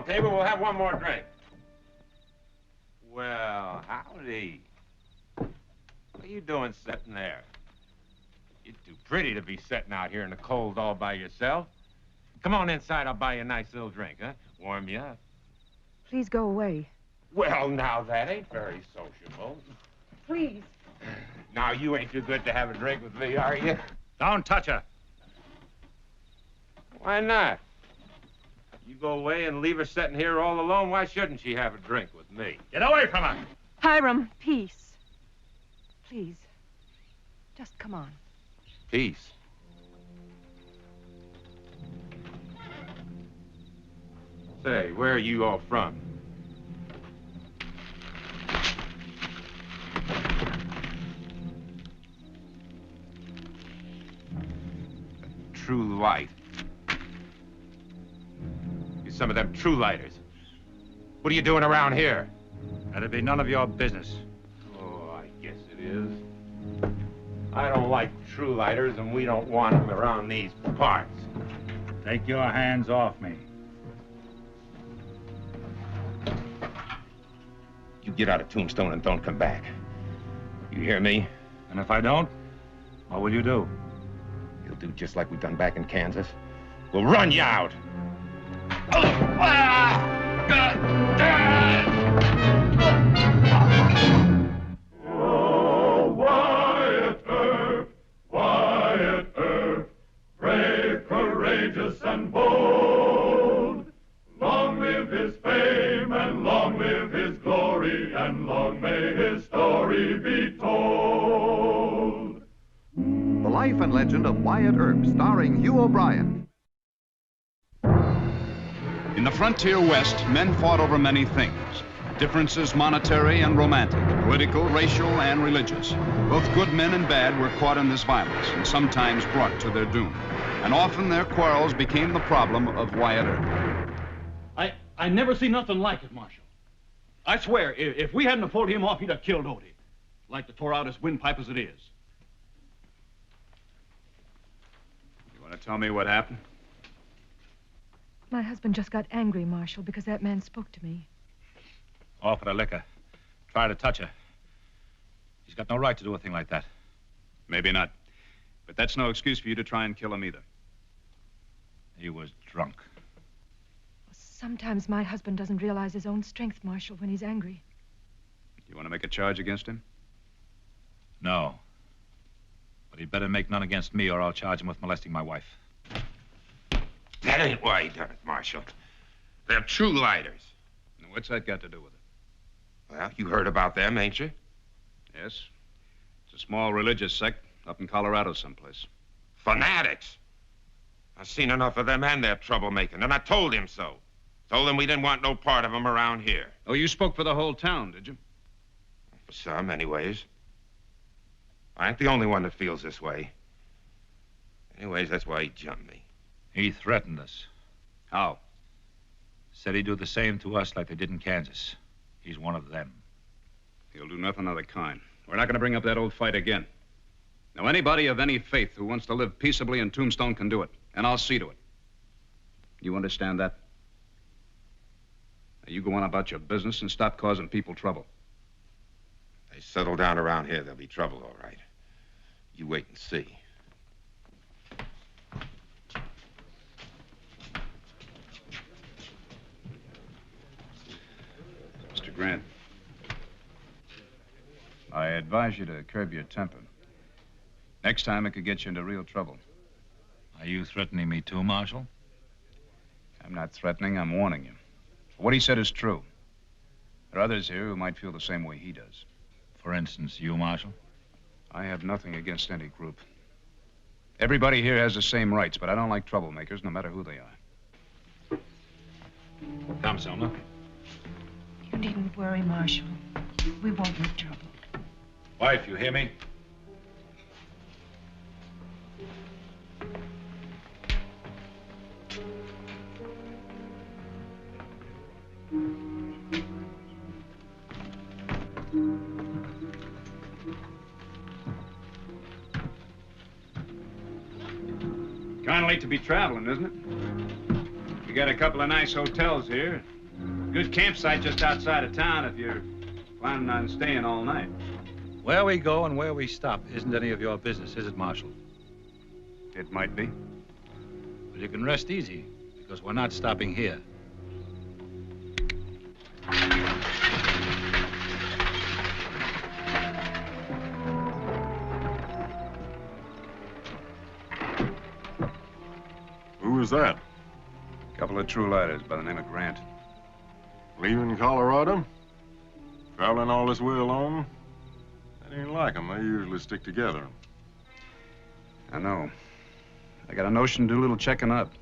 long table. We'll have one more drink. Well, howdy. What are you doing sitting there? You're too pretty to be sitting out here in the cold all by yourself. Come on inside. I'll buy you a nice little drink, huh? Warm you up. Please go away. Well, now, that ain't very sociable. Please. Now, you ain't too good to have a drink with me, are you? Don't touch her. Why not? You go away and leave her sitting here all alone. Why shouldn't she have a drink with me? Get away from her. Hiram, peace. Please. Just come on. Peace. Say, where are you all from? True light. You're some of them true lighters. What are you doing around here? That'd be none of your business. Oh, I guess it is. I don't like true lighters, and we don't want them around these parts. Take your hands off me. You get out of Tombstone and don't come back. You hear me? And if I don't, what will you do? You'll do just like we done back in Kansas. We'll run you out. Oh, Wyatt Earp, brave, courageous, and bold. Long live his fame, and long live his glory, and long may his story be told. The Life and Legend of Wyatt Earp, starring Hugh O'Brien. In the frontier West, men fought over many things. Differences monetary and romantic, political, racial, and religious. Both good men and bad were caught in this violence and sometimes brought to their doom. And often their quarrels became the problem of Wyatt Earp. I never see nothing like it, Marshal. I swear, if we hadn't pulled him off, he'd have killed Odie. Like to tore out his windpipe as it is. You want to tell me what happened? My husband just got angry, Marshal, because that man spoke to me. Offered her liquor. Tried to touch her. He's got no right to do a thing like that. Maybe not. But that's no excuse for you to try and kill him either. He was drunk. Sometimes my husband doesn't realize his own strength, Marshal, when he's angry. You want to make a charge against him? No. But he'd better make none against me, or I'll charge him with molesting my wife. That ain't why he done it, Marshal. They're true lighters. Now, what's that got to do with it? Well, you heard about them, ain't you? Yes. It's a small religious sect up in Colorado someplace. Fanatics. I've seen enough of them and their troublemaking, and I told him so. Told him we didn't want no part of them around here. Oh, you spoke for the whole town, did you? For some, anyways. I ain't the only one that feels this way. Anyways, that's why he jumped me. He threatened us. How? Said he'd do the same to us like they did in Kansas. He's one of them. He'll do nothing of the kind. We're not going to bring up that old fight again. Now, anybody of any faith who wants to live peaceably in Tombstone can do it, and I'll see to it. You understand that? Now, you go on about your business and stop causing people trouble. They settle down around here, there'll be trouble, all right. You wait and see. Mr. Grant, I advise you to curb your temper. Next time, it could get you into real trouble. Are you threatening me too, Marshal? I'm not threatening, I'm warning you. What he said is true. There are others here who might feel the same way he does. For instance, you, Marshal? I have nothing against any group. Everybody here has the same rights, but I don't like troublemakers, no matter who they are. Come, Selma. You needn't worry, Marshal. We won't make trouble. Wife, you hear me? Kind of late to be traveling, isn't it? You got a couple of nice hotels here. Good campsite just outside of town if you're planning on staying all night. Where we go and where we stop isn't any of your business, is it, Marshal? It might be. But you can rest easy, because we're not stopping here. Who was that? A couple of true lighters by the name of Grant. Leaving Colorado? Traveling all this way alone? That ain't like 'em. They usually stick together. I know. I got a notion to do a little checking up.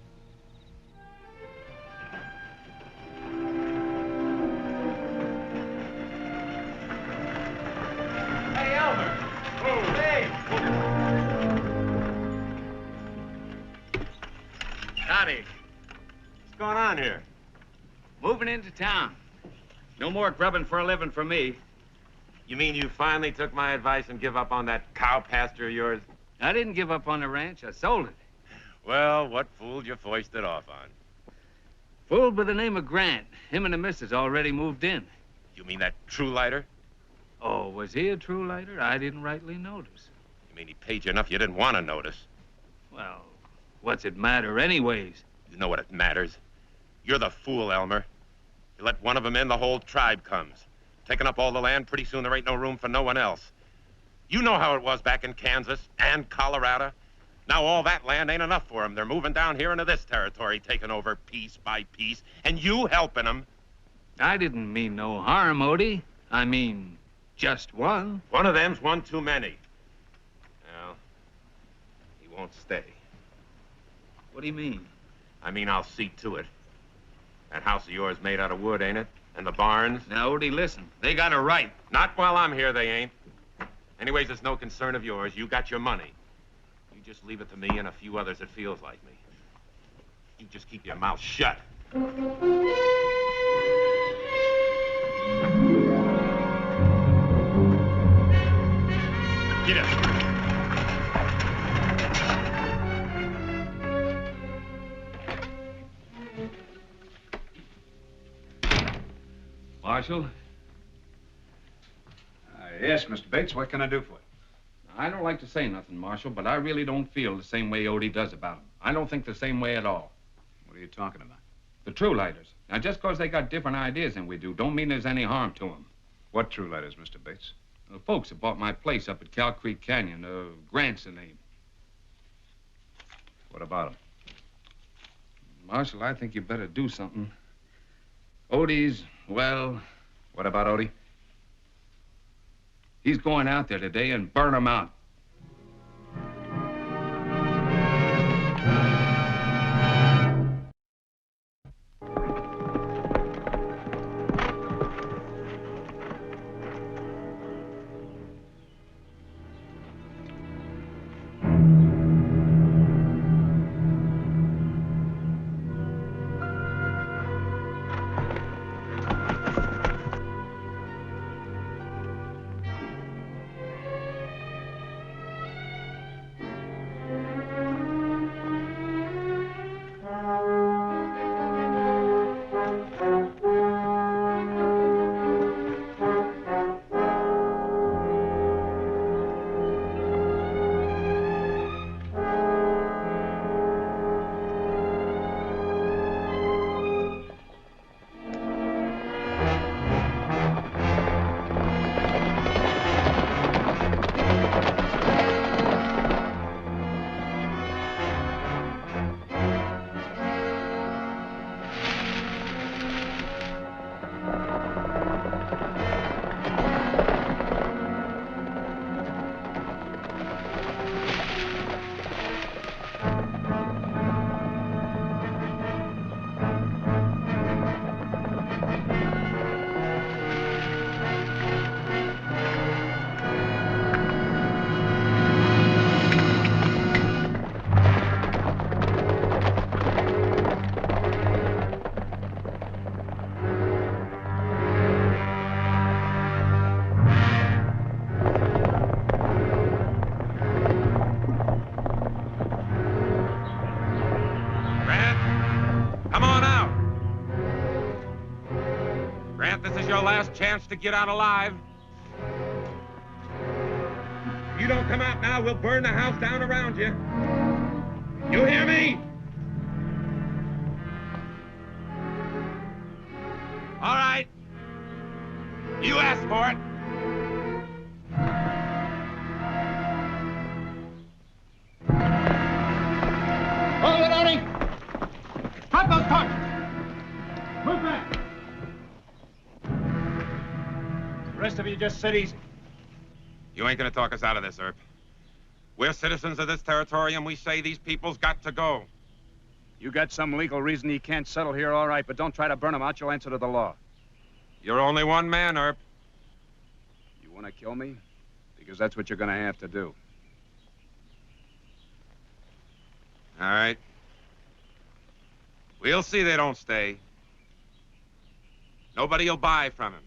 Hey, Elmer! Hey! Howdy. What's going on here? Moving into town. No more grubbing for a living for me. You mean you finally took my advice and give up on that cow pasture of yours? I didn't give up on the ranch. I sold it. Well, what fooled you foisted off on? Fool by the name of Grant. Him and the missus already moved in. You mean that true lighter? Oh, was he a true lighter? I didn't rightly notice. You mean he paid you enough you didn't want to notice? Well, what's it matter anyways? You know what it matters. You're the fool, Elmer. You let one of them in, the whole tribe comes. Taking up all the land, pretty soon there ain't no room for no one else. You know how it was back in Kansas and Colorado. Now all that land ain't enough for them. They're moving down here into this territory, taking over piece by piece, and you helping them. I didn't mean no harm, Odie. I mean, just one. One of them's one too many. Well, he won't stay. What do you mean? I mean, I'll see to it. That house of yours made out of wood, ain't it? And the barns? Now, Odie, listen. They got a right. Not while I'm here, they ain't. Anyways, it's no concern of yours. You got your money. You just leave it to me and a few others that feels like me. You just keep your mouth shut. Get it. Marshal, Yes, Mr. Bates, what can I do for you? I don't like to say nothing, Marshal, but I really don't feel the same way Odie does about him. I don't think the same way at all. What are you talking about? The true lighters. Now, just because they got different ideas than we do, don't mean there's any harm to them. What true lighters, Mr. Bates? The folks that bought my place up at Cow Creek Canyon, Grant's the name. What about them? Marshal, I think you better do something. Odie's, well... What about Odie? He's going out there today and burn them out. your last chance to get out alive. If you don't come out now, we'll burn the house down around you. You hear me? All right. You asked for it. Hold it, Odie! Drop those targets! Move back! The rest of you just sit easy. You ain't gonna talk us out of this, Earp. We're citizens of this territory, and we say these people's got to go. You got some legal reason you can't settle here, all right, but don't try to burn them out. You'll answer to the law. You're only one man, Earp. You want to kill me? Because that's what you're going to have to do. All right. We'll see they don't stay. Nobody'll buy from him.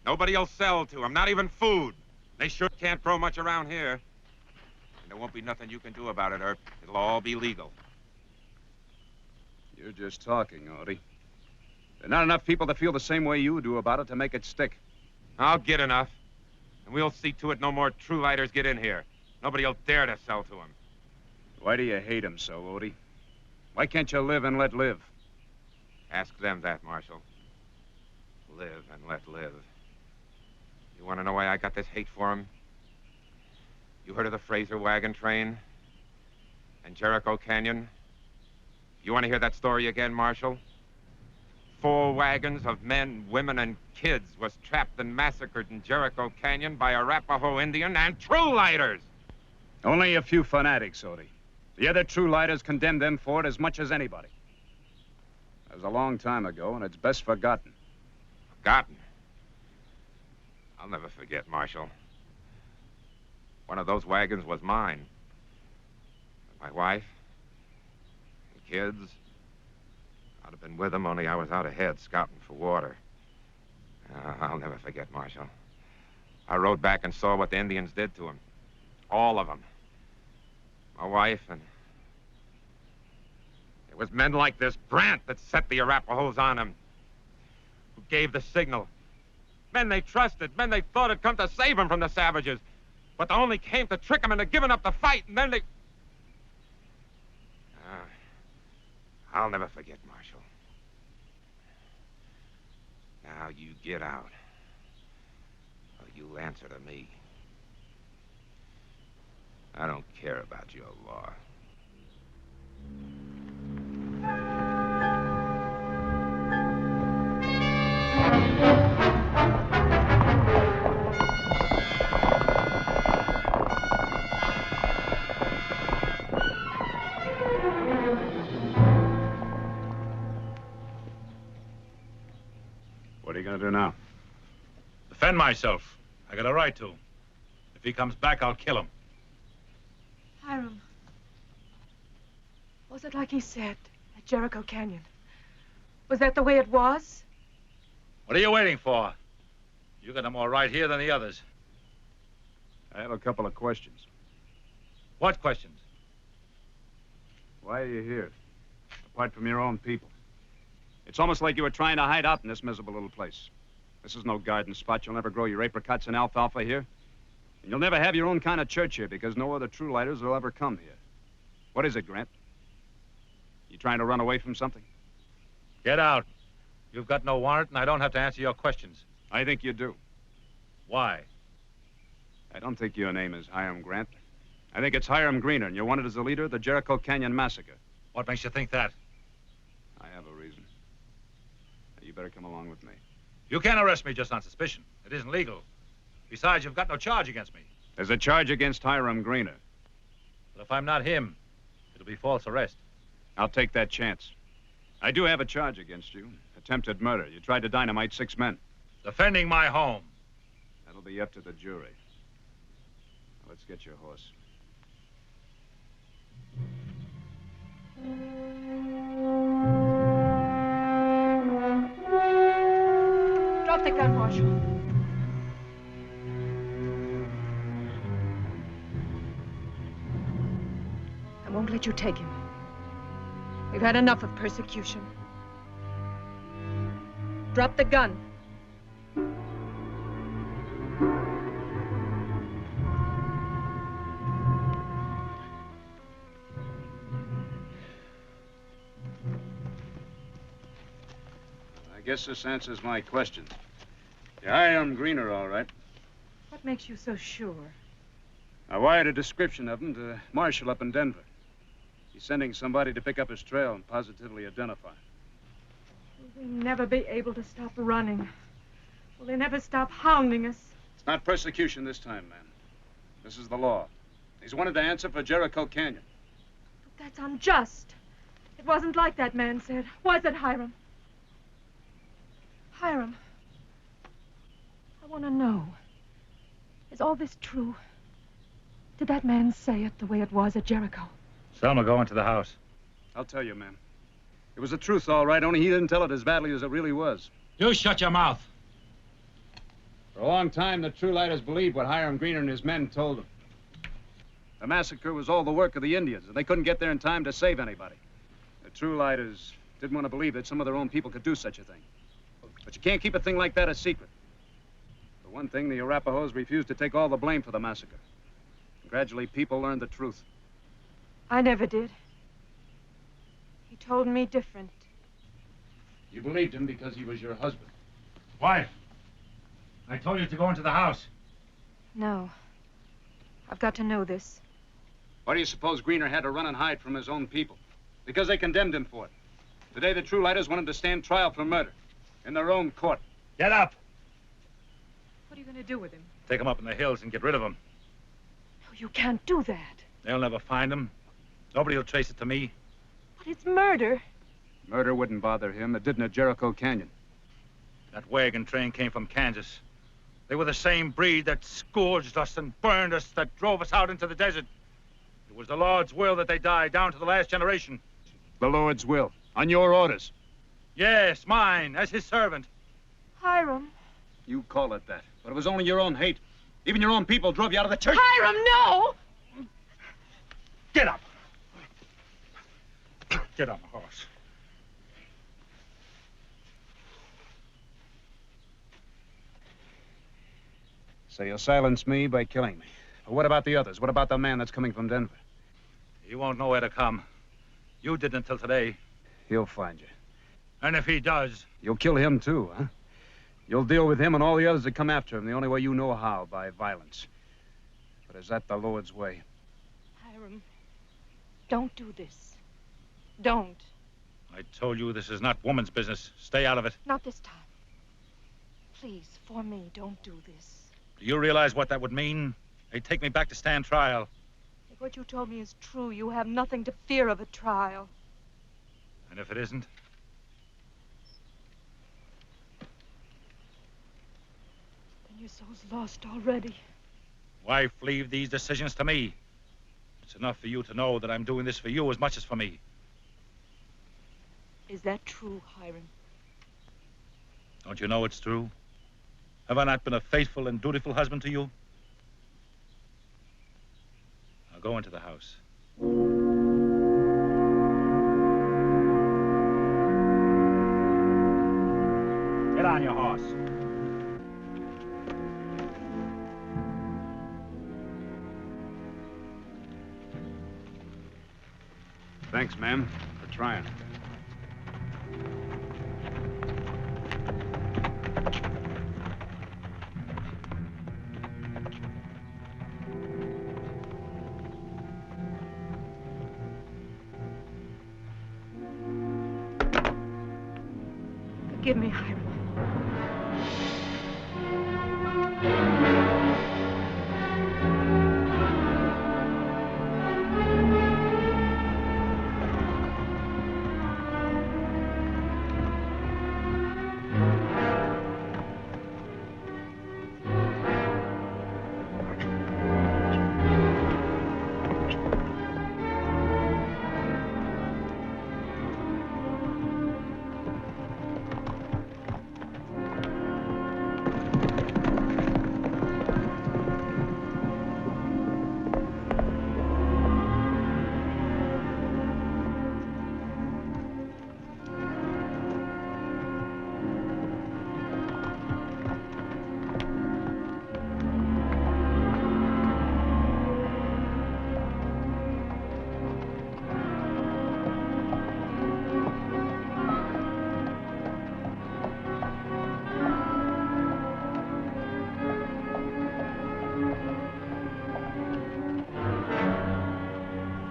Nobody'll sell to him, not even food. They sure can't grow much around here. And there won't be nothing you can do about it, Earp. It'll all be legal. You're just talking, Odie. There are not enough people that feel the same way you do about it to make it stick. I'll get enough. And we'll see to it no more true lighters get in here. Nobody'll dare to sell to him. Why do you hate him so, Odie? Why can't you live and let live? Ask them that, Marshal. Live and let live. You want to know why I got this hate for him? You heard of the Fraser wagon train? And Jericho Canyon? You want to hear that story again, Marshal? 4 wagons of men, women, and kids was trapped and massacred in Jericho Canyon by Arapaho Indian and true lighters! Only a few fanatics, Odie. The other true lighters condemned them for it as much as anybody. That was a long time ago, and it's best forgotten. Forgotten? I'll never forget, Marshal. One of those wagons was mine. My wife and kids. I'd have been with them, only I was out ahead scouting for water. I'll never forget, Marshal. I rode back and saw what the Indians did to them. All of them. My wife and... It was men like this Brant that set the Arapahoes on him. Who gave the signal. Men they trusted, men they thought had come to save them from the savages. But they only came to trick them into giving up the fight, and then they... I'll never forget, Marshal. Now you get out, or you'll answer to me. I don't care about your law. What are you going to do now? Defend myself. I got a right to. If he comes back, I'll kill him. Hiram. Was it like he said at Jericho Canyon? Was that the way it was? What are you waiting for? You got more right here than the others. I have a couple of questions. What questions? Why are you here? Apart from your own people. It's almost like you were trying to hide out in this miserable little place. This is no garden spot. You'll never grow your apricots and alfalfa here. And you'll never have your own kind of church here because no other true lighters will ever come here. What is it, Grant? You trying to run away from something? Get out. You've got no warrant, and I don't have to answer your questions. I think you do. Why? I don't think your name is Hiram Grant. I think it's Hiram Greener, and you're wanted as the leader of the Jericho Canyon Massacre. What makes you think that? I have a reason. Now, you better come along with me. You can't arrest me just on suspicion. It isn't legal. Besides, you've got no charge against me. There's a charge against Hiram Greener. But if I'm not him, it'll be false arrest. I'll take that chance. I do have a charge against you. Attempted murder. You tried to dynamite 6 men. Defending my home. That'll be up to the jury. Now, let's get your horse. Drop the gun, Marshal. I won't let you take him. We've had enough of persecution. Drop the gun. I guess this answers my question. You hired Greener, all right. What makes you so sure? I wired a description of him to Marshall up in Denver. He's sending somebody to pick up his trail and positively identify him. Will we never be able to stop running? Will they never stop hounding us? It's not persecution this time, man. This is the law. He's wanted to answer for Jericho Canyon. But that's unjust. It wasn't like that man said. Was it, Hiram? Hiram, I want to know. Is all this true? Did that man say it the way it was at Jericho? Selma, go into the house. I'll tell you, man. It was the truth, all right, only he didn't tell it as badly as it really was. You shut your mouth. For a long time, the True Lighters believed what Hiram Greener and his men told them. The massacre was all the work of the Indians, and they couldn't get there in time to save anybody. The True Lighters didn't want to believe that some of their own people could do such a thing. But you can't keep a thing like that a secret. For one thing, the Arapahoes refused to take all the blame for the massacre. Gradually, people learned the truth. I never did. He told me different. You believed him because he was your husband. Wife, I told you to go into the house. No. I've got to know this. Why do you suppose Greener had to run and hide from his own people? Because they condemned him for it. Today, the True Lighters want him to stand trial for murder. In their own court. Get up. What are you going to do with him? Take him up in the hills and get rid of him. No, you can't do that. They'll never find him. Nobody will trace it to me. But it's murder. Murder wouldn't bother him. It didn't at Jericho Canyon. That wagon train came from Kansas. They were the same breed that scourged us and burned us, that drove us out into the desert. It was the Lord's will that they died down to the last generation. The Lord's will. On your orders. Yes, mine, as his servant. Hiram. You call it that. But it was only your own hate. Even your own people drove you out of the church. Hiram, no! Get up. Get on the horse. So you'll silence me by killing me. But what about the others? What about the man that's coming from Denver? He won't know where to come. You didn't until today. He'll find you. And if he does... You'll kill him, too, huh? You'll deal with him and all the others that come after him the only way you know how, by violence. But is that the Lord's way? Hiram, don't do this. Don't. I told you this is not woman's business. Stay out of it. Not this time. Please, for me, don't do this. Do you realize what that would mean? They'd take me back to stand trial. If what you told me is true, you have nothing to fear of a trial. And if it isn't? Then your soul's lost already. Wife, leave these decisions to me. It's enough for you to know that I'm doing this for you as much as for me. Is that true, Hiram? Don't you know it's true? Have I not been a faithful and dutiful husband to you? Now go into the house. Get on your horse. Thanks, ma'am, for trying. Forgive me, Hiram.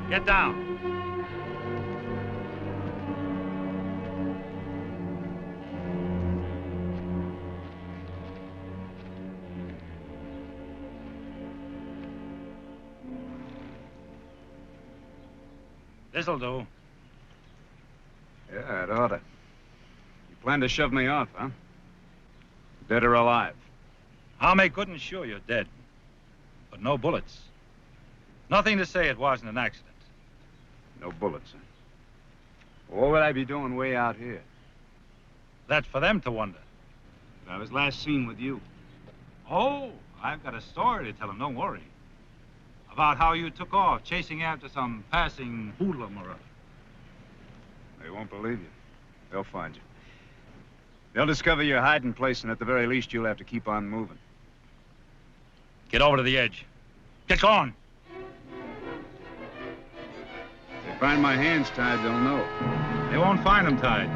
Get down. This'll do. Yeah, it oughta. You plan to shove me off, huh? Dead or alive? I'll make good and sure you're dead. But no bullets. Nothing to say it wasn't an accident. No bullets, huh? What would I be doing way out here? That's for them to wonder. I was last seen with you. Oh, I've got a story to tell them, don't worry. About how you took off chasing after some passing hoodlum or other. They won't believe you. They'll find you. They'll discover your hiding place, and at the very least, you'll have to keep on moving. Get over to the edge. Get going. If they find my hands tied, they'll know. They won't find them tied.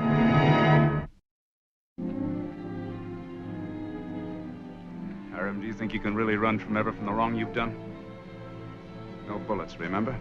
Hiram, do you think you can really run from the wrong you've done? No bullets, remember?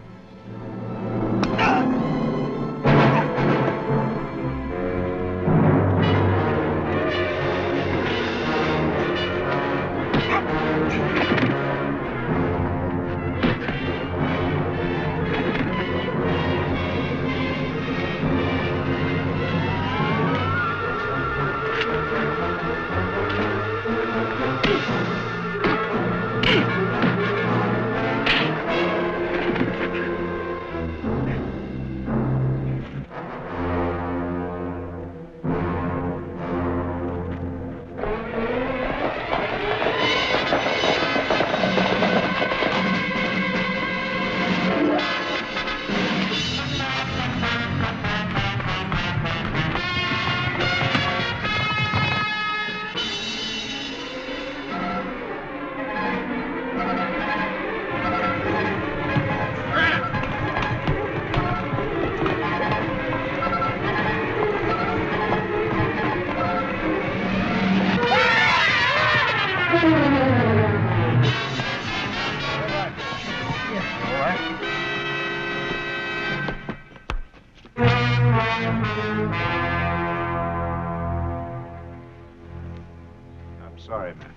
I'm sorry, man.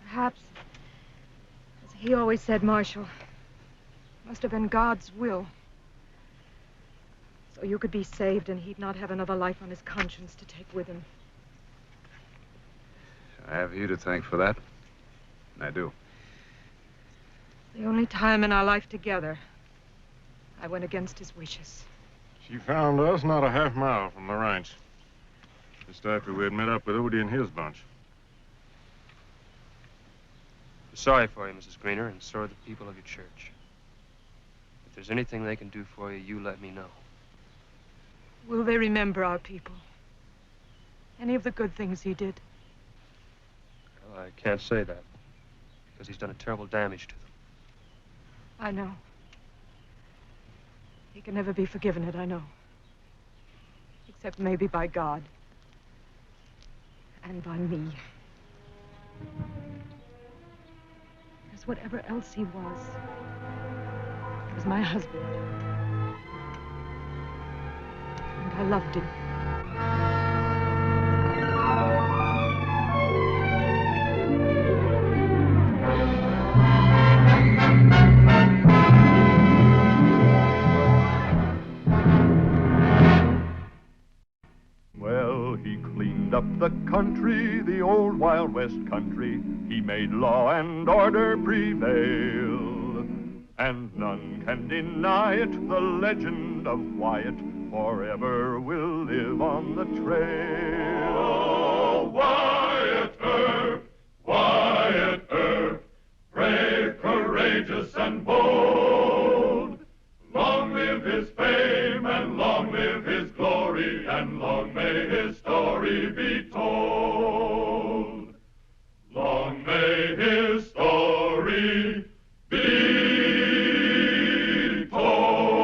Perhaps, as he always said, Marshal, must have been God's will. So you could be saved and he'd not have another life on his conscience to take with him. I have you to thank for that. And I do. The only time in our life together, I went against his wishes. She found us not a half mile from the ranch. Just after we had met up with Odie and his bunch. We're sorry for you, Mrs. Greener, and so are the people of your church. If there's anything they can do for you, you let me know. Will they remember our people? Any of the good things he did? Well, I can't say that, because he's done a terrible damage to them. I know. He can never be forgiven it, I know. Except maybe by God. And by me. Because whatever else he was my husband. And I loved him. Well, he cleaned up the country, the old Wild West country. He made law and order prevail. And none can deny it, the legend of Wyatt forever will live on the trail. Oh, Wyatt Earp, Wyatt Earp, brave, courageous, and bold. Long live his fame, and long live his glory, and long may his story be told. Long may his story be told.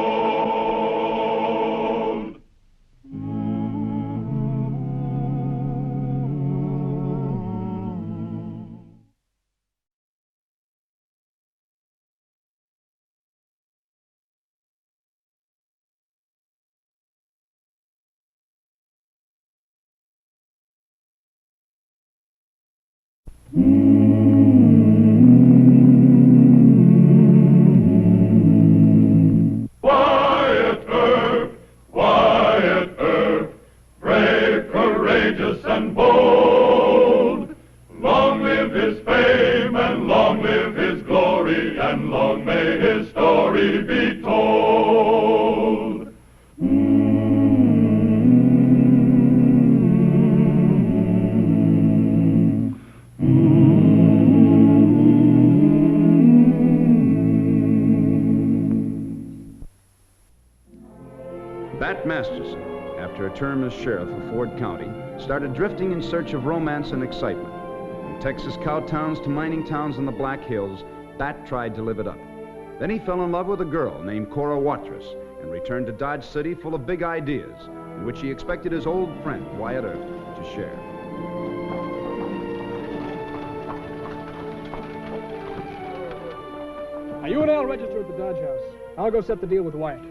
Wyatt Earp, brave, courageous, and bold. Long live his fame, and long live his glory, and long may his story be told. Bat Masterson, after a term as sheriff of Ford County, started drifting in search of romance and excitement. From Texas cow towns to mining towns in the Black Hills, Bat tried to live it up. Then he fell in love with a girl named Cora Watrous and returned to Dodge City full of big ideas, in which he expected his old friend, Wyatt Earp, to share. Now, you and Al register at the Dodge House. I'll go set the deal with Wyatt.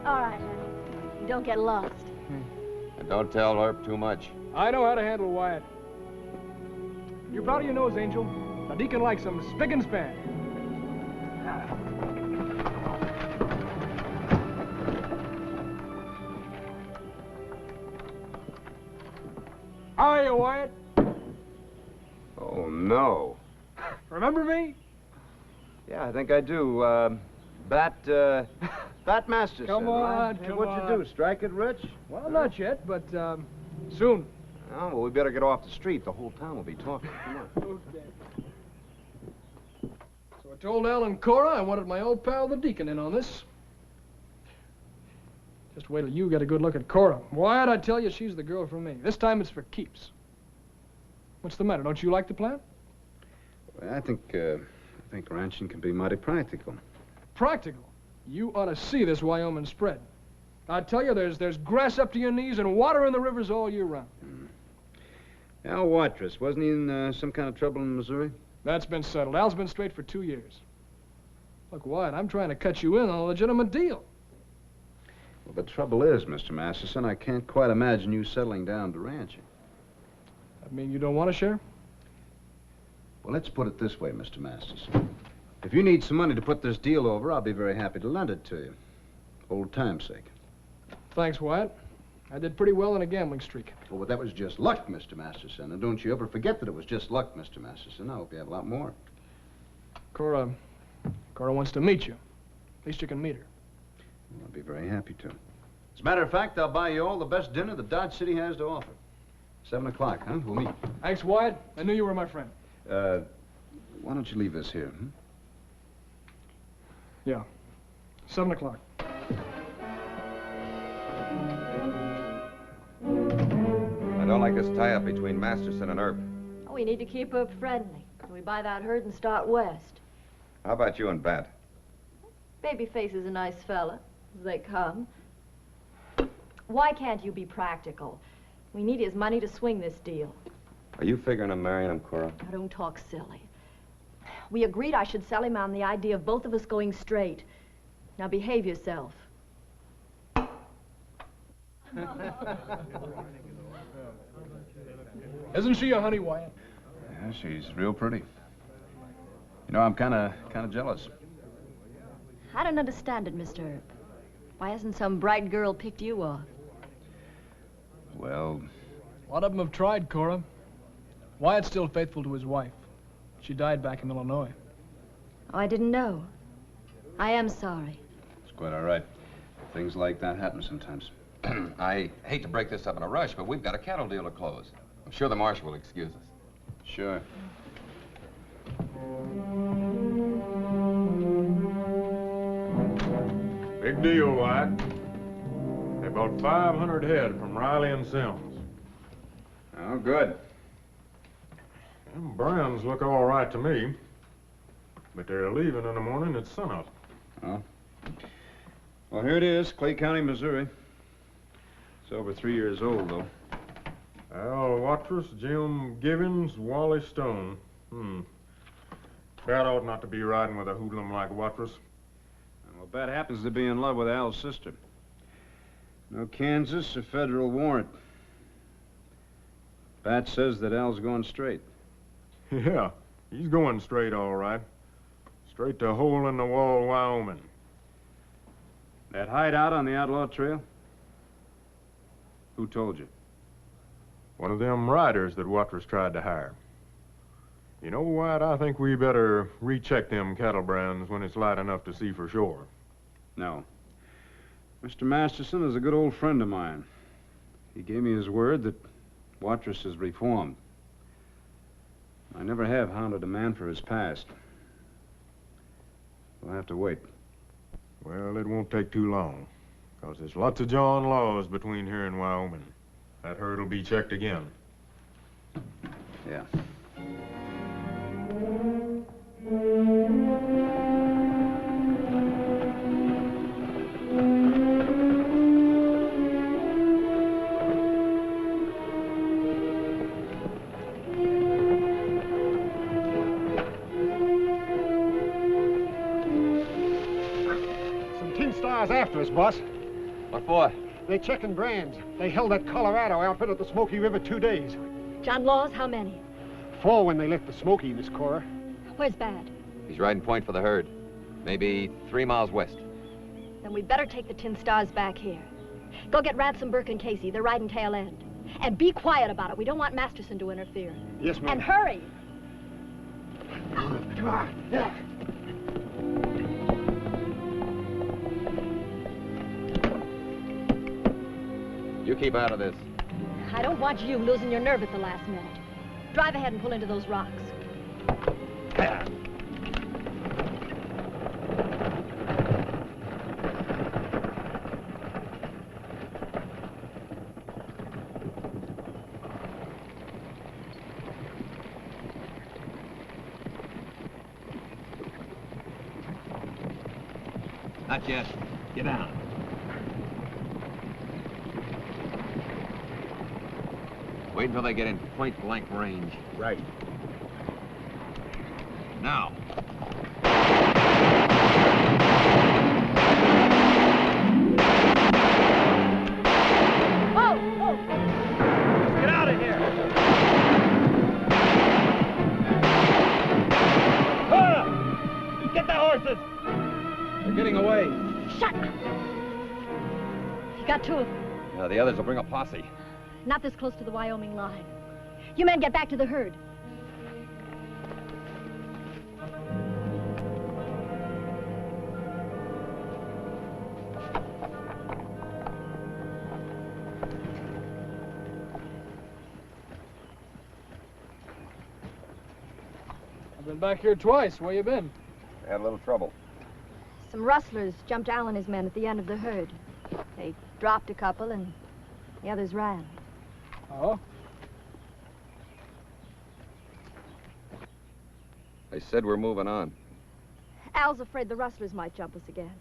All right, honey. You don't get lost. And don't tell Earp too much. I know how to handle Wyatt. You proud of your nose, Angel? Now, Deacon likes some spick and span. How are you, Wyatt? Oh, no. Remember me? Yeah, I think I do. Bat Masterson. Come on, right? come What'd on. you do, strike it rich? Well, not yet, but soon. Oh, well, we better get off the street. The whole town will be talking. Come on. Okay. So I told Al and Cora I wanted my old pal, the Deacon, in on this. Just wait till you get a good look at Cora. Wyatt, I tell you, she's the girl for me. This time it's for keeps. What's the matter? Don't you like the plan? Well, I think ranching can be mighty practical. Practical? You ought to see this Wyoming spread. I tell you, there's grass up to your knees and water in the rivers all year round. Al Watrous, wasn't he in some kind of trouble in Missouri? That's been settled. Al's been straight for 2 years. Look, Wyatt, I'm trying to cut you in on a legitimate deal. Well, the trouble is, Mr. Masterson, I can't quite imagine you settling down to ranching. I mean, you don't want to share? Well, let's put it this way, Mr. Masterson. If you need some money to put this deal over, I'll be very happy to lend it to you. Old time's sake. Thanks, Wyatt. I did pretty well in a gambling streak. Oh, but that was just luck, Mr. Masterson. And don't you ever forget that it was just luck, Mr. Masterson. I hope you have a lot more. Cora wants to meet you. At least you can meet her. Well, I'll be very happy to. As a matter of fact, I'll buy you all the best dinner that Dodge City has to offer. 7 o'clock, huh? We'll meet. Thanks, Wyatt. I knew you were my friend. Why don't you leave this here, hmm? Yeah. 7 o'clock. I don't like this tie-up between Masterson and Earp. Oh, we need to keep Earp friendly. We buy that herd and start west. How about you and Bat? Babyface is a nice fella, as they come. Why can't you be practical? We need his money to swing this deal. Are you figuring on marrying him, Cora? Now, don't talk silly. We agreed I should sell him on the idea of both of us going straight. Now behave yourself. Isn't she a honey, Wyatt? Yeah, she's real pretty. You know, I'm kind of jealous. I don't understand it, Mr. Earp. Why hasn't some bright girl picked you off? Well... A lot of them have tried, Cora. Wyatt's still faithful to his wife. She died back in Illinois. Oh, I didn't know. I am sorry. It's quite all right. Things like that happen sometimes. I hate to break this up in a rush, but we've got a cattle deal to close. I'm sure the marshal will excuse us. Sure. Big deal, Wyatt. They bought 500 head from Riley and Sims. Oh, good. Them brands look all right to me. But they're leaving in the morning at sunup. Oh. Well, here it is, Clay County, Missouri. It's over 3 years old, though. Al Watrous, Jim Gibbons, Wally Stone. That ought not to be riding with a hoodlum like Watrous. Well, Bat happens to be in love with Al's sister. No Kansas or federal warrant. Bat says that Al's going straight. Yeah, he's going straight, all right. Straight to Hole-in-the-Wall, Wyoming. That hideout on the outlaw trail? Who told you? One of them riders that Watrous tried to hire. You know, White, I think we better recheck them cattle brands when it's light enough to see for sure. No. Mr. Masterson is a good old friend of mine. He gave me his word that Watrous is reformed. I never have hounded a man for his past. We'll have to wait. Well, it won't take too long, because there's lots of John laws between here and Wyoming. That herd will be checked again. Yeah. After us, boss. What for? They're checking brands. They held that Colorado outfit at the Smoky River 2 days. John Laws, how many? 4 when they left the Smoky, Miss Cora. Where's Bad? He's riding point for the herd. Maybe 3 miles west. Then we'd better take the Tin Stars back here. Go get Ransom, Burke, and Casey. They're riding tail end. And be quiet about it. We don't want Masterson to interfere. Yes, ma'am. And hurry! You keep out of this. I don't want you losing your nerve at the last minute. Drive ahead and pull into those rocks. Not yet. Get down. Wait until they get in point-blank range. Right. Now. Whoa! Whoa! Let's get out of here! Get the horses! They're getting away. Shut up! You got 2 of them. Now, the others will bring a posse. Not this close to the Wyoming line. You men get back to the herd. I've been back here twice. Where you been? They had a little trouble. Some rustlers jumped Al and his men at the end of the herd. They dropped a couple and the others ran. Oh? They said we're moving on. Al's afraid the rustlers might jump us again.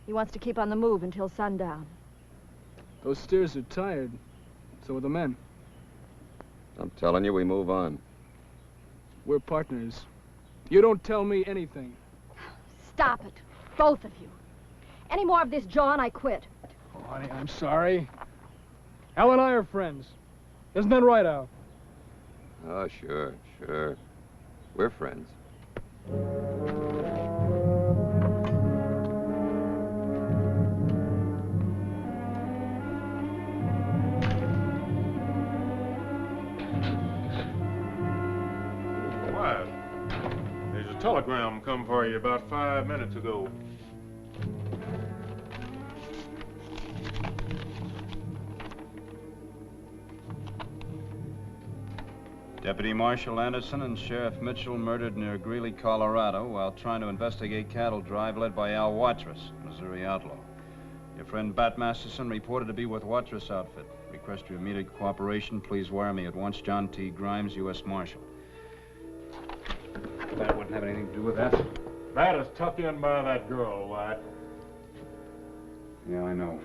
He wants to keep on the move until sundown. Those steers are tired. So are the men. I'm telling you, we move on. We're partners. You don't tell me anything. Stop it, both of you. Any more of this jaw and I quit. Oh, honey, I'm sorry. Al and I are friends. Isn't that right, Al? Oh, sure, sure. We're friends. Why? There's a telegram come for you about 5 minutes ago. Deputy Marshal Anderson and Sheriff Mitchell murdered near Greeley, Colorado, while trying to investigate cattle drive led by Al Watrous, Missouri outlaw. Your friend Bat Masterson reported to be with Watrous outfit. Request your immediate cooperation. Please wire me at once. John T. Grimes, U.S. Marshal. That wouldn't have anything to do with that. That is tucked in by that girl, White. Yeah, I know.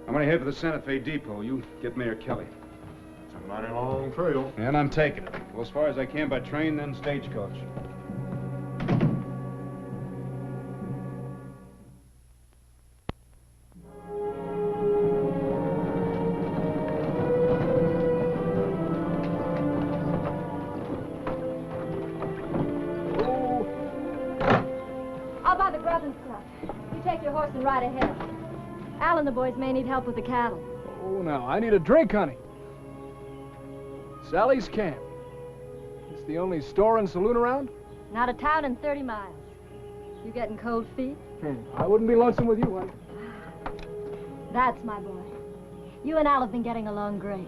I'm gonna head for the Santa Fe depot. You get Mayor Kelly. It's a mighty long trail. And I'm taking it. Go as far as I can by train, then stagecoach. Listen, right ahead. Al and the boys may need help with the cattle. Oh, now, I need a drink, honey. Sally's Camp. It's the only store and saloon around? Not a town in 30 miles. You getting cold feet? I wouldn't be lonesome with you, honey. That's my boy. You and Al have been getting along great.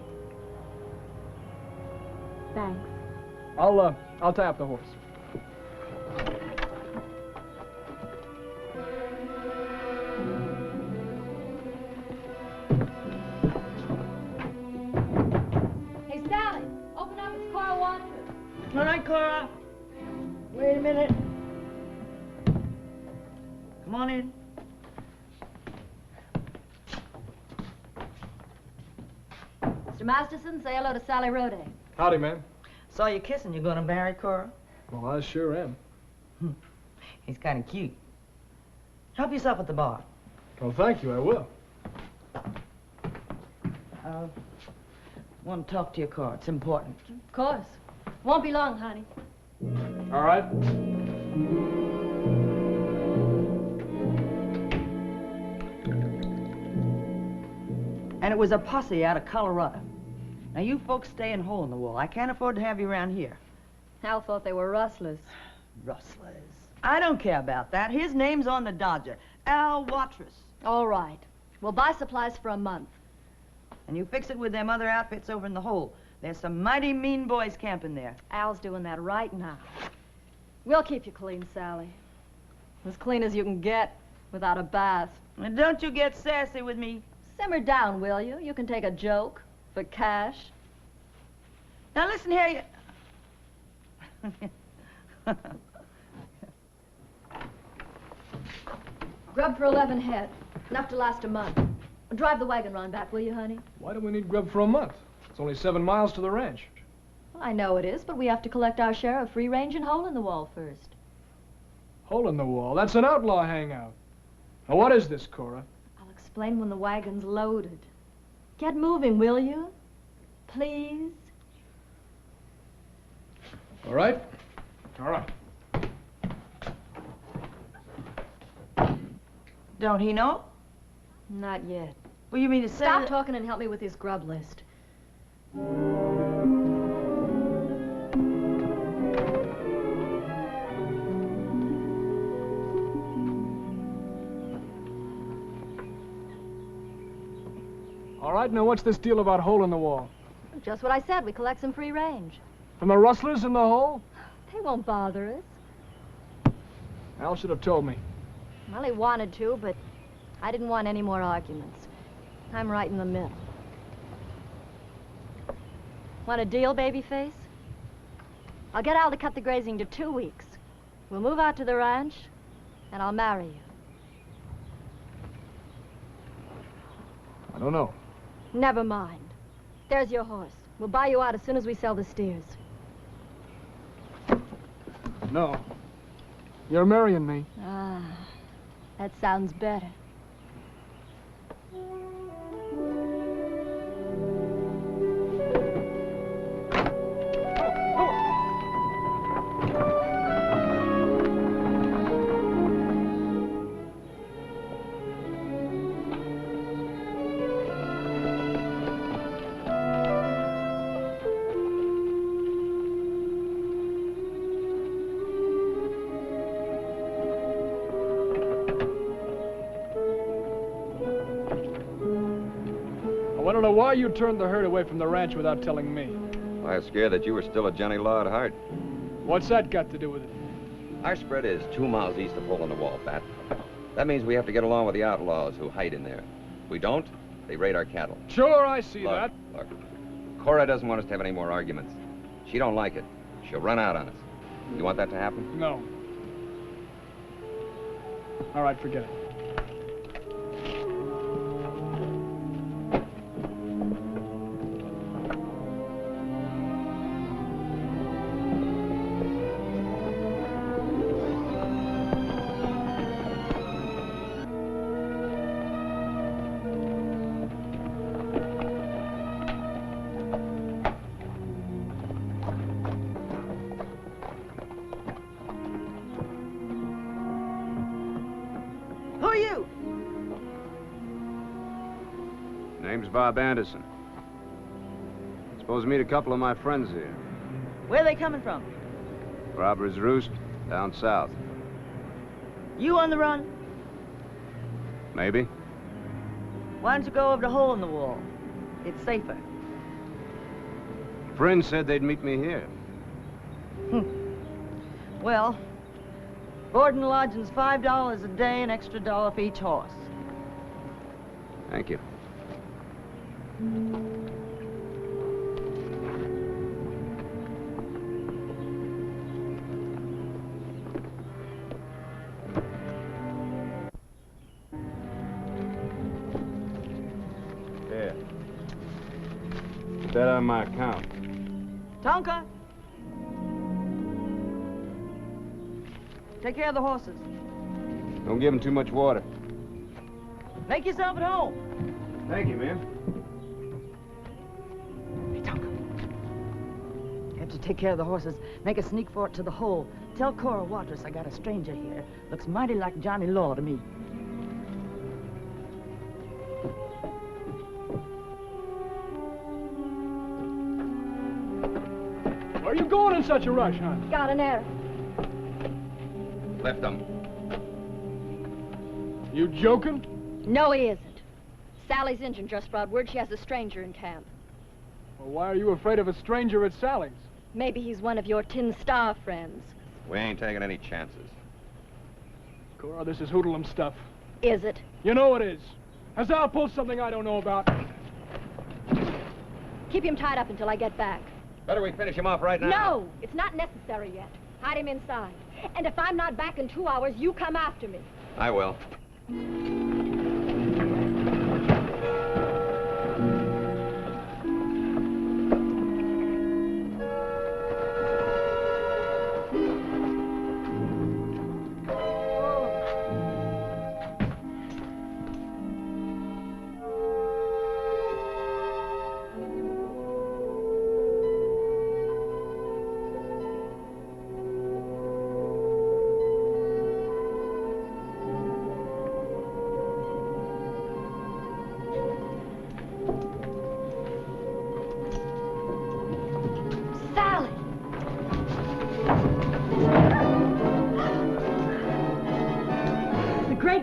Thanks. I'll tie up the horse. Hey, Sally, open up. It's Cora Watson. All right, Cora. Wait a minute. Come on in. Mr. Masterson, say hello to Sally Rode. Howdy, ma'am. Saw you kissing. You gonna marry Cora? Well, I sure am. He's kind of cute. Help yourself at the bar. Well, thank you, I will. I want to talk to you, Cora. It's important. Of course. Won't be long, honey. All right. And it was a posse out of Colorado. Now, you folks stay in Hole in the Wall. I can't afford to have you around here. Al thought they were rustlers. Rustlers. I don't care about that. His name's on the Dodger. Al Watrous. All right. We'll buy supplies for a month. And you fix it with them other outfits over in the hole. There's some mighty mean boys camping there. Al's doing that right now. We'll keep you clean, Sally. As clean as you can get without a bath. And don't you get sassy with me. Simmer down, will you? You can take a joke for cash. Now listen here, you... Grub for 11 head. Enough to last a month. Drive the wagon round back, will you, honey? Why do we need grub for a month? It's only 7 miles to the ranch. Well, I know it is, but we have to collect our share of free range and hole in the wall first. Hole in the wall? That's an outlaw hangout. Now, what is this, Cora? I'll explain when the wagon's loaded. Get moving, will you? Please? All right. All right. Don't he know? Not yet. Well, you mean to say... Stop talking and help me with his grub list. All right, now what's this deal about hole in the wall? Just what I said. We collect some free range. From the rustlers in the hole? They won't bother us. Al should have told me. Well, he wanted to, but I didn't want any more arguments. I'm right in the middle. Want a deal, babyface? I'll get Al to cut the grazing to 2 weeks. We'll move out to the ranch, and I'll marry you. I don't know. Never mind. There's your horse. We'll buy you out as soon as we sell the steers. No. You're marrying me. Ah, that sounds better. I don't know why you turned the herd away from the ranch without telling me. I was scared that you were still a Jenny Law at heart. What's that got to do with it? Our spread is 2 miles east of Hole in the Wall, Pat. That means we have to get along with the outlaws who hide in there. If we don't, they raid our cattle. Sure, I see that. Look, Cora doesn't want us to have any more arguments. She don't like it. She'll run out on us. You want that to happen? No. All right, forget it. Name's Bob Anderson. Supposed to meet a couple of my friends here. Where are they coming from? Robbers Roost, down south. You on the run? Maybe. Why don't you go over the hole in the wall? It's safer. Friends said they'd meet me here. Well, board and lodging's $5 a day, an extra $1 for each horse. Thank you. Here. Put that on my account. Tonka! Take care of the horses. Don't give them too much water. Make yourself at home. Thank you, ma'am. Hey, Tonka. You have to take care of the horses. Make a sneak for it to the hole. Tell Cora Waters I got a stranger here. Looks mighty like Johnny Law to me. Where are you going in such a rush, huh? Got an errand. Left them. You joking? No, he isn't. Sally's engine just brought word she has a stranger in camp. Well, why are you afraid of a stranger at Sally's? Maybe he's one of your Tin Star friends. We ain't taking any chances. Cora, this is hoodlum stuff. Is it? You know it is. Has Al pulled something I don't know about? Keep him tied up until I get back. Better we finish him off right now. No, it's not necessary yet. Hide him inside. And if I'm not back in 2 hours, you come after me. I will.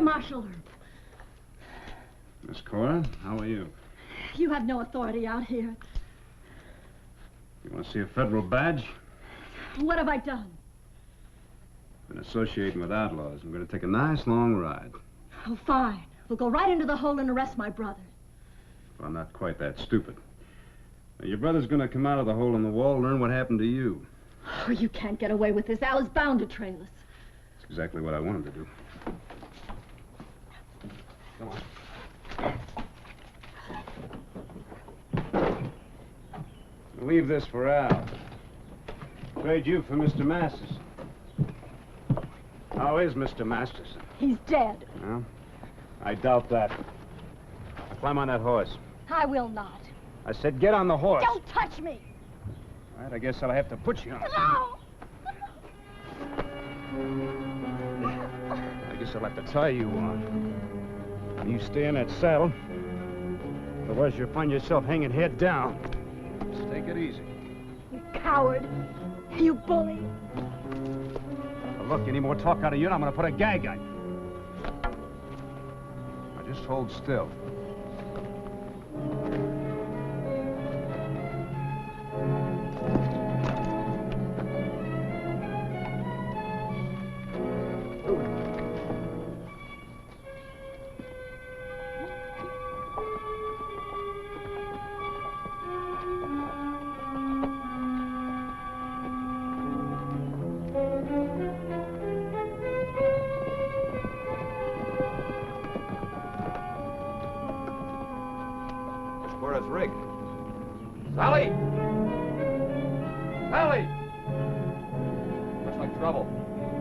Marshal Herb. Miss Cora, how are you? You have no authority out here. You want to see a federal badge? What have I done? Been associating with outlaws. I'm going to take a nice long ride. Oh, fine. We'll go right into the hole and arrest my brother. Well, I'm not quite that stupid. Now, your brother's going to come out of the hole in the wall, learn what happened to you. Oh, you can't get away with this. Al is bound to trail us. That's exactly what I want him to do. Come on. Leave this for Al. Trade you for Mr. Masters. How is Mr. Masters? He's dead. Well, I doubt that. Climb on that horse. I will not. I said get on the horse. Don't touch me. All right, I guess I'll have to put you on. No! I guess I'll have to tie you on. You stay in that saddle. Otherwise, you'll find yourself hanging head down. Just take it easy. You coward. You bully. Now, look, any more talk out of you, and I'm going to put a gag on you. Now, just hold still. Rig. Sally! Sally! Looks like trouble.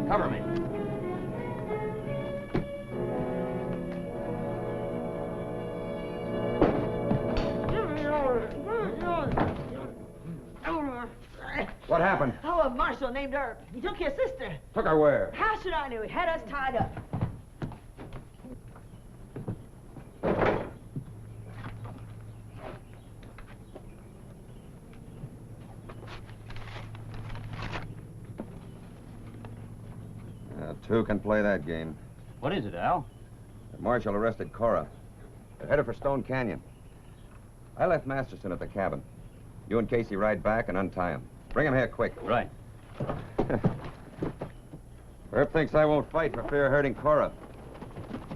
Cover me. What happened? Oh, a marshal named Herb. He took your sister. Took her where? How should I know? He had us tied up. Two can play that game. What is it, Al? The marshal arrested Cora. They're headed for Stone Canyon. I left Masterson at the cabin. You and Casey ride back and untie him. Bring him here quick. Right. Herb thinks I won't fight for fear of hurting Cora.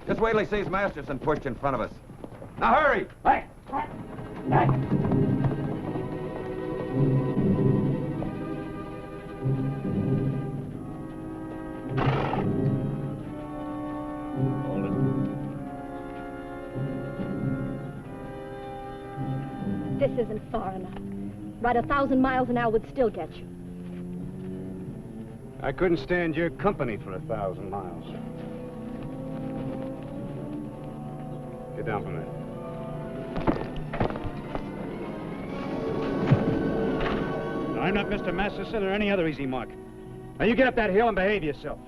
Just wait till he sees Masterson pushed in front of us. Now hurry! Hey! This isn't far enough. Ride 1,000 miles an hour would still get you. I couldn't stand your company for 1,000 miles. Get down from there. No, I'm not Mr. Masterson or any other easy mark. Now you get up that hill and behave yourself.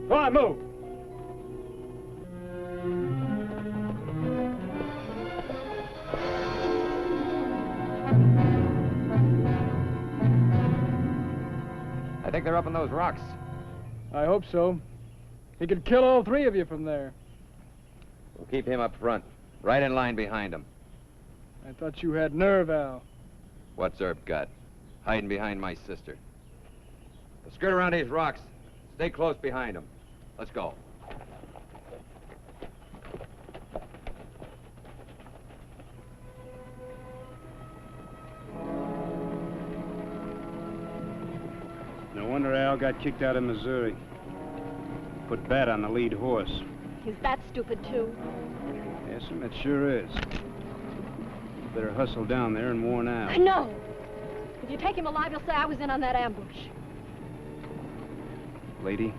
Go on, move. I think they're up in those rocks. I hope so. He could kill all three of you from there. We'll keep him up front, right in line behind him. I thought you had nerve, Al. What's Herb got? Hiding behind my sister. We'll skirt around these rocks. Stay close behind him. Let's go. No wonder Al got kicked out of Missouri. Put Bat on the lead horse. He's that stupid, too. Yes, it sure is. Better hustle down there and warn Al. No! If you take him alive, you'll say I was in on that ambush. Lady,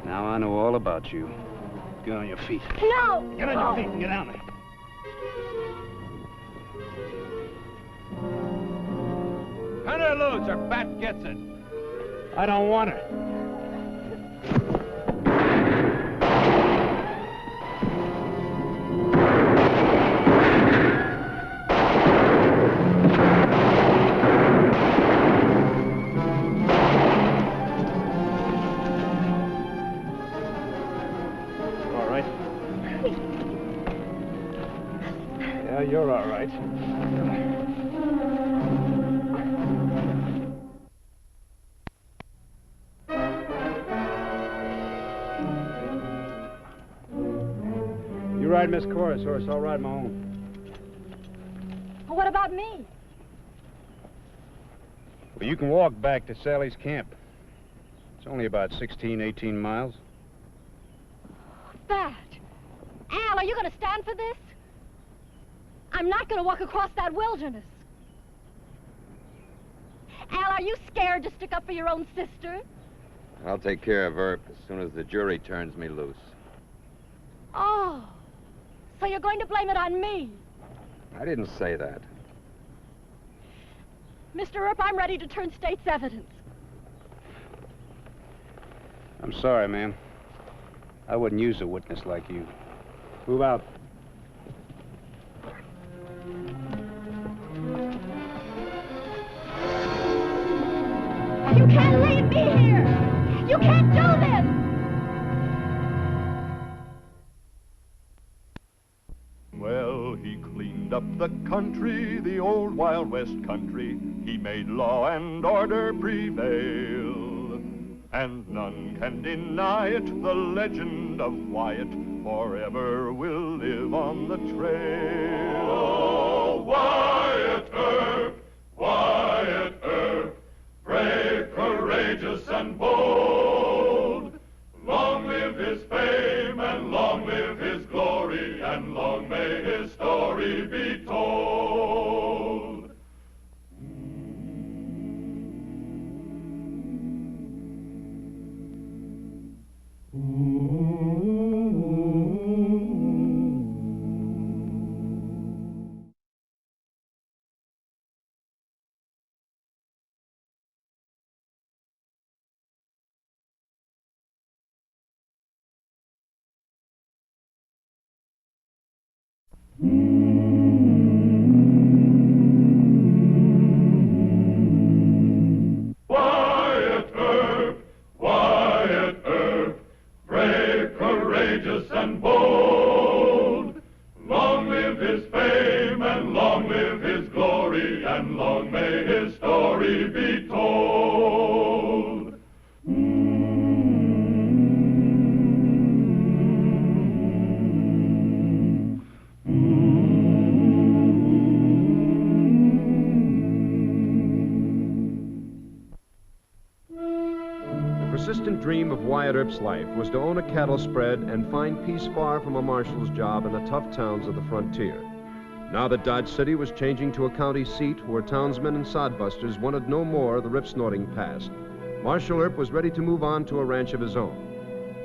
now I know all about you. Get on your feet. No! Get on your feet and get down there. Turn her loose or Bat gets it. I don't want her. All right. Yeah, you're all right. You ride Miss Cora's horse, I'll ride my own. Well, what about me? Well, you can walk back to Sally's camp. It's only about 16, 18 miles. Bat. Al, are you going to stand for this? I'm not going to walk across that wilderness. Al, are you scared to stick up for your own sister? I'll take care of her as soon as the jury turns me loose. Oh, so you're going to blame it on me? I didn't say that. Mr. Earp, I'm ready to turn state's evidence. I'm sorry, ma'am. I wouldn't use a witness like you. Move out. You can't leave me here! You can't do this! Well, he cleaned up the country, the old Wild West country. He made law and order prevail. And none can deny it, the legend of Wyatt forever will live on the trail. Oh, Wyatt Earp, brave, courageous, and bold. Long live his fame, and long live his glory, and long may his story be told. courageous and bold. Long live his fame, and long live his glory, and long may his story be told. The persistent dream of Wyatt Earp's life was to own a cattle spread and find peace far from a marshal's job in the tough towns of the frontier. Now that Dodge City was changing to a county seat where townsmen and sodbusters wanted no more of the rip-snorting past, Marshal Earp was ready to move on to a ranch of his own.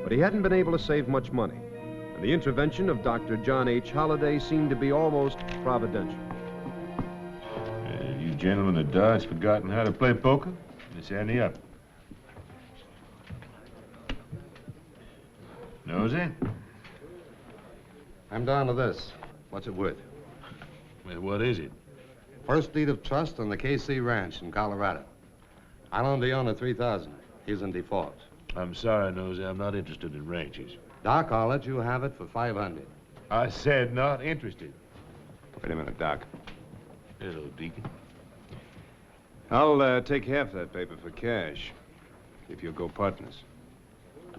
But he hadn't been able to save much money, and the intervention of Dr. John H. Holliday seemed to be almost providential. You gentlemen at Dodge forgotten how to play poker? Let's ante up. Nosy? I'm down to this. What's it worth? Well, what is it? First deed of trust on the KC Ranch in Colorado. I loaned the owner $3,000. He's in default. I'm sorry, Nosy. I'm not interested in ranches. Doc, I'll let you have it for $500. I said not interested. Wait a minute, Doc. Hello, Deacon. I'll take half that paper for cash, if you'll go partners.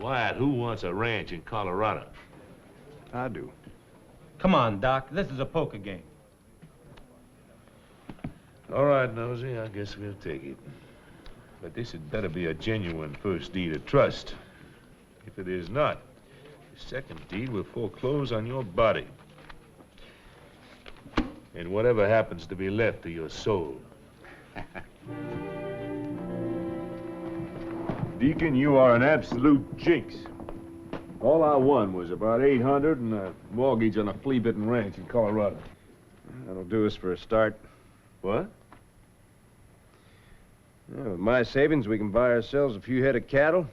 Wyatt, who wants a ranch in Colorado? I do. Come on, Doc. This is a poker game. All right, Nosy, I guess we'll take it. But this had better be a genuine first deed of trust. If it is not, the second deed will foreclose on your body. And whatever happens to be left of your soul. Deacon, you are an absolute jinx. All I won was about $800 and a mortgage on a flea-bitten ranch in Colorado. That'll do us for a start. What? Yeah, with my savings, we can buy ourselves a few head of cattle.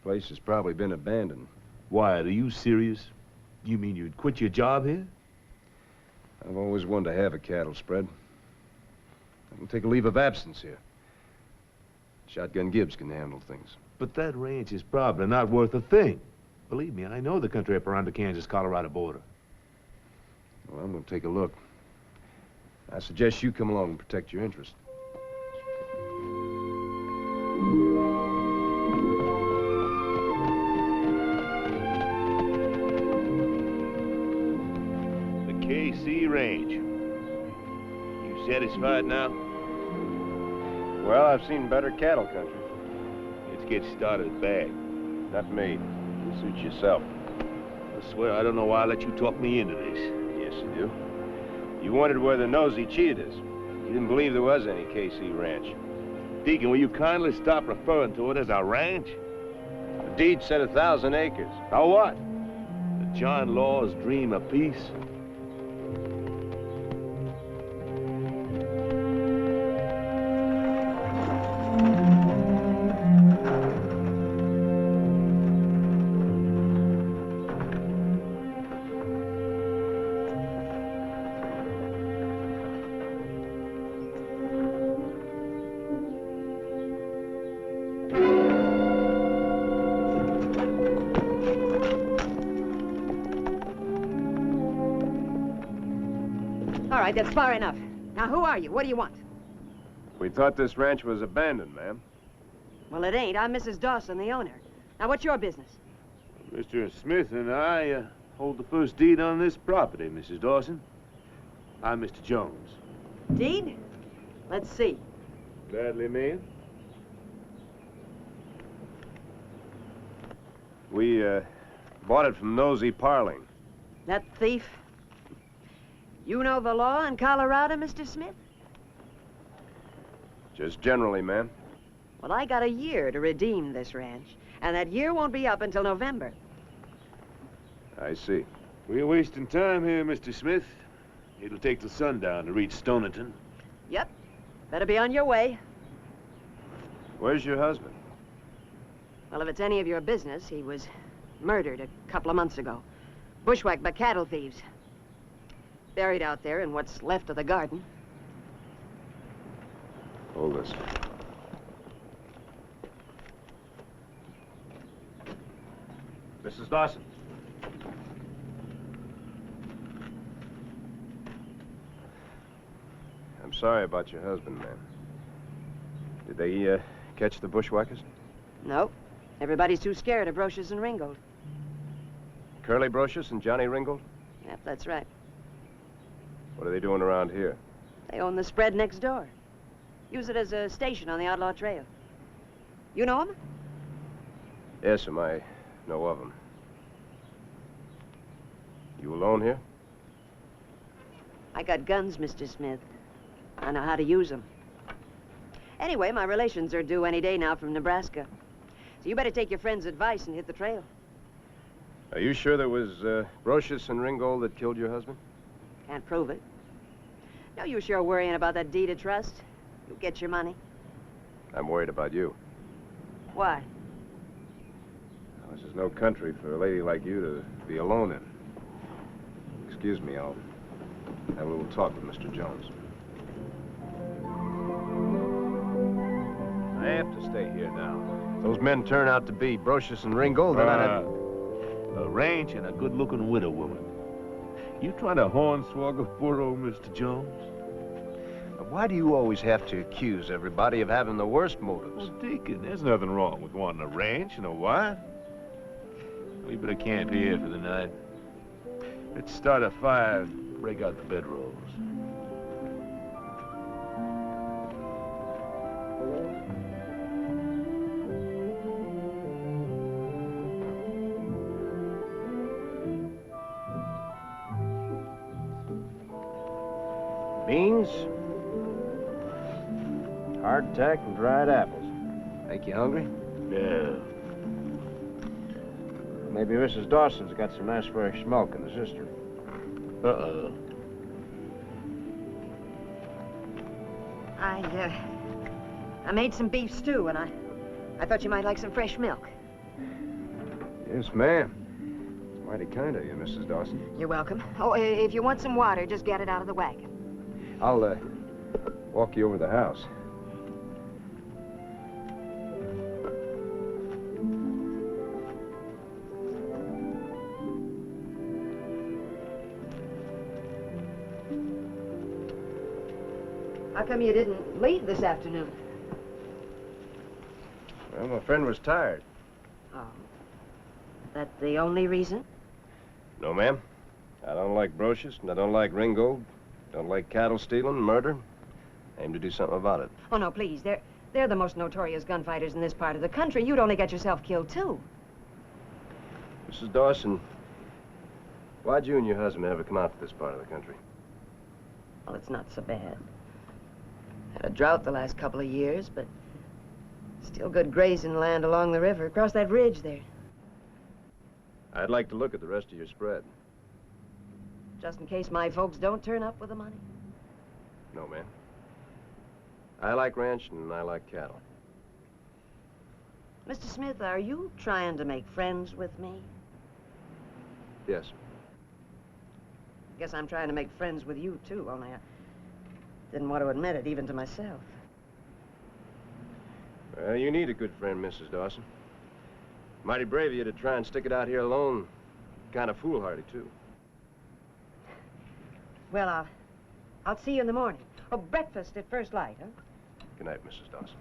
Place has probably been abandoned. Wyatt, are you serious? You mean you'd quit your job here? I've always wanted to have a cattle spread. I can take a leave of absence here. Shotgun Gibbs can handle things. But that ranch is probably not worth a thing. Believe me, I know the country up around the Kansas-Colorado border. Well, I'm going to take a look. I suggest you come along and protect your interest. The KC Range. You satisfied now? Well, I've seen better cattle country. Let's get started bad. Not me. You suit yourself. I swear I don't know why I let you talk me into this. Yes, you do. You wondered whether Nosy cheated us. You didn't believe there was any KC Ranch. Deacon, will you kindly stop referring to it as a ranch? The deed said 1,000 acres. So what? The John Law's dream of peace? All right, that's far enough. Now, who are you? What do you want? We thought this ranch was abandoned, ma'am. Well, it ain't. I'm Mrs. Dawson, the owner. Now, what's your business? Mr. Smith and I hold the first deed on this property, Mrs. Dawson. I'm Mr. Jones. Deed? Let's see. Gladly, ma'am. We, bought it from Nosy Parling. That thief? You know the law in Colorado, Mr. Smith? Just generally, ma'am. Well, I got a year to redeem this ranch, and that year won't be up until November. I see. We're wasting time here, Mr. Smith. It'll take till sundown to reach Stonington. Yep. Better be on your way. Where's your husband? Well, if it's any of your business, he was murdered a couple of months ago. Bushwhacked by cattle thieves. Buried out there in what's left of the garden. Hold this. Mrs. Dawson. I'm sorry about your husband, ma'am. Did they catch the bushwhackers? No. Everybody's too scared of Brocious and Ringgold. Curly Brocious and Johnny Ringgold? Yep, that's right. What are they doing around here? They own the spread next door. Use it as a station on the Outlaw Trail. You know him? Yes, ma'am. I know of them. You alone here? I got guns, Mr. Smith. I know how to use them. Anyway, my relations are due any day now from Nebraska. So you better take your friend's advice and hit the trail. Are you sure there was Brocious and Ringgold that killed your husband? Can't prove it. No use sure worrying about that deed of trust. You'll get your money. I'm worried about you. Why? This is no country for a lady like you to be alone in. Excuse me, I'll have a little talk with Mr. Jones. I have to stay here now. If those men turn out to be Brocious and Ringgold, then I'd have... A ranch and a good-looking widow woman. You trying to hornswoggle poor old Mr. Jones? Why do you always have to accuse everybody of having the worst motives? Well, Deacon, there's nothing wrong with wanting a ranch and a wife. We better camp here for the night. Let's start a fire and break out the bedrolls. Beans, hardtack, and dried apples. Make you hungry? Yeah. Maybe Mrs. Dawson's got some nice fresh smoke in the cistern. Uh-oh. I made some beef stew, and I thought you might like some fresh milk. Yes, ma'am. Mighty kind of you, Mrs. Dawson. You're welcome. Oh, if you want some water, just get it out of the wagon. I'll, walk you over the house. How come you didn't leave this afternoon? Well, my friend was tired. Oh. That the only reason? No, ma'am. I don't like Brocious, and I don't like Ringgold. Don't like cattle stealing, murder. Aim to do something about it. Oh, no, please. They're the most notorious gunfighters in this part of the country. You'd only get yourself killed, too. Mrs. Dawson, why'd you and your husband ever come out to this part of the country? Well, it's not so bad. Had a drought the last couple of years, but still good grazing land along the river, across that ridge there. I'd like to look at the rest of your spread. Just in case my folks don't turn up with the money. No, ma'am. I like ranching and I like cattle. Mr. Smith, are you trying to make friends with me? Yes. Guess I'm trying to make friends with you, too, only I didn't want to admit it, even to myself. Well, you need a good friend, Mrs. Dawson. Mighty brave of you to try and stick it out here alone. Kind of foolhardy, too. Well, I'll see you in the morning. Oh, breakfast at first light, huh? Good night, Mrs. Dawson.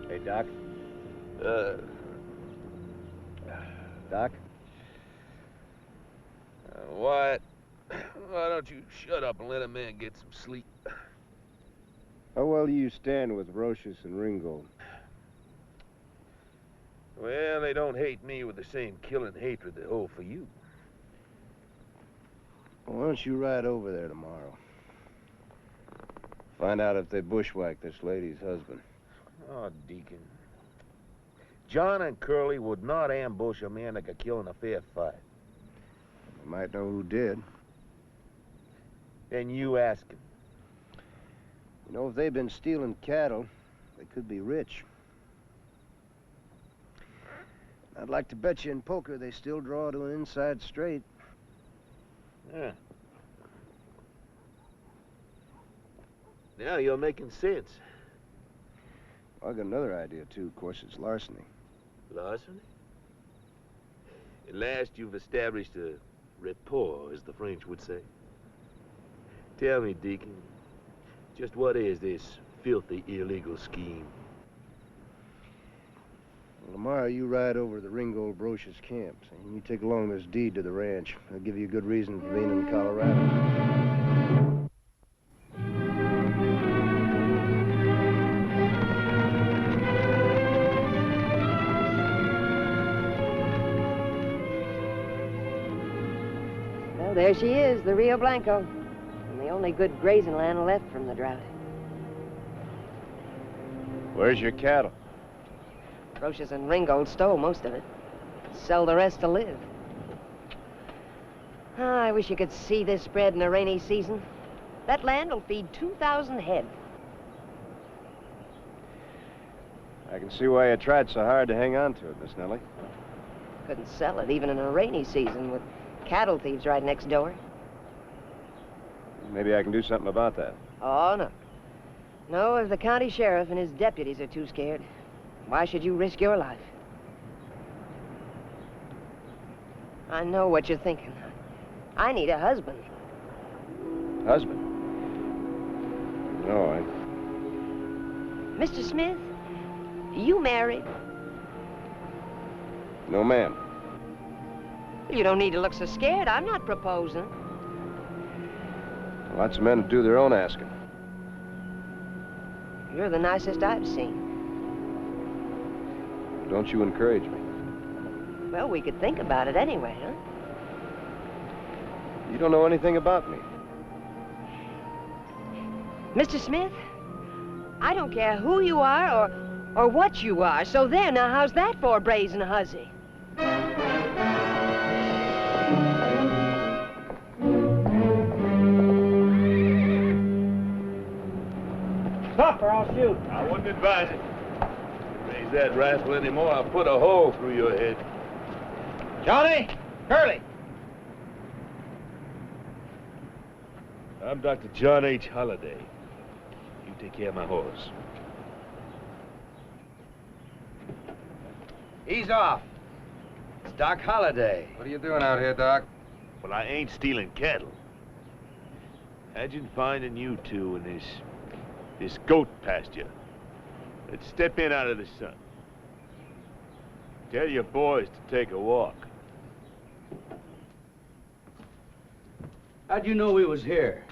Hey, Doc. Doc? Wyatt, why don't you shut up and let a man get some sleep? How well do you stand with Brocious and Ringgold? Well, they don't hate me with the same killing hatred they hold for you. Why don't you ride over there tomorrow? Find out if they bushwhacked this lady's husband. Oh, Deacon. John and Curly would not ambush a man that could kill in a fair fight. You might know who did. Then you ask him. You know, if they've been stealing cattle, they could be rich. I'd like to bet you in poker they still draw to an inside straight. Yeah. Now you're making sense. I got another idea, too. Of course, it's larceny. Larceny? At last you've established a rapport, as the French would say. Tell me, Deacon, just what is this filthy, illegal scheme? Well, tomorrow you ride over to the Ringgold Brocious camps, and you take along this deed to the ranch. I'll give you a good reason for being in Colorado. Well, there she is, the Rio Blanco. And the only good grazing land left from the drought. Where's your cattle? Brocious and Ringgold stole most of it. Sell the rest to live. Ah, I wish you could see this spread in the rainy season. That land will feed 2,000 head. I can see why you tried so hard to hang on to it, Miss Nellie. Couldn't sell it even in a rainy season with cattle thieves right next door. Maybe I can do something about that. Oh, no. No, if the county sheriff and his deputies are too scared, why should you risk your life? I know what you're thinking. I need a husband. Husband? No, Mr. Smith, you married? No, ma'am. You don't need to look so scared. I'm not proposing. Lots of men do their own asking. You're the nicest I've seen. Don't you encourage me. Well, we could think about it anyway, huh? You don't know anything about me. Mr. Smith, I don't care who you are or what you are. So there, now how's that for a brazen hussy? Stop or I'll shoot. I wouldn't advise it. Raise that rifle anymore, I'll put a hole through your head. Johnny! Curly! I'm Dr. John H. Holliday. You take care of my horse. Ease off. It's Doc Holliday. What are you doing out here, Doc? Well, I ain't stealing cattle. Imagine finding you two in this goat pasture. Let's step in out of the sun. Tell your boys to take a walk. How'd you know we was here?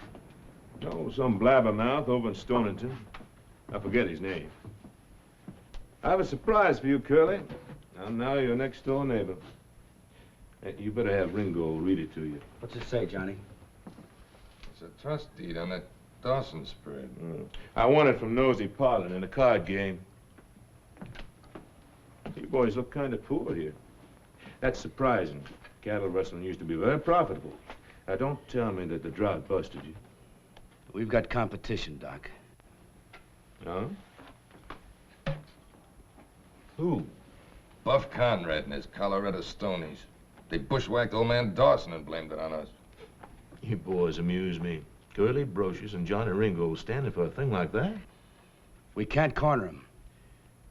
Oh, some blabbermouth over in Stonington. I forget his name. I have a surprise for you, Curly. I'm now your next door neighbor. You better have Ringgold read it to you. What's it say, Johnny? It's a trust deed on that Dawson spread. I won it from Nosy Parlin in a card game. You boys look kind of poor here. That's surprising. Cattle rustling used to be very profitable. Now, don't tell me that the drought busted you. We've got competition, Doc. Huh? Who? Buff Conrad and his Colorado Stonies. They bushwhacked old man Dawson and blamed it on us. You boys amuse me. Curly Brocious and Johnny Ringgold standing for a thing like that? We can't corner them.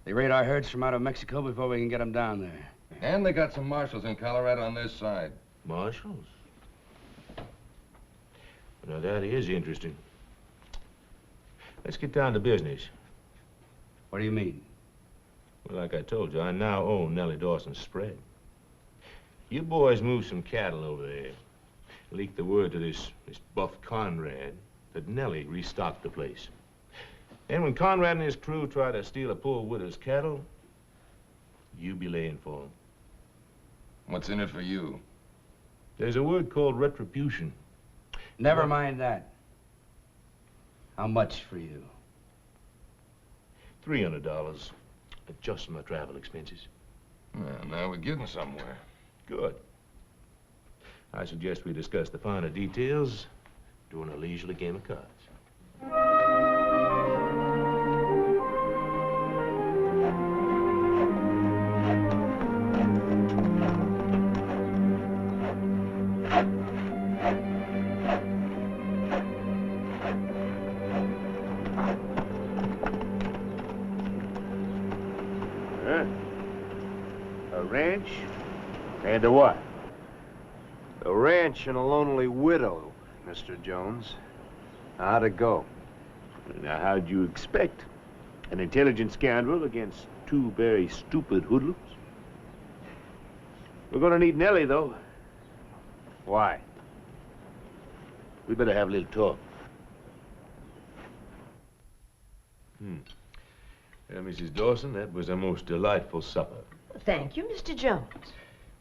They raid our herds from out of Mexico before we can get them down there. And they got some marshals in Colorado on their side. Marshals? Now, that is interesting. Let's get down to business. What do you mean? Well, like I told you, I now own Nellie Dawson's spread. You boys move some cattle over there. Leak the word to this Buff Conrad that Nellie restocked the place. And when Conrad and his crew try to steal a poor widow's cattle, you be laying for them. What's in it for you? There's a word called retribution. Never mind that. How much for you? $300. Just my travel expenses. Well, now we're getting somewhere. Good. I suggest we discuss the finer details during a leisurely game of cards. ranch? And a what? A ranch and a lonely widow, Mr. Jones. How'd it go? Now, how'd you expect? An intelligent scoundrel against two very stupid hoodlums? We're gonna need Nellie, though. Why? We better have a little talk. Well, Mrs. Dawson, that was a most delightful supper. Thank you, Mr. Jones.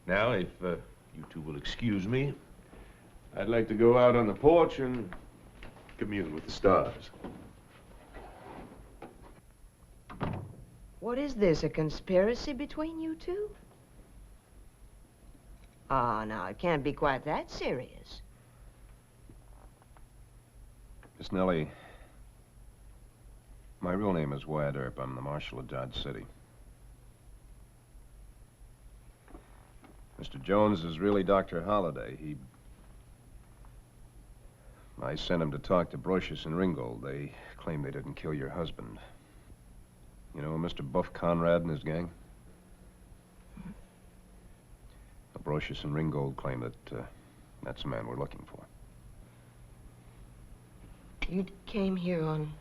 Now, if you two will excuse me, I'd like to go out on the porch and commune with the stars. What is this, a conspiracy between you two? Ah, now, it can't be quite that serious. Miss Nellie, my real name is Wyatt Earp. I'm the Marshal of Dodge City. Mr. Jones is really Dr. Holliday. I sent him to talk to Brocious and Ringgold. They claim they didn't kill your husband. You know Mr. Buff Conrad and his gang? Brocious and Ringgold claim that that's the man we're looking for. You came here on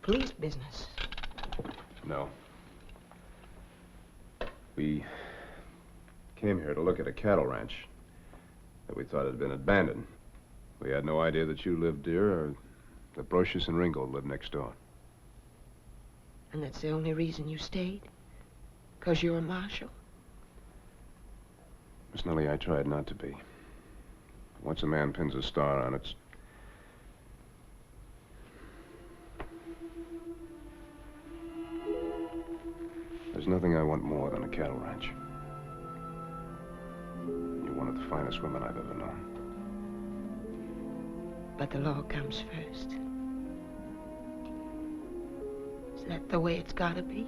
police business. No. We came here to look at a cattle ranch that we thought had been abandoned. We had no idea that you lived here or that Brocious and Ringgold lived next door. And that's the only reason you stayed? 'Cause you're a marshal? Miss Nellie, I tried not to be. Once a man pins a star on it, there's nothing I want more than a cattle ranch. You're one of the finest women I've ever known. But the law comes first. Is that the way it's gotta be?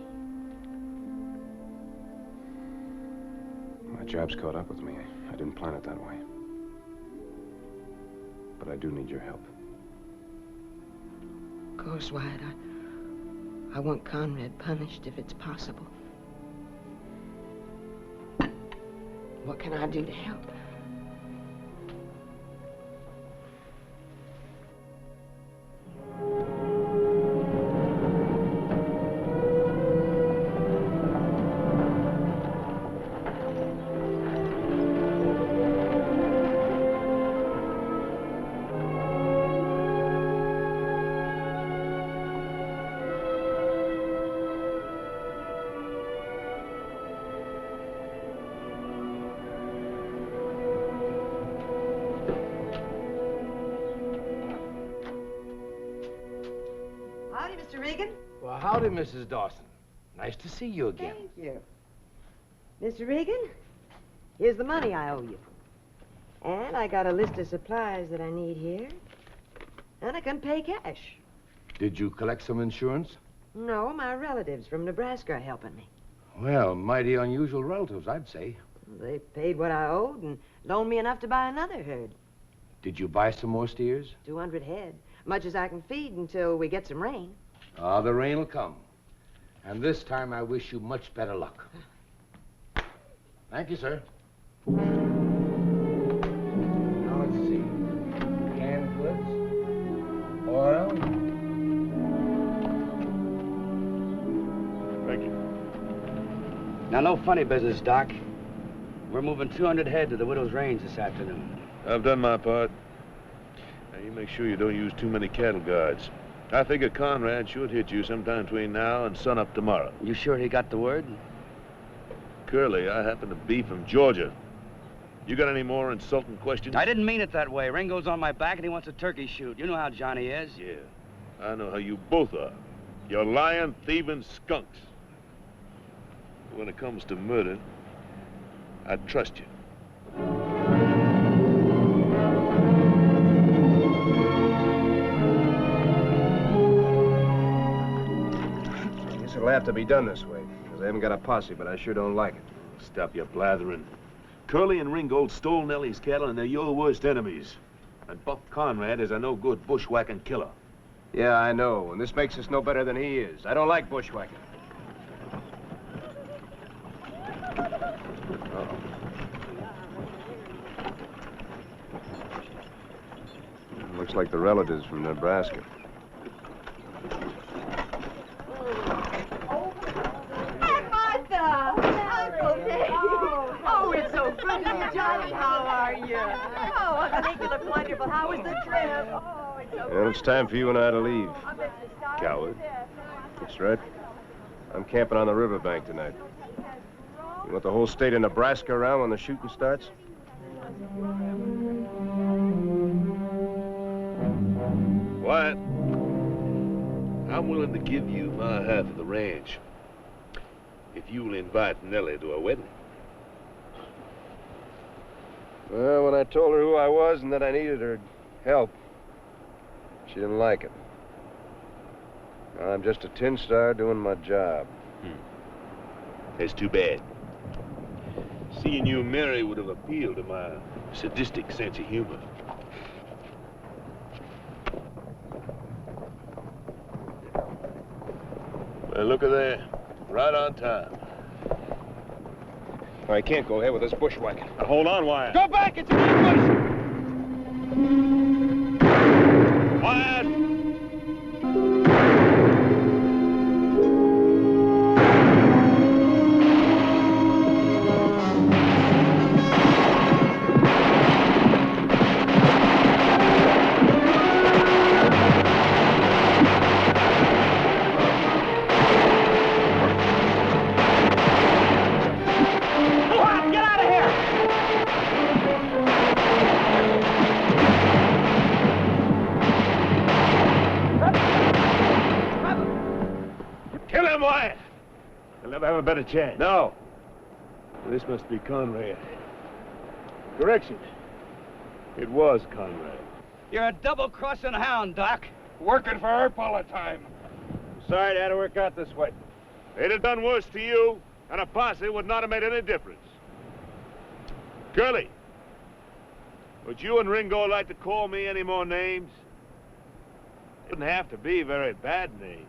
My job's caught up with me. I didn't plan it that way. But I do need your help. Of course, Wyatt. I want Conrad punished if it's possible. What can I do to help? Howdy, Mr. Regan. Well, howdy, Mrs. Dawson. Nice to see you again. Thank you. Mr. Regan, here's the money I owe you. And I got a list of supplies that I need here. And I can pay cash. Did you collect some insurance? No, my relatives from Nebraska are helping me. Well, mighty unusual relatives, I'd say. They paid what I owed and loaned me enough to buy another herd. Did you buy some more steers? 200 head. Much as I can feed until we get some rain. Ah, the rain will come. And this time I wish you much better luck. Thank you, sir. Now, let's see. Canned goods, oil. Thank you. Now, no funny business, Doc. We're moving 200 head to the Widow's Range this afternoon. I've done my part. Now, you make sure you don't use too many cattle guards. I figure Conrad should hit you sometime between now and sunup tomorrow. You sure he got the word? Curly, I happen to be from Georgia. You got any more insulting questions? I didn't mean it that way. Ringo's on my back and he wants a turkey shoot. You know how Johnny is. Yeah, I know how you both are. You're lying, thieving skunks. But when it comes to murder, I trust you. It'll have to be done this way, because I haven't got a posse, but I sure don't like it. Stop your blathering. Curly and Ringgold stole Nellie's cattle, and they're your worst enemies. And Buck Conrad is a no-good bushwhacking killer. Yeah, I know, and this makes us no better than he is. I don't like bushwhacking. Looks like the relatives from Nebraska. Martha! Uncle Dave! Oh, it's so good to see you, Johnny. How are you? Oh, Uncle Dave, you look wonderful. How was the trip? Oh, it's so Well, it's time for you and I to leave. Coward. That's right. I'm camping on the riverbank tonight. You want the whole state of Nebraska around when the shooting starts? Wyatt, I'm willing to give you my half of the ranch if you'll invite Nellie to our wedding. Well, when I told her who I was and that I needed her help, she didn't like it. I'm just a tin star doing my job. That's too bad. Seeing you marry would have appealed to my sadistic sense of humor. Well, look at that. Right on time. I can't go ahead with this bushwhacking. Now, hold on, Wyatt. Go back! It's an ambush! Wyatt! Get out of here! Kill him, Wyatt! You'll never have a better chance. No. This must be Conrad. Correction. It was Conrad. You're a double-crossing hound, Doc. Working for Earp all the time. Sorry it had to work out this way. They'd have done worse to you, and a posse would not have made any difference. Curly, would you and Ringo like to call me any more names? It wouldn't have to be very bad names.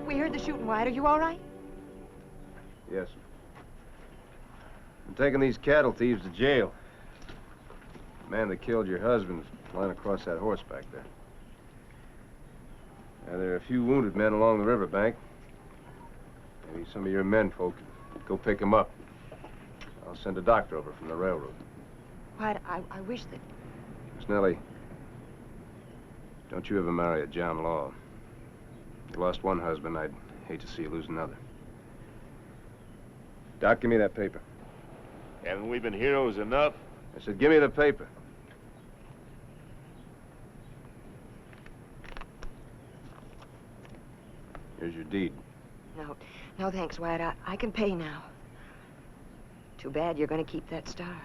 We heard the shooting, Wyatt. Are you all right? Yes. I'm taking these cattle thieves to jail. The man that killed your husband is lying across that horse back there. Now, there are a few wounded men along the riverbank. Maybe some of your men folk could go pick him up. I'll send a doctor over from the railroad. Wyatt, I wish that... Miss Nellie, don't you ever marry a John Law. You lost one husband, I'd hate to see you lose another. Doc, give me that paper. Haven't we been heroes enough? I said, give me the paper. Here's your deed. No, thanks, Wyatt. I can pay now. Too bad you're going to keep that star.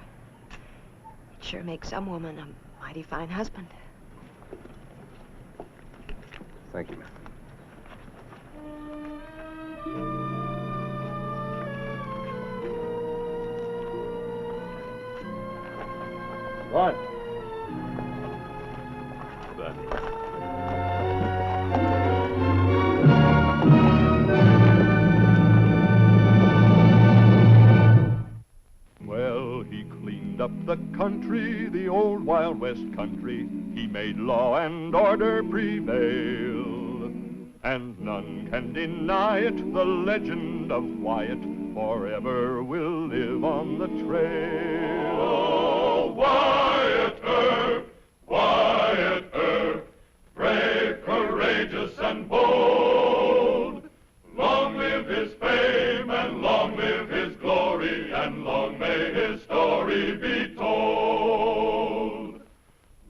It sure makes some woman a mighty fine husband. Thank you, ma'am. What? Well, he cleaned up the country, the old Wild West country. He made law and order prevail. And none can deny it, the legend of Wyatt forever will live on the trail. Oh, Wyatt Earp, Wyatt Earp, brave, courageous, and bold. Long live his fame, and long live his glory, and long may his story be told.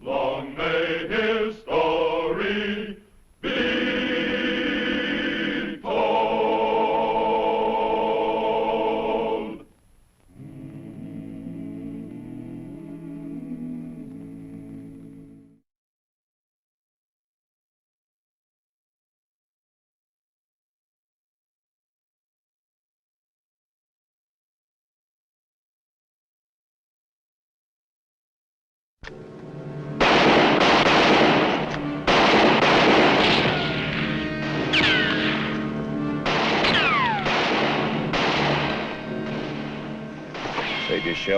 Long may his story be told.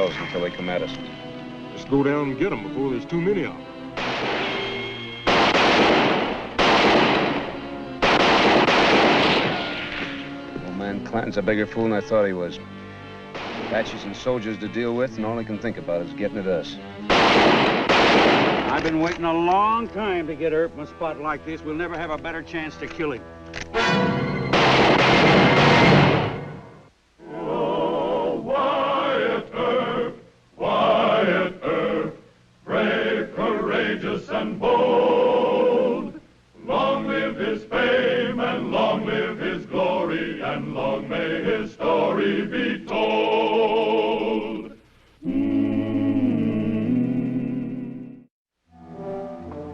ourselves until they come at us. Just go down and get them before there's too many of them. Old man Clanton's a bigger fool than I thought he was. Apaches and soldiers to deal with, and all he can think about is getting at us. I've been waiting a long time to get Earp in a spot like this. We'll never have a better chance to kill him. Oh, Wyatt Earp, brave, courageous, and bold. Long live his fame, and long live his glory, and long may his story be told.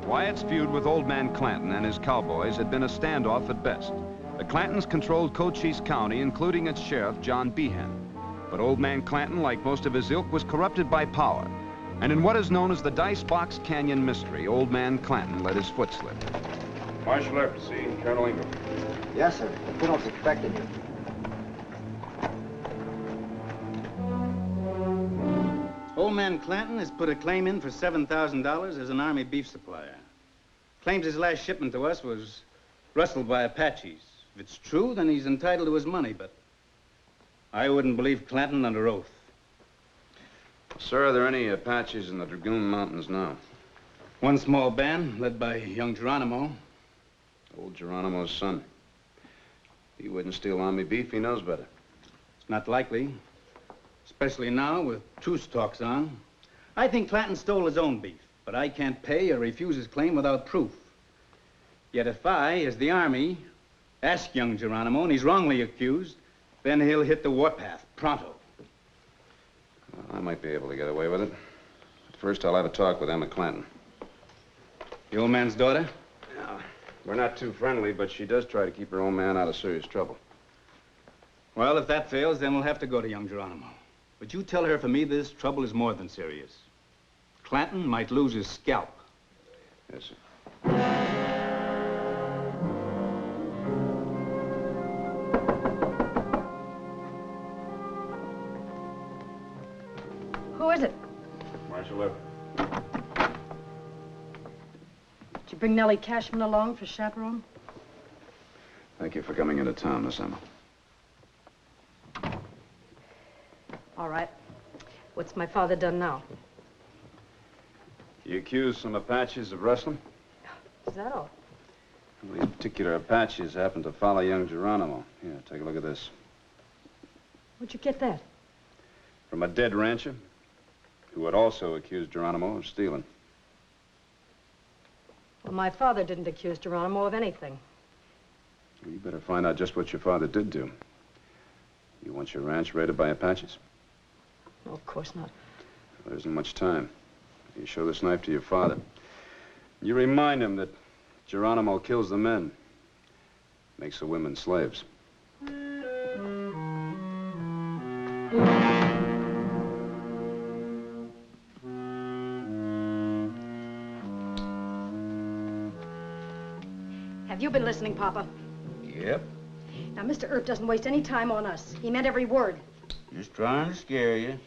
Wyatt's feud with Old Man Clanton and his cowboys had been a standoff at best. The Clantons controlled Cochise County, including its sheriff, John Behan. But Old Man Clanton, like most of his ilk, was corrupted by power. And in what is known as the Dice Box Canyon mystery, Old Man Clanton let his foot slip. Marshal Earp, see Colonel Ingram. Yes, sir. Colonel's expecting you. Old Man Clanton has put a claim in for $7,000 as an Army beef supplier. Claims his last shipment to us was rustled by Apaches. If it's true, then he's entitled to his money, but I wouldn't believe Clanton under oath. Sir, are there any Apaches in the Dragoon Mountains now? One small band, led by young Geronimo. Old Geronimo's son. He wouldn't steal Army beef, he knows better. It's not likely, especially now with truce talks on. I think Clanton stole his own beef, but I can't pay or refuse his claim without proof. Yet if I, as the Army, ask young Geronimo and he's wrongly accused, then he'll hit the warpath pronto. Well, I might be able to get away with it. But first, I'll have a talk with Emma Clanton. The old man's daughter? Yeah. We're not too friendly, but she does try to keep her own man out of serious trouble. Well, if that fails, then we'll have to go to young Geronimo. But you tell her for me this trouble is more than serious. Clanton might lose his scalp. Yes, sir. Who is it? Marshal Earp. Did you bring Nellie Cashman along for chaperone? Thank you for coming into town, Miss Emma. All right. What's my father done now? You accused some Apaches of rustling? Is that all? Well, these particular Apaches happen to follow young Geronimo. Here, take a look at this. Where'd you get that? From a dead rancher who had also accused Geronimo of stealing. Well, my father didn't accuse Geronimo of anything. Well, you better find out just what your father did do. You want your ranch raided by Apaches? No, of course not. Well, there isn't much time. You show this knife to your father. You remind him that Geronimo kills the men, makes the women slaves. Have you been listening, Papa? Yep. Now, Mr. Earp doesn't waste any time on us. He meant every word. Just trying to scare you.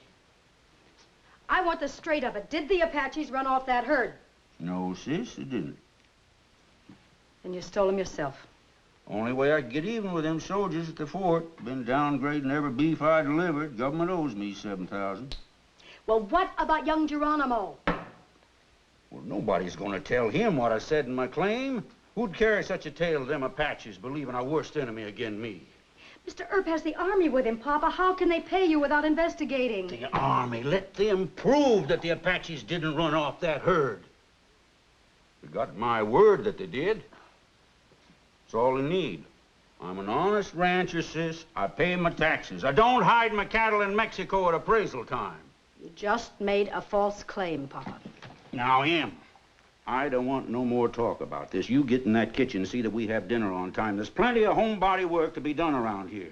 I want the straight of it. Did the Apaches run off that herd? No, sis, they didn't. And you stole them yourself. Only way I could get even with them soldiers at the fort. Been downgrading every beef I delivered. Government owes me $7,000. Well, what about young Geronimo? Well, nobody's gonna tell him what I said in my claim. Who'd carry such a tale to them Apaches, believing our worst enemy again me? Mr. Earp has the Army with him, Papa. How can they pay you without investigating? The Army, let them prove that the Apaches didn't run off that herd. You got my word that they did. That's all they need. I'm an honest rancher, sis. I pay my taxes. I don't hide my cattle in Mexico at appraisal time. You just made a false claim, Papa. Now, Em, I don't want no more talk about this. You get in that kitchen and see that we have dinner on time. There's plenty of homebody work to be done around here.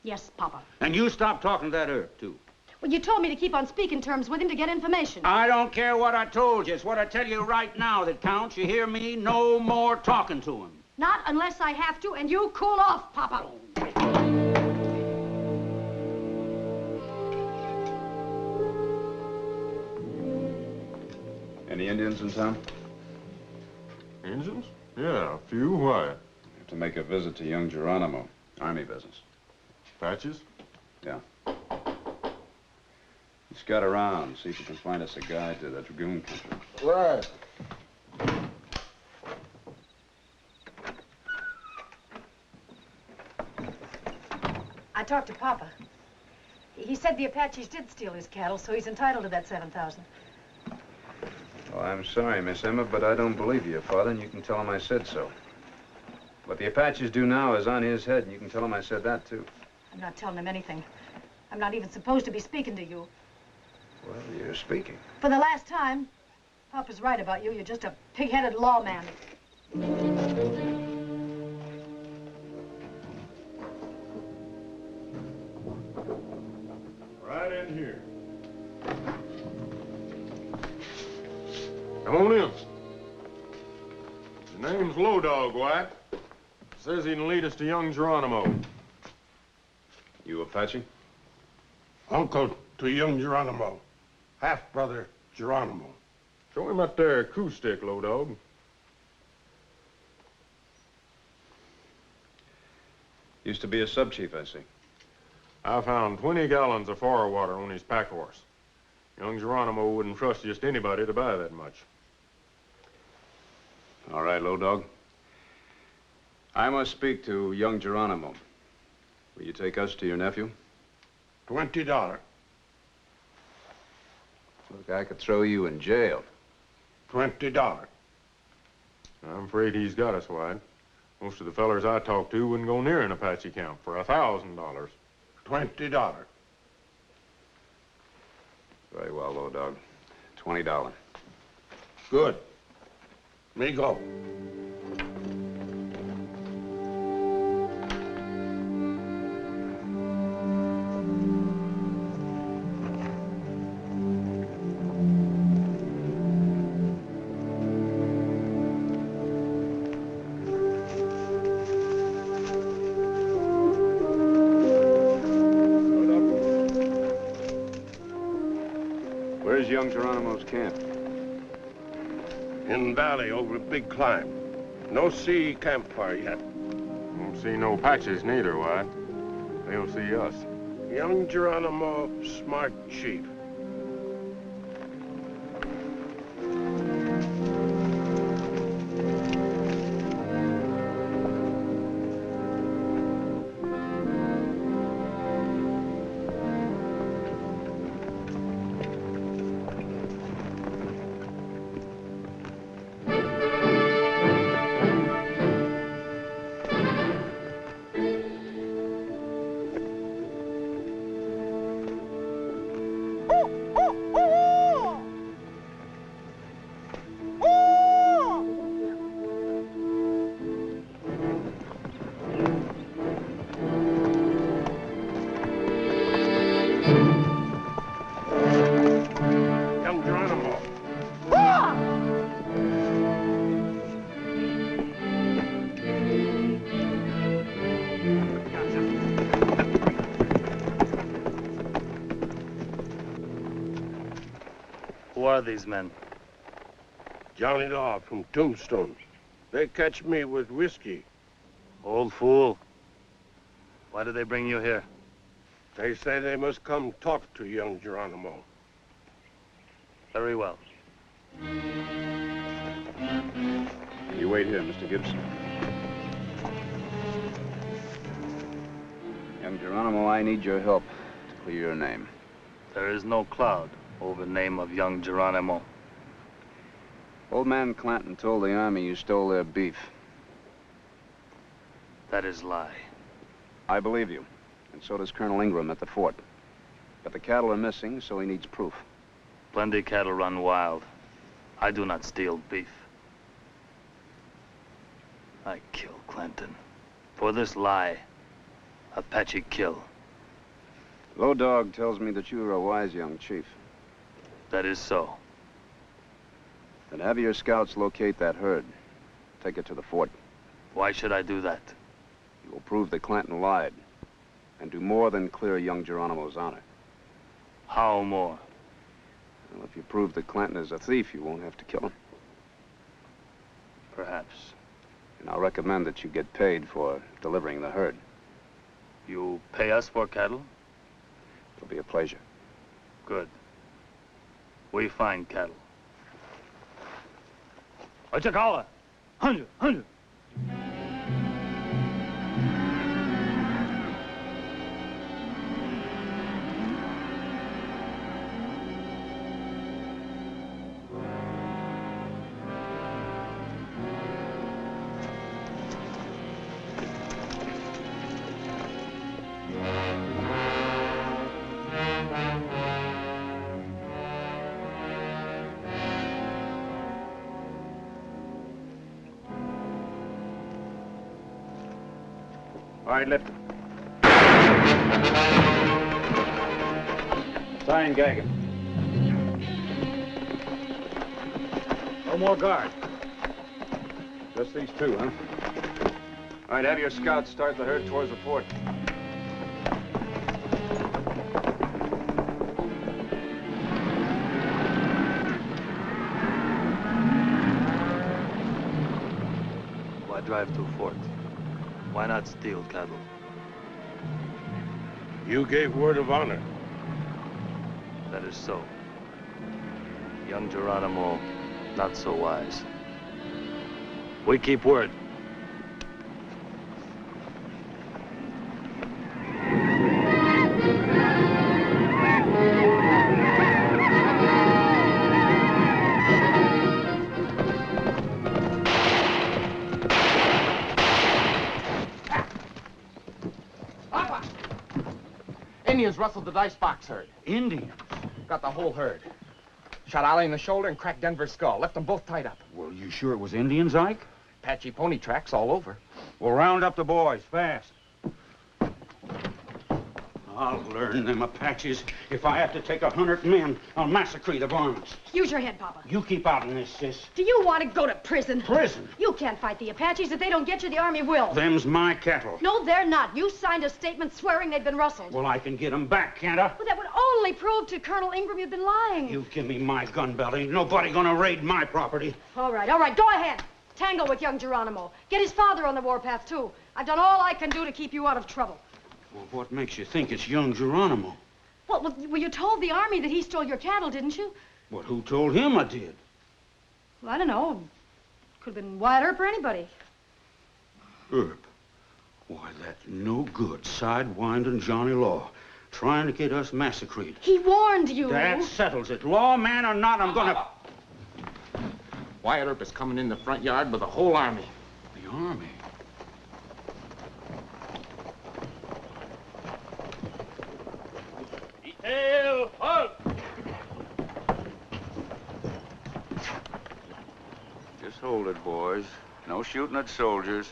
Yes, Papa. And you stop talking to that Earp, too. Well, you told me to keep on speaking terms with him to get information. I don't care what I told you. It's what I tell you right now that counts. You hear me? No more talking to him. Not unless I have to, and you cool off, Papa. Any Indians in town? Indians? Yeah, a few. Why? Have to make a visit to young Geronimo. Army business. Patches? Yeah. You scout around, see if you can find us a guide to the Dragoon country. Right. I talked to Papa. He said the Apaches did steal his cattle, so he's entitled to that 7,000. Well, I'm sorry, Miss Emma, but I don't believe you, Father, and you can tell him I said so. What the Apaches do now is on his head, and you can tell him I said that, too. I'm not telling him anything. I'm not even supposed to be speaking to you. Well, you're speaking. For the last time, Papa's right about you. You're just a pig-headed lawman. Right in here. Come on in. The name's Low Dog, White. Says he can lead us to young Geronimo. You Apache? Uncle to young Geronimo. Half-brother Geronimo. Show him that there coup stick, Low Dog. Used to be a sub-chief, I see. I found 20 gallons of fire water on his pack horse. Young Geronimo wouldn't trust just anybody to buy that much. All right, Low Dog. I must speak to young Geronimo. Will you take us to your nephew? $20. Look, I could throw you in jail. $20. I'm afraid he's got us, White. Most of the fellers I talked to wouldn't go near an Apache camp for $1,000. $20. Very well, Low Dog. $20. Good. Me go. Where's young Geronimo's camp? In valley over a big climb. No see campfire yet. Won't see no Apaches neither, White. They'll see us. Young Geronimo, smart chief. Who are these men? Johnny Law from Tombstone. They catch me with whiskey. Old fool. Why did they bring you here? They say they must come talk to young Geronimo. Very well. You wait here, Mr. Gibson. Young Geronimo, I need your help to clear your name. There is no cloud over the name of young Geronimo. Old man Clanton told the Army you stole their beef. That is lie. I believe you, and so does Colonel Ingram at the fort. But the cattle are missing, so he needs proof. Plenty cattle run wild. I do not steal beef. I kill Clanton. For this lie, Apache kill. Low Dog tells me that you are a wise young chief. That is so. Then have your scouts locate that herd. Take it to the fort. Why should I do that? You will prove that Clanton lied, and do more than clear young Geronimo's honor. How more? Well, if you prove that Clanton is a thief, you won't have to kill him. Perhaps. And I'll recommend that you get paid for delivering the herd. You pay us for cattle? It'll be a pleasure. Good. We find cattle. Ochakala! 100! All right, lift him. Tie and gag him. No more guard. Just these two, huh? All right, have your scouts start the herd towards the fort. Why drive to fort? Why not steal cattle? You gave word of honor. That is so. Young Geronimo, not so wise. We keep word. Indians rustled the dice box herd. Indians? Got the whole herd. Shot Ollie in the shoulder and cracked Denver's skull. Left them both tied up. Well, you sure it was Indians, Ike? Apache pony tracks all over. Well, round up the boys, fast. I'll learn them Apaches. If I have to take 100 men, I'll massacre the varmints. Use your head, Papa. You keep out in this, sis. Do you want to go to prison? Prison? You can't fight the Apaches. If they don't get you, the Army will. Them's my cattle. No, they're not. You signed a statement swearing they'd been rustled. Well, I can get them back, can't I? Well, that would only prove to Colonel Ingram you've been lying. You give me my gun belt. Ain't nobody gonna raid my property. All right. Go ahead. Tangle with young Geronimo. Get his father on the warpath, too. I've done all I can do to keep you out of trouble. Well, what makes you think it's young Geronimo? Well, you told the Army that he stole your cattle, didn't you? Well, who told him I did? Well, I don't know. Could have been Wyatt Earp or anybody. Earp? Why, that's no good. Sidewinding Johnny Law. Trying to get us massacred. He warned you. That settles it. Lawman or not, I'm gonna... Wyatt Earp is coming in the front yard with the whole army. The army? Detail, halt! Just hold it, boys. No shooting at soldiers.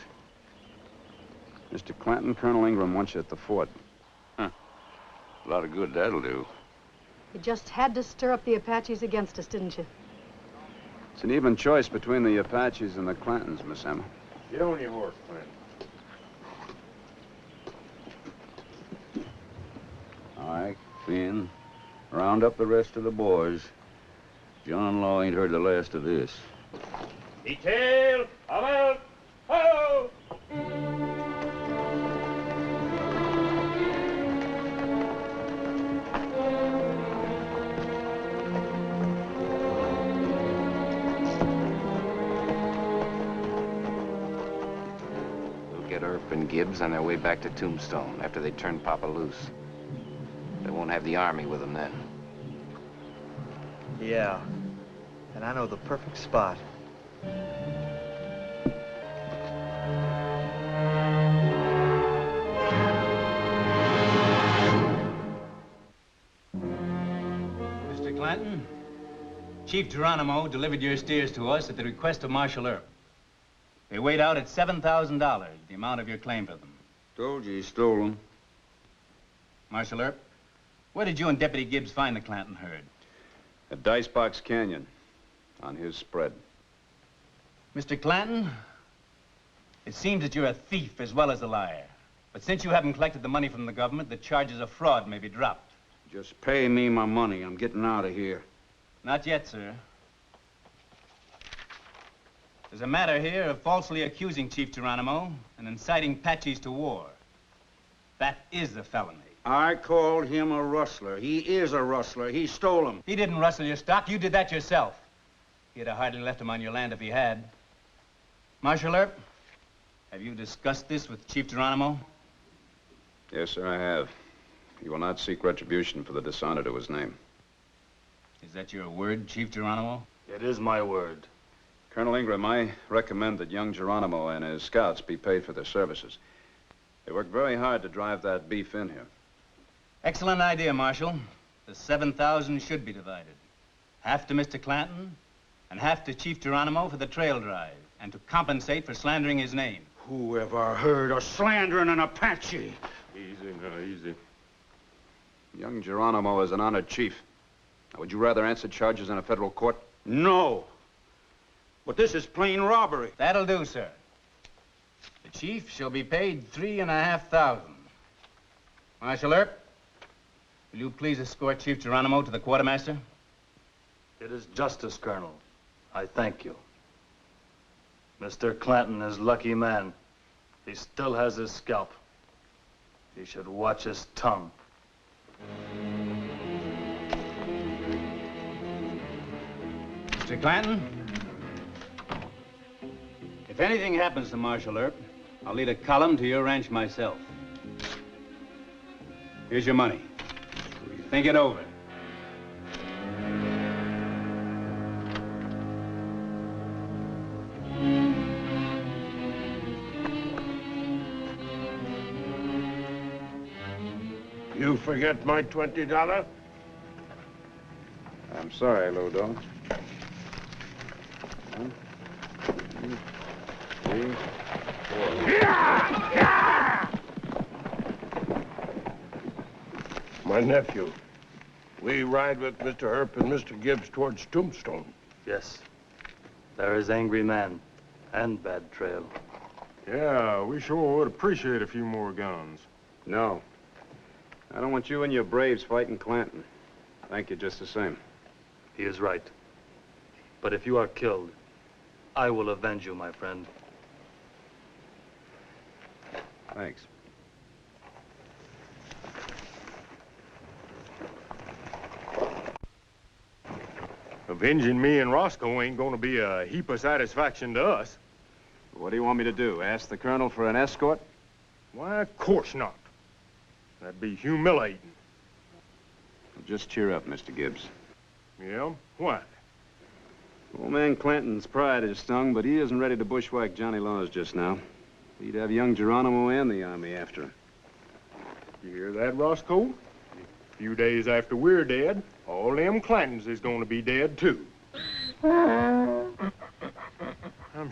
Mr. Clanton, Colonel Ingram wants you at the fort. Huh. A lot of good that'll do. You just had to stir up the Apaches against us, didn't you? It's an even choice between the Apaches and the Clantons, Miss Emma. Get on your horse, Clanton. All right, Finn. Round up the rest of the boys. John Law ain't heard the last of this. Detail, out! Ho! We'll get Earp and Gibbs on their way back to Tombstone after they turn Papa loose. They won't have the Army with them then. Yeah, and I know the perfect spot. Mr. Clanton, Chief Geronimo delivered your steers to us at the request of Marshal Earp. They weighed out at $7,000, the amount of your claim for them. Told you he stole them. Marshal Earp, where did you and Deputy Gibbs find the Clanton herd? At Dicebox Canyon, on his spread. Mr. Clanton, it seems that you're a thief as well as a liar. But since you haven't collected the money from the government, the charges of fraud may be dropped. Just pay me my money. I'm getting out of here. Not yet, sir. There's a matter here of falsely accusing Chief Geronimo and inciting Apaches to war. That is a felony. I called him a rustler. He is a rustler. He stole them. He didn't rustle your stock. You did that yourself. He'd have hardly left him on your land if he had. Marshal Earp, have you discussed this with Chief Geronimo? Yes, sir, I have. He will not seek retribution for the dishonor to his name. Is that your word, Chief Geronimo? It is my word. Colonel Ingram, I recommend that young Geronimo and his scouts be paid for their services. They worked very hard to drive that beef in here. Excellent idea, Marshal. The 7,000 should be divided. Half to Mr. Clanton and half to Chief Geronimo for the trail drive and to compensate for slandering his name. Who ever heard of slandering an Apache? Easy now, easy. Young Geronimo is an honored chief. Now, would you rather answer charges in a federal court? No. But this is plain robbery. That'll do, sir. The chief shall be paid $3,500. Marshal Earp, will you please escort Chief Geronimo to the quartermaster? It is justice, Colonel. I thank you. Mr. Clanton is lucky man. He still has his scalp. He should watch his tongue. Mr. Clanton, if anything happens to Marshal Earp, I'll lead a column to your ranch myself. Here's your money. Think it over. You forget my $20? I'm sorry, little dog. 1, 2, 3, 4. My nephew. We ride with Mr. Earp and Mr. Gibbs towards Tombstone. Yes. There is angry man and bad trail. Yeah, we sure would appreciate a few more guns. No. I don't want you and your braves fighting Clanton. Thank you just the same. He is right. But if you are killed, I will avenge you, my friend. Thanks. Avenging me and Roscoe ain't gonna be a heap of satisfaction to us. What do you want me to do? Ask the colonel for an escort? Why, of course not. That'd be humiliating. Well, just cheer up, Mr. Gibbs. Yeah? Why? Old man Clanton's pride is stung, but he isn't ready to bushwhack Johnny Laws just now. He'd have young Geronimo and the Army after him. You hear that, Roscoe? A few days after we're dead, all them Clantons is gonna be dead, too. I'm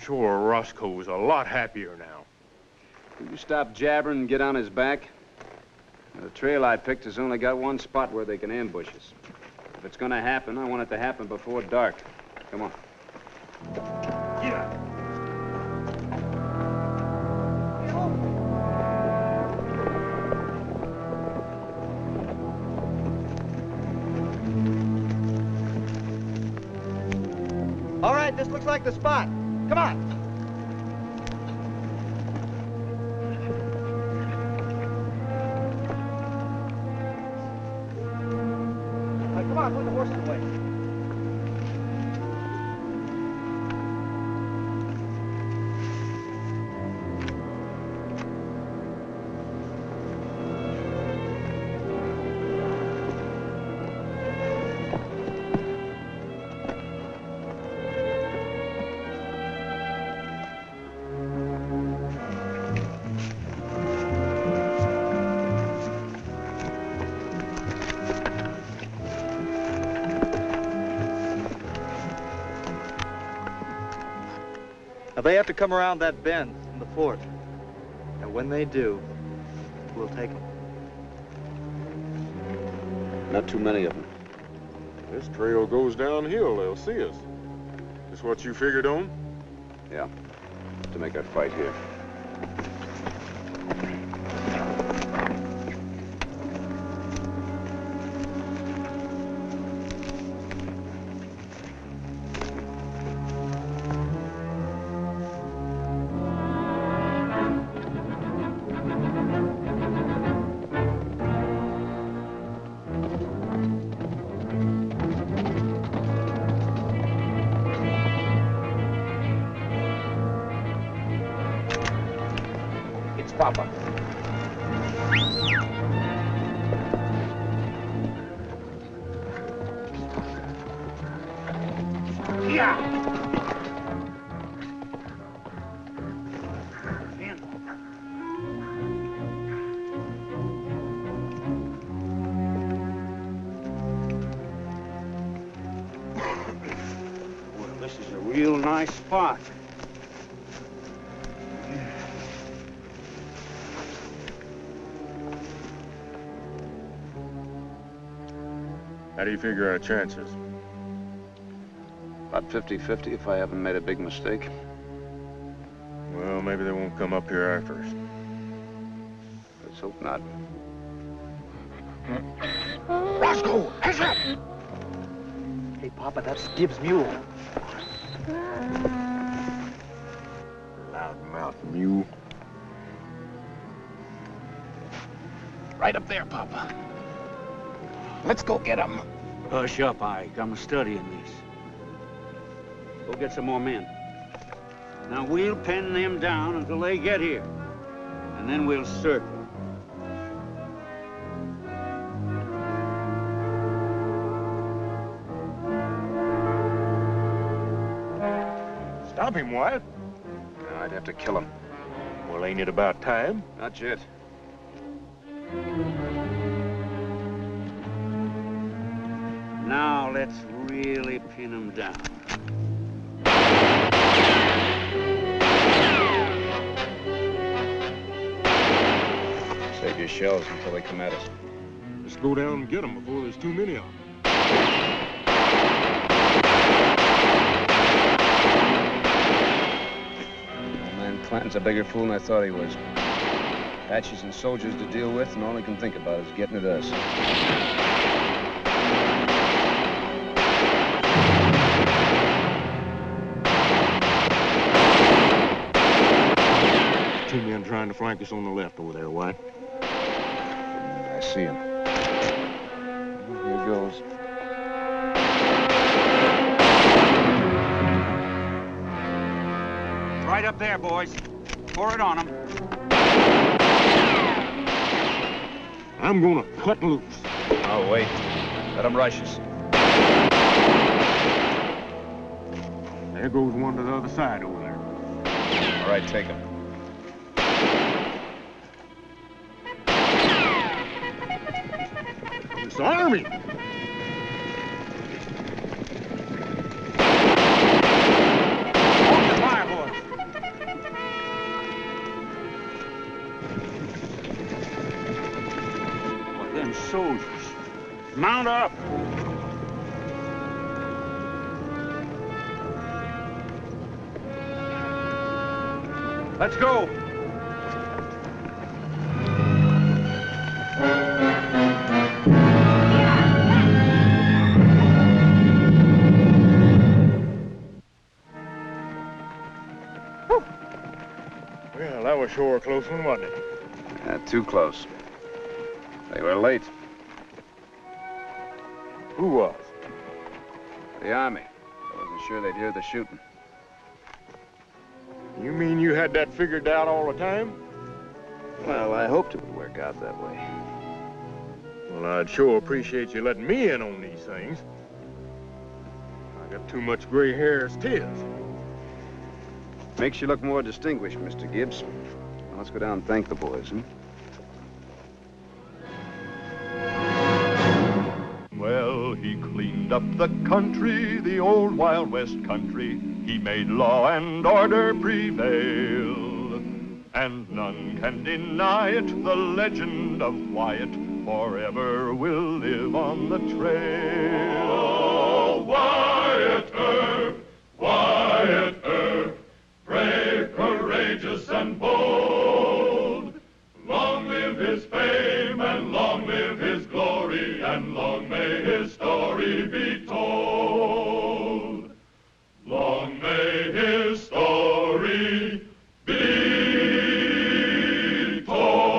sure Roscoe's a lot happier now. Will you stop jabbering and get on his back? The trail I picked has only got one spot where they can ambush us. If it's gonna happen, I want it to happen before dark. Come on. Yeah. All right, this looks like the spot. Come on. Come on, put the horses away. Now, they have to come around that bend in the fort. And when they do, we'll take them. Not too many of them. This trail goes downhill. They'll see us. This what you figured on? Yeah. To make our fight here. Papa. Yeah. Well, this is a real nice spot. How do you figure our chances? About 50-50 if I haven't made a big mistake. Well, maybe they won't come up here after us. Let's hope not. Roscoe, heads up! Hey, Papa, that's Gibbs' mule. Loudmouth mule. Right up there, Papa. Let's go get him. Hush up, Ike. I'm studying this. Go get some more men. Now, we'll pin them down until they get here. And then we'll circle. Stop him, Wyatt. No, I'd have to kill him. Well, ain't it about time? Not yet. Now, let's really pin them down. Save your shells until they come at us. Let's go down and get them before there's too many of them. Old man Clanton's a bigger fool than I thought he was. Apaches and soldiers to deal with, and all he can think about is getting at us. 2 men trying to flank us on the left over there, White. I see him. Here goes. Right up there, boys. Pour it on them. I'm gonna cut loose. Oh, wait. Let him rush us. There goes one to the other side over there. All right, take him. It's Army! Soldiers. Mount up! Let's go! Well, that was sure a close one, wasn't it? Too close. They were late. Who was? The Army. I wasn't sure they'd hear the shooting. You mean you had that figured out all the time? Well, I hoped it would work out that way. Well, I'd sure appreciate you letting me in on these things. I got too much gray hair as 'tis. Makes you look more distinguished, Mr. Gibbs. Now, let's go down and thank the boys, huh? Well, he cleaned up the country, the old Wild West country. He made law and order prevail. And none can deny it, the legend of Wyatt forever will live on the trail. Oh, Wyatt Earp, brave, courageous, and bold. Long live his fame, and long live his glory, and long may his story be told. Long may his story be told.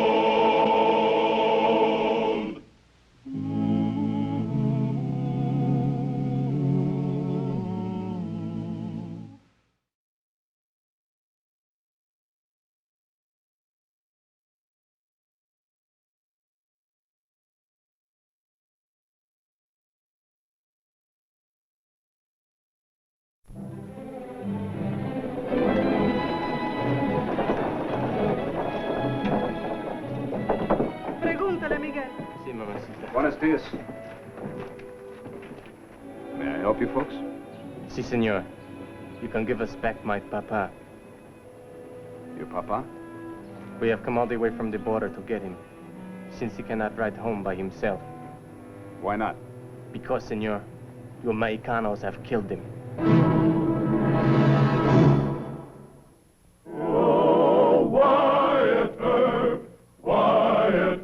dias. May I help you folks? Si, senor. You can give us back my papa. Your papa? We have come all the way from the border to get him, since he cannot ride home by himself. Why not? Because, senor, your Mexicanos have killed him. Oh, Wyatt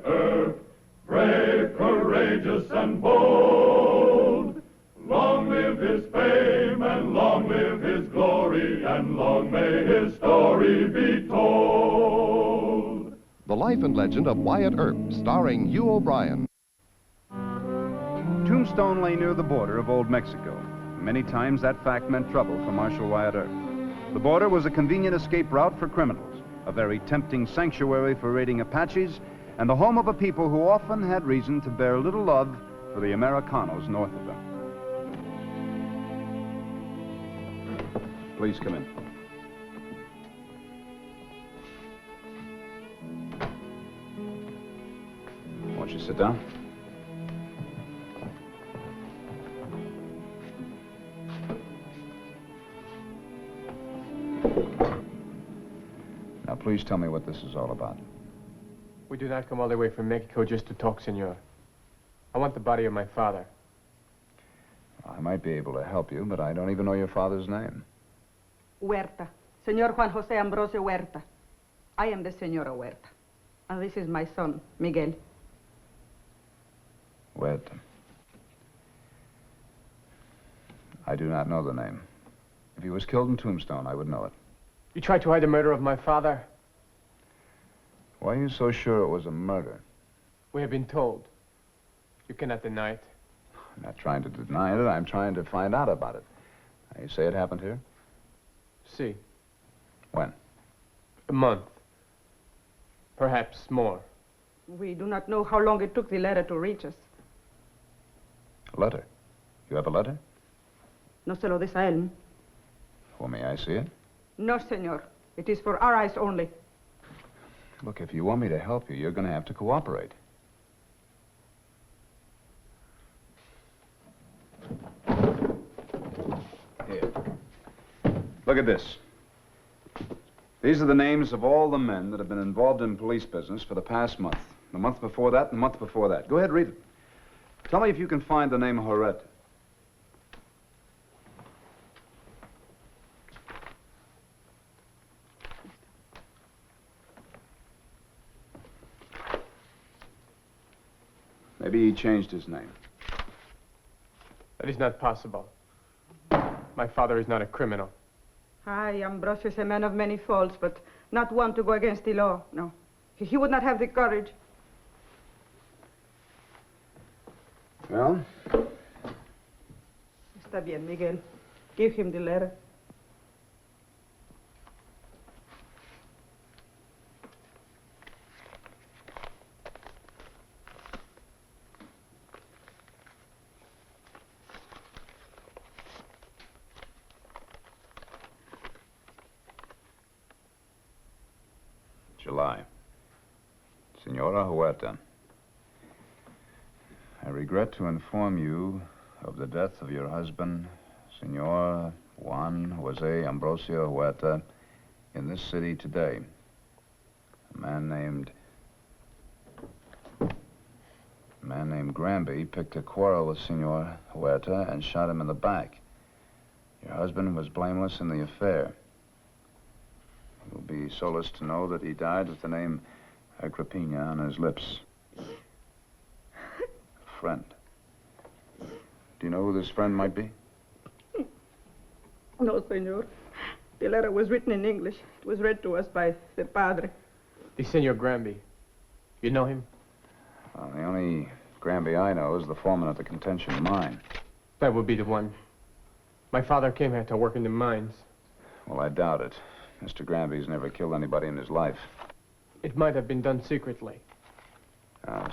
Earp, brave, courageous, and bold. Long live his fame, and long live his glory, and long may his story be told. The Life and Legend of Wyatt Earp, starring Hugh O'Brien. Tombstone lay near the border of Old Mexico. Many times that fact meant trouble for Marshal Wyatt Earp. The border was a convenient escape route for criminals, a very tempting sanctuary for raiding Apaches, and the home of a people who often had reason to bear little love for the Americanos north of them. Please come in. Won't you sit down? Now, please tell me what this is all about. We did not come all the way from Mexico just to talk, senor. I want the body of my father. I might be able to help you, but I don't even know your father's name. Huerta. Senor Juan Jose Ambrosio Huerta. I am the Senora Huerta. And this is my son, Miguel. Huerta. I do not know the name. If he was killed in Tombstone, I would know it. You tried to hide the murder of my father? Why are you so sure it was a murder? We have been told. You cannot deny it. I'm not trying to deny it. I'm trying to find out about it. Now, you say it happened here? See. When? A month. Perhaps more. We do not know how long it took the letter to reach us. A letter? You have a letter? No se lo des a él. Well, may I see it? No, senor. It is for our eyes only. Look, if you want me to help you, you're going to have to cooperate. Here. Look at this. These are the names of all the men that have been involved in police business for the past month. The month before that, and the month before that. Go ahead, read it. Tell me if you can find the name Huerta. Maybe he changed his name. That is not possible. My father is not a criminal. Ay, Ambrosio is a man of many faults, but not one to go against the law, no. He would not have the courage. Well? Está bien, Miguel. Give him the letter. July. Senora Huerta, I regret to inform you of the death of your husband, Senor Juan Jose Ambrosio Huerta, in this city today. A man named Granby picked a quarrel with Senor Huerta and shot him in the back. Your husband was blameless in the affair. It will be solace to know that he died with the name Agrippina on his lips. A friend. Do you know who this friend might be? No, senor. The letter was written in English. It was read to us by the padre. The Senor Granby. You know him? Well, the only Granby I know is the foreman at the contention mine. That would be the one. My father came here to work in the mines. Well, I doubt it. Mr. Granby's never killed anybody in his life. It might have been done secretly.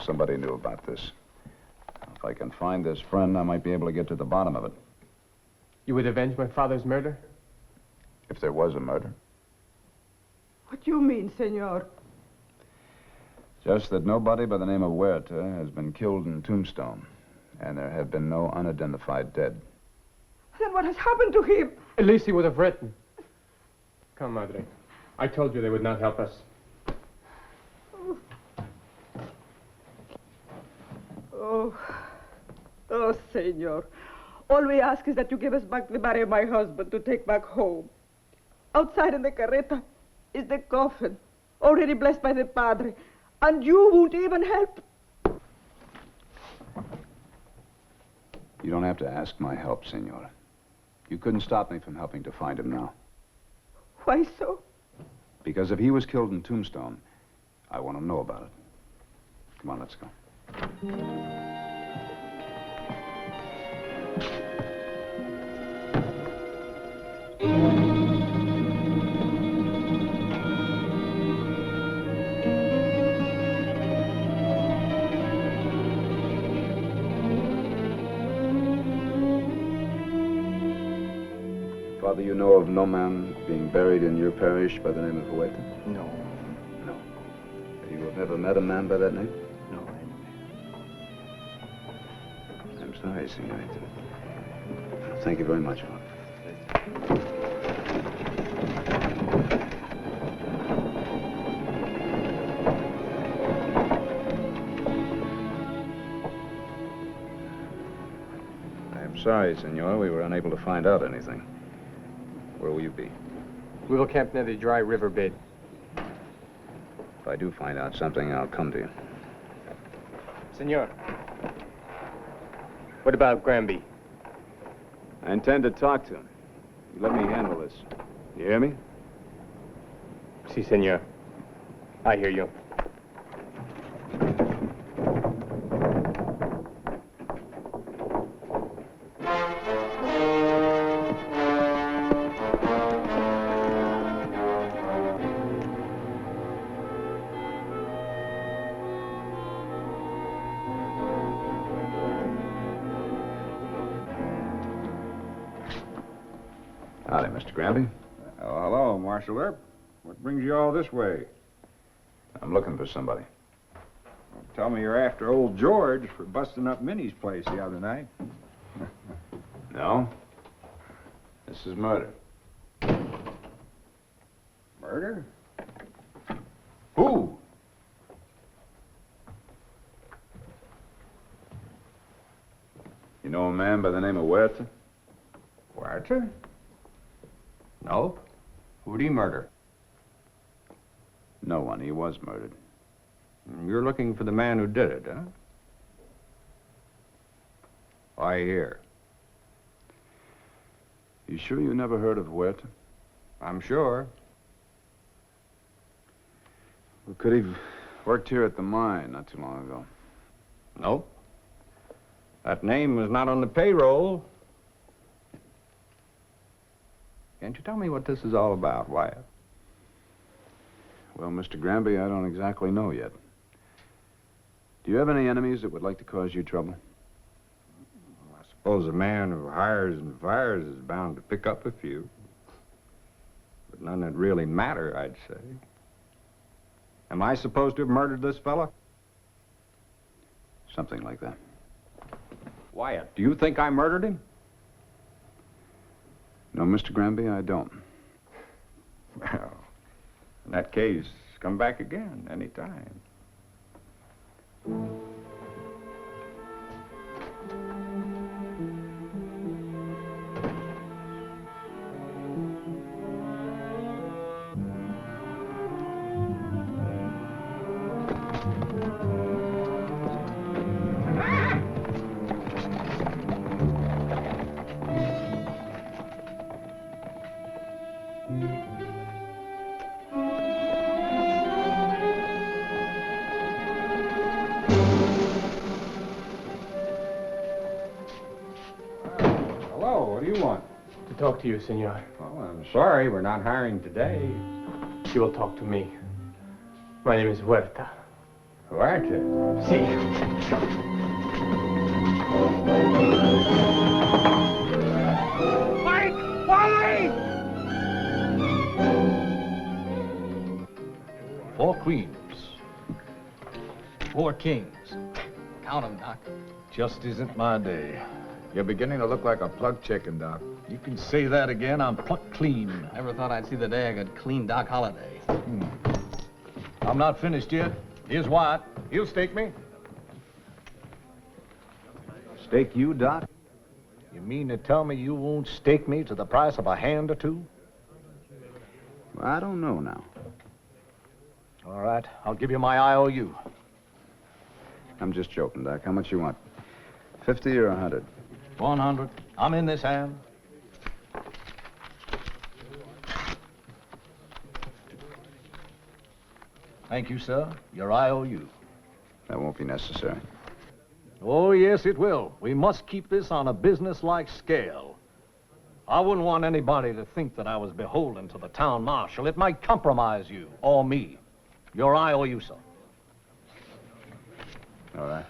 Somebody knew about this. If I can find this friend, I might be able to get to the bottom of it. You would avenge my father's murder? If there was a murder. What do you mean, senor? Just that nobody by the name of Huerta has been killed in Tombstone, and there have been no unidentified dead. Then what has happened to him? At least he would have written. Come, Madre. I told you they would not help us. Oh, Senor. All we ask is that you give us back the body of my husband to take back home. Outside in the carreta is the coffin, already blessed by the Padre, and you won't even help. You don't have to ask my help, Senora. You couldn't stop me from helping to find him now. Why so? Because if he was killed in Tombstone, I want to know about it. Come on, let's go. Father, you know of no man being buried in your parish by the name of Huerta? No. No. You have never met a man by that name? No, I'm sorry, Senorita. Thank you very much, Father. I'm sorry, Senor. We were unable to find out anything. Where will you be? We will camp near the dry river bed. If I do find out something, I'll come to you. Senor. What about Granby? I intend to talk to him. You let me handle this. You hear me? Si, senor. I hear you. Howdy, Mr. Granby. Oh, hello, Marshal Earp. What brings you all this way? I'm looking for somebody. Well, tell me you're after old George for busting up Minnie's place the other night. No. This is murder. Murder? Who? You know a man by the name of Huerta? Huerta? Nope. Who'd he murder? No one. He was murdered. You're looking for the man who did it, huh? Why here? You sure you never heard of Huerta? I'm sure. Well, could he have worked here at the mine not too long ago? Nope. That name was not on the payroll. Can't you tell me what this is all about, Wyatt? Well, Mr. Granby, I don't exactly know yet. Do you have any enemies that would like to cause you trouble? I suppose a man who hires and fires is bound to pick up a few. But none that really matter, I'd say. Am I supposed to have murdered this fella? Something like that. Wyatt, do you think I murdered him? No, Mr. Granby, I don't. Well, in that case, come back again any time. Talk to you, senor. Oh, I'm sorry, we're not hiring today. You will talk to me. My name is Huerta. Huerta? Si. Mike! Wally! 4 queens. 4 kings. Count 'em, Doc. Just isn't my day. You're beginning to look like a plug chicken, Doc. You can say that again, I'm plucked clean. Never thought I'd see the day I could clean Doc Holliday. I'm not finished yet. Here's Wyatt. He'll stake me. Stake you, Doc? You mean to tell me you won't stake me to the price of a hand or two? Well, I don't know now. All right, I'll give you my IOU. I'm just joking, Doc. How much you want? 50 or 100? 100. I'm in this hand. Thank you, sir. Your IOU. That won't be necessary. Oh, yes, it will. We must keep this on a business-like scale. I wouldn't want anybody to think that I was beholden to the town marshal. It might compromise you, or me. Your IOU, sir. All right.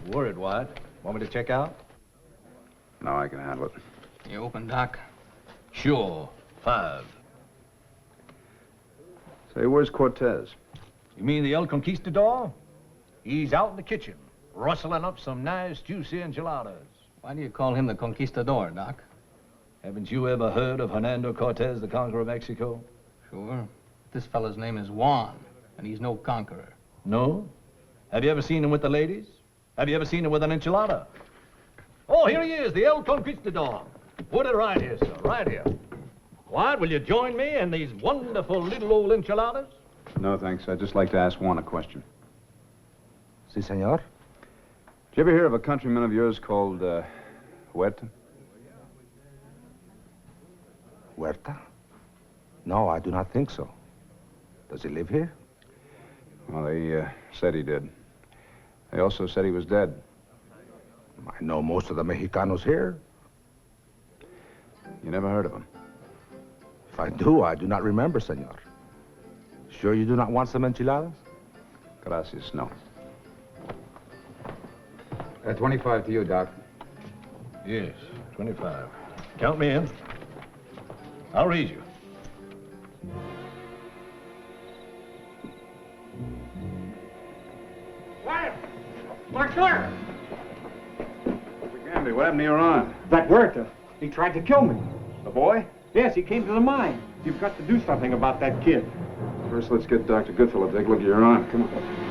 Worried, Wyatt. Want me to check out? No, I can handle it. You open, Doc? Sure. 5. Say, where's Cortez? You mean the El Conquistador? He's out in the kitchen, rustling up some nice, juicy enchiladas. Why do you call him the Conquistador, Doc? Haven't you ever heard of Hernando Cortez, the conqueror of Mexico? Sure. This fella's name is Juan, and he's no conqueror. No? Have you ever seen him with the ladies? Have you ever seen him with an enchilada? Oh, here he is, the El Conquistador. Put it right here, sir, right here. Wyatt, will you join me in these wonderful little old enchiladas? No, thanks. I'd just like to ask Juan a question. Si, senor. Did you ever hear of a countryman of yours called, Huerta? Huerta? No, I do not think so. Does he live here? Well, they said he did. They also said he was dead. I know most of the Mexicanos here. You never heard of him? If I do, I do not remember, senor. Sure you do not want some enchiladas? Gracias, no. 25 to you, Doc. Yes, 25. Count me in. I'll read you. Wyatt! My clerk! Gamby, what happened to your arm? That Huerta. He tried to kill me. The boy? Yes, he came to the mine. You've got to do something about that kid. First, let's get Dr. Goodfellow to take a look at your arm. Come on.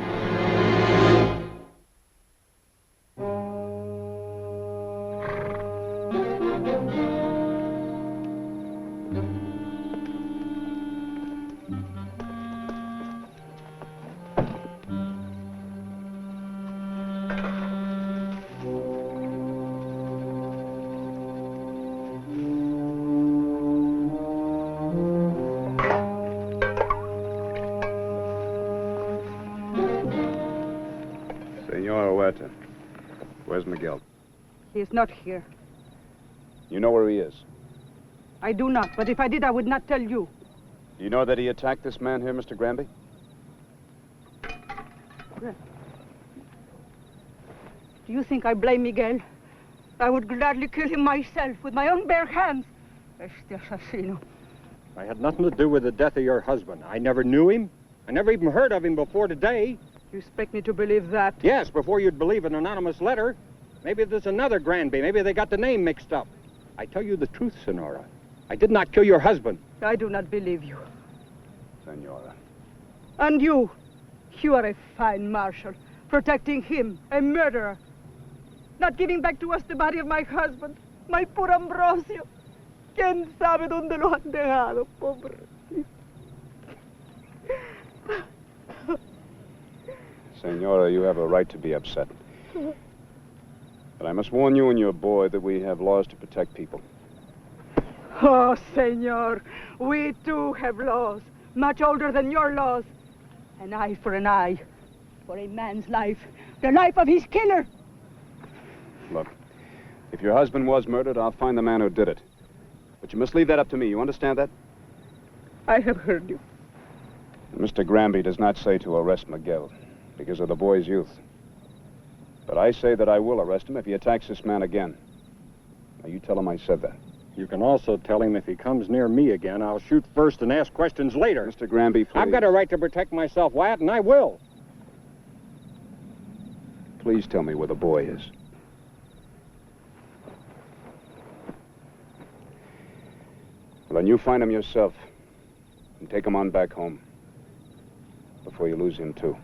Senor Huerta, where's Miguel? He is not here. You know where he is? I do not, but if I did, I would not tell you. Do you know that he attacked this man here, Mr. Granby? Do you think I blame Miguel? I would gladly kill him myself with my own bare hands. Este asesino. I had nothing to do with the death of your husband. I never knew him. I never even heard of him before today. You expect me to believe that? Yes, before you'd believe an anonymous letter. Maybe there's another Granby. Maybe they got the name mixed up. I tell you the truth, Senora. I did not kill your husband. I do not believe you. Senora. And you are a fine marshal, protecting him, a murderer. Not giving back to us the body of my husband, my poor Ambrosio. ¿Quién sabe dónde lo han dejado, pobre? Senora, you have a right to be upset. But I must warn you and your boy that we have laws to protect people. Oh, senor, we too have laws, much older than your laws. An eye for an eye, for a man's life, the life of his killer. Look, if your husband was murdered, I'll find the man who did it. But you must leave that up to me. You understand that? I have heard you. Mr. Granby does not say to arrest Miguel because of the boy's youth. But I say that I will arrest him if he attacks this man again. Now, you tell him I said that. You can also tell him if he comes near me again, I'll shoot first and ask questions later. Mr. Granby, please. I've got a right to protect myself, Wyatt, and I will. Please tell me where the boy is. Well, then you find him yourself and take him on back home before you lose him, too.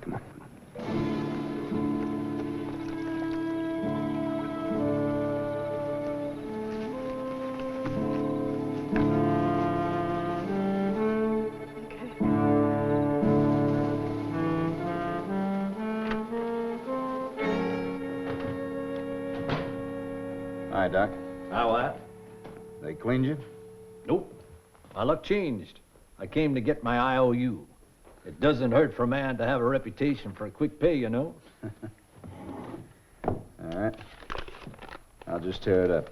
Come on. Hi, Doc. How, what? They cleaned you? Nope. My luck changed. I came to get my IOU. It doesn't hurt for a man to have a reputation for a quick pay, you know. All right. I'll just tear it up,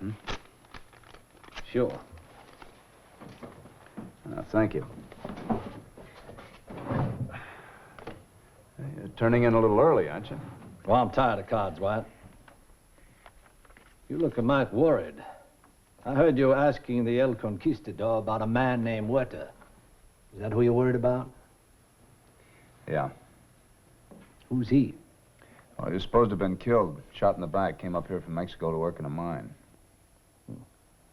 Sure. Thank you. You're turning in a little early, aren't you? Well, I'm tired of cards, Wyatt. You look mighty worried. I heard you asking the El Conquistador about a man named Huerta. Is that who you're worried about? Yeah. Who's he? Well, he was supposed to have been killed, shot in the back, came up here from Mexico to work in a mine.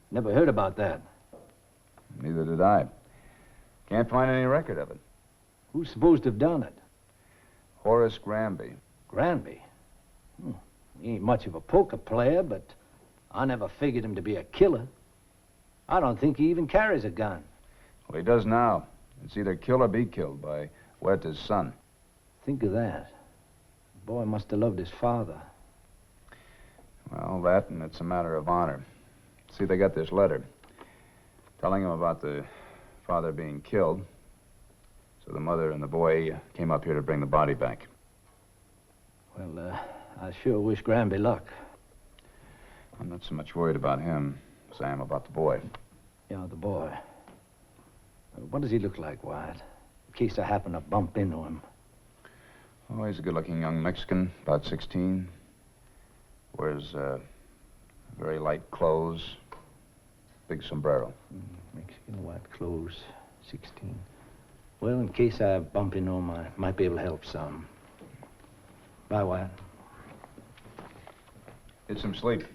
Never heard about that. Neither did I. Can't find any record of it. Who's supposed to have done it? Horace Granby. Granby? He ain't much of a poker player, but I never figured him to be a killer. I don't think he even carries a gun. Well, he does now. It's either kill or be killed by Huerta's son. Think of that. The boy must have loved his father. Well, that, and it's a matter of honor. See, they got this letter telling him about the father being killed. So the mother and the boy came up here to bring the body back. Well, I sure wish Granby luck. I'm not so much worried about him as I am about the boy. Yeah, the boy. What does he look like, Wyatt? In case I happen to bump into him. Oh, he's a good-looking young Mexican, about 16. Wears very light clothes, big sombrero. Mexican, white clothes, 16. Well, in case I bump into him, I might be able to help some. Bye, Wyatt. Get some sleep.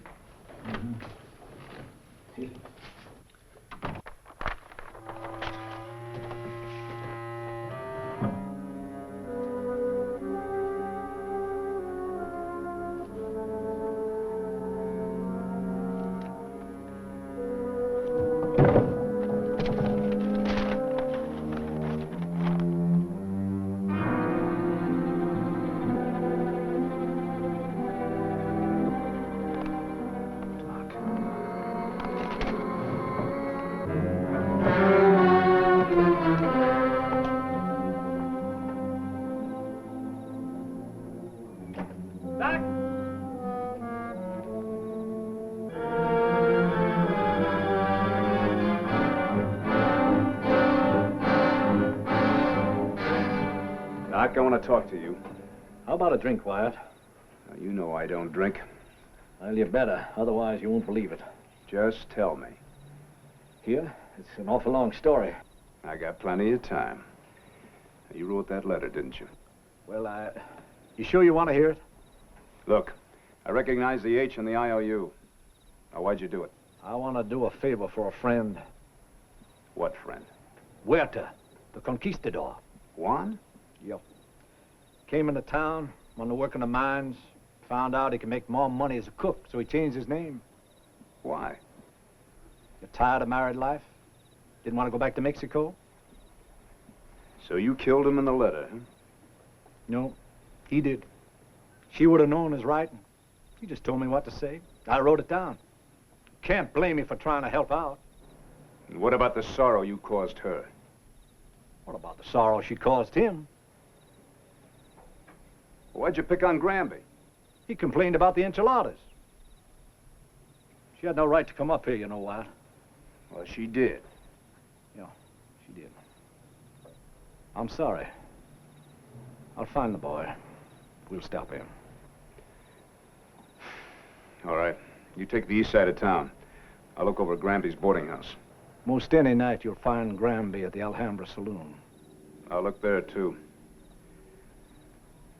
Doc, I want to talk to you. How about a drink, Wyatt? Now, you know I don't drink. Well, you better. Otherwise, you won't believe it. Just tell me. Here? It's an awful long story. I got plenty of time. You wrote that letter, didn't you? Well, you sure you want to hear it? Look, I recognize the H in the IOU. Now, why'd you do it? I want to do a favor for a friend. What friend? Huerta, the conquistador. Juan? Yep. Came into town, wanted to work in the mines, found out he could make more money as a cook, so he changed his name. Why? You're tired of married life? Didn't want to go back to Mexico? So you killed him in the letter, huh? No, he did. She would have known his writing. He just told me what to say. I wrote it down. Can't blame me for trying to help out. And what about the sorrow you caused her? What about the sorrow she caused him? Why'd you pick on Granby? He complained about the enchiladas. She had no right to come up here, you know what? Well, she did. Yeah, she did. I'm sorry. I'll find the boy. We'll stop him. All right. You take the east side of town. I'll look over at Granby's boarding house. Most any night you'll find Granby at the Alhambra Saloon. I'll look there, too.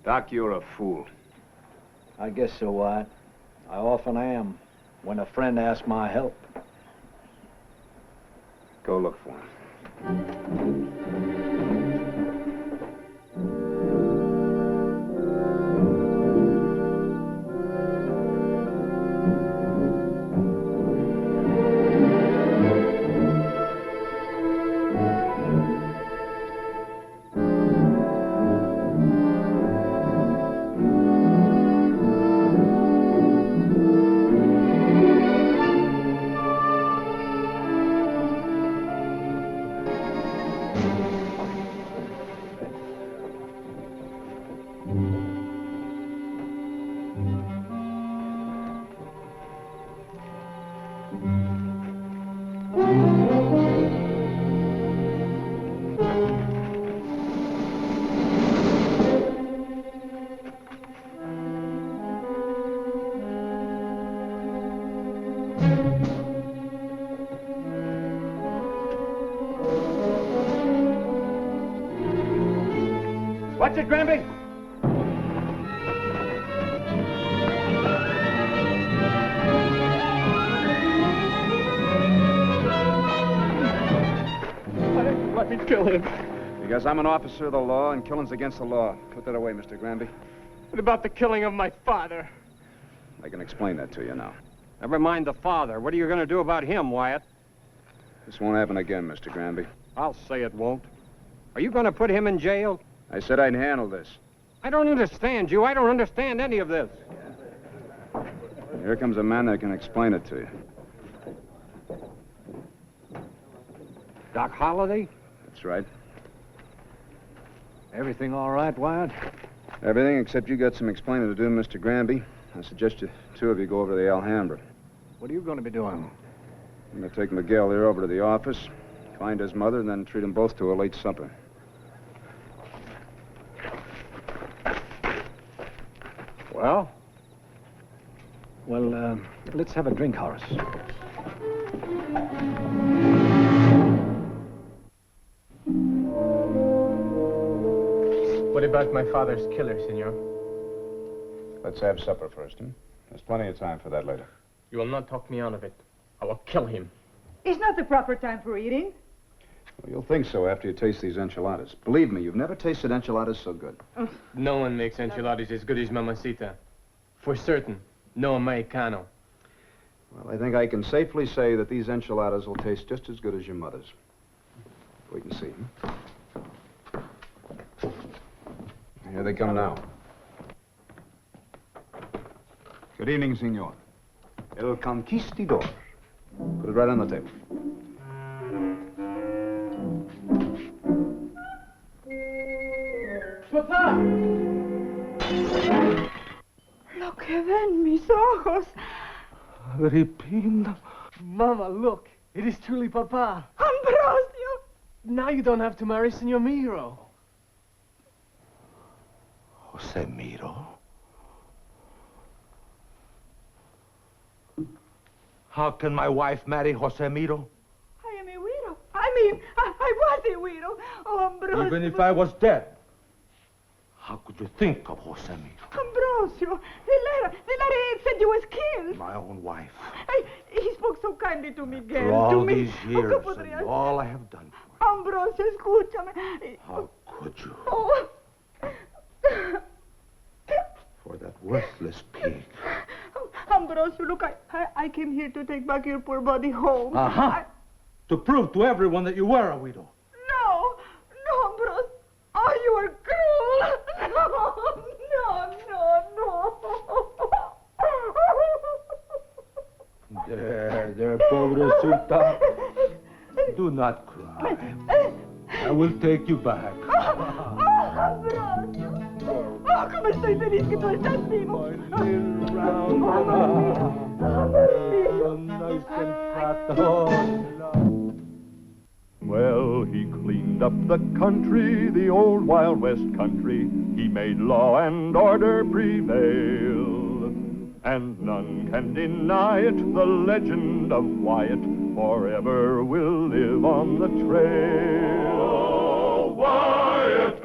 Doc, you're a fool. I guess so, Wyatt. I often am, when a friend asks my help. Go look for him. Watch it, Granby! Let me kill him. Because I'm an officer of the law and killing's against the law. Put that away, Mr. Granby. What about the killing of my father? I can explain that to you now. Never mind the father. What are you going to do about him, Wyatt? This won't happen again, Mr. Granby. I'll say it won't. Are you going to put him in jail? I said I'd handle this. I don't understand you. I don't understand any of this. Here comes a man that can explain it to you. Doc Holliday? That's right. Everything all right, Wyatt? Everything except you got some explaining to do, Mr. Granby. I suggest you two of you go over to the Alhambra. What are you going to be doing? I'm going to take Miguel here over to the office, find his mother, and then treat them both to a late supper. Well, let's have a drink, Horace. What about my father's killer, senor? Let's have supper first, huh? There's plenty of time for that later. You will not talk me out of it. I will kill him. It's not the proper time for eating. Well, you'll think so after you taste these enchiladas. Believe me, you've never tasted enchiladas so good. No one makes enchiladas as good as Mamacita. For certain, no Americano. Well, I think I can safely say that these enchiladas will taste just as good as your mother's. Wait and see. Here they come now. Good evening, senor. El Conquistador. Put it right on the table. Papá! Lo que ven mis ojos. Agripina. Mama, look. It is truly Papa. Ambrosio! Now you don't have to marry Senor Miro. Jose Miro? How can my wife marry Jose Miro? I am a widow. I was a widow. Oh, Ambrosio. Even if I was dead, how could you think of Jose Miro? Ambrosio, the letter said you was killed. My own wife. He spoke so kindly to Miguel. For all to me. these years and all I have done for Ambrosio, escúchame. you. How could you? Oh. For that worthless pig. Ambrosio, look, I came here to take back your poor body home. Uh-huh. To prove to everyone that you were a widow. No, Ambrosio. Oh, you are cruel. No. There, pobrecita. Do not cry. I will take you back. Ambrosio. Oh, cómo estoy feliz que tú estás vivo. Well, he cleaned up the country, the old Wild West country. He made law and order prevail. and none can deny it. The legend of Wyatt forever will live on the trail. Oh, Wyatt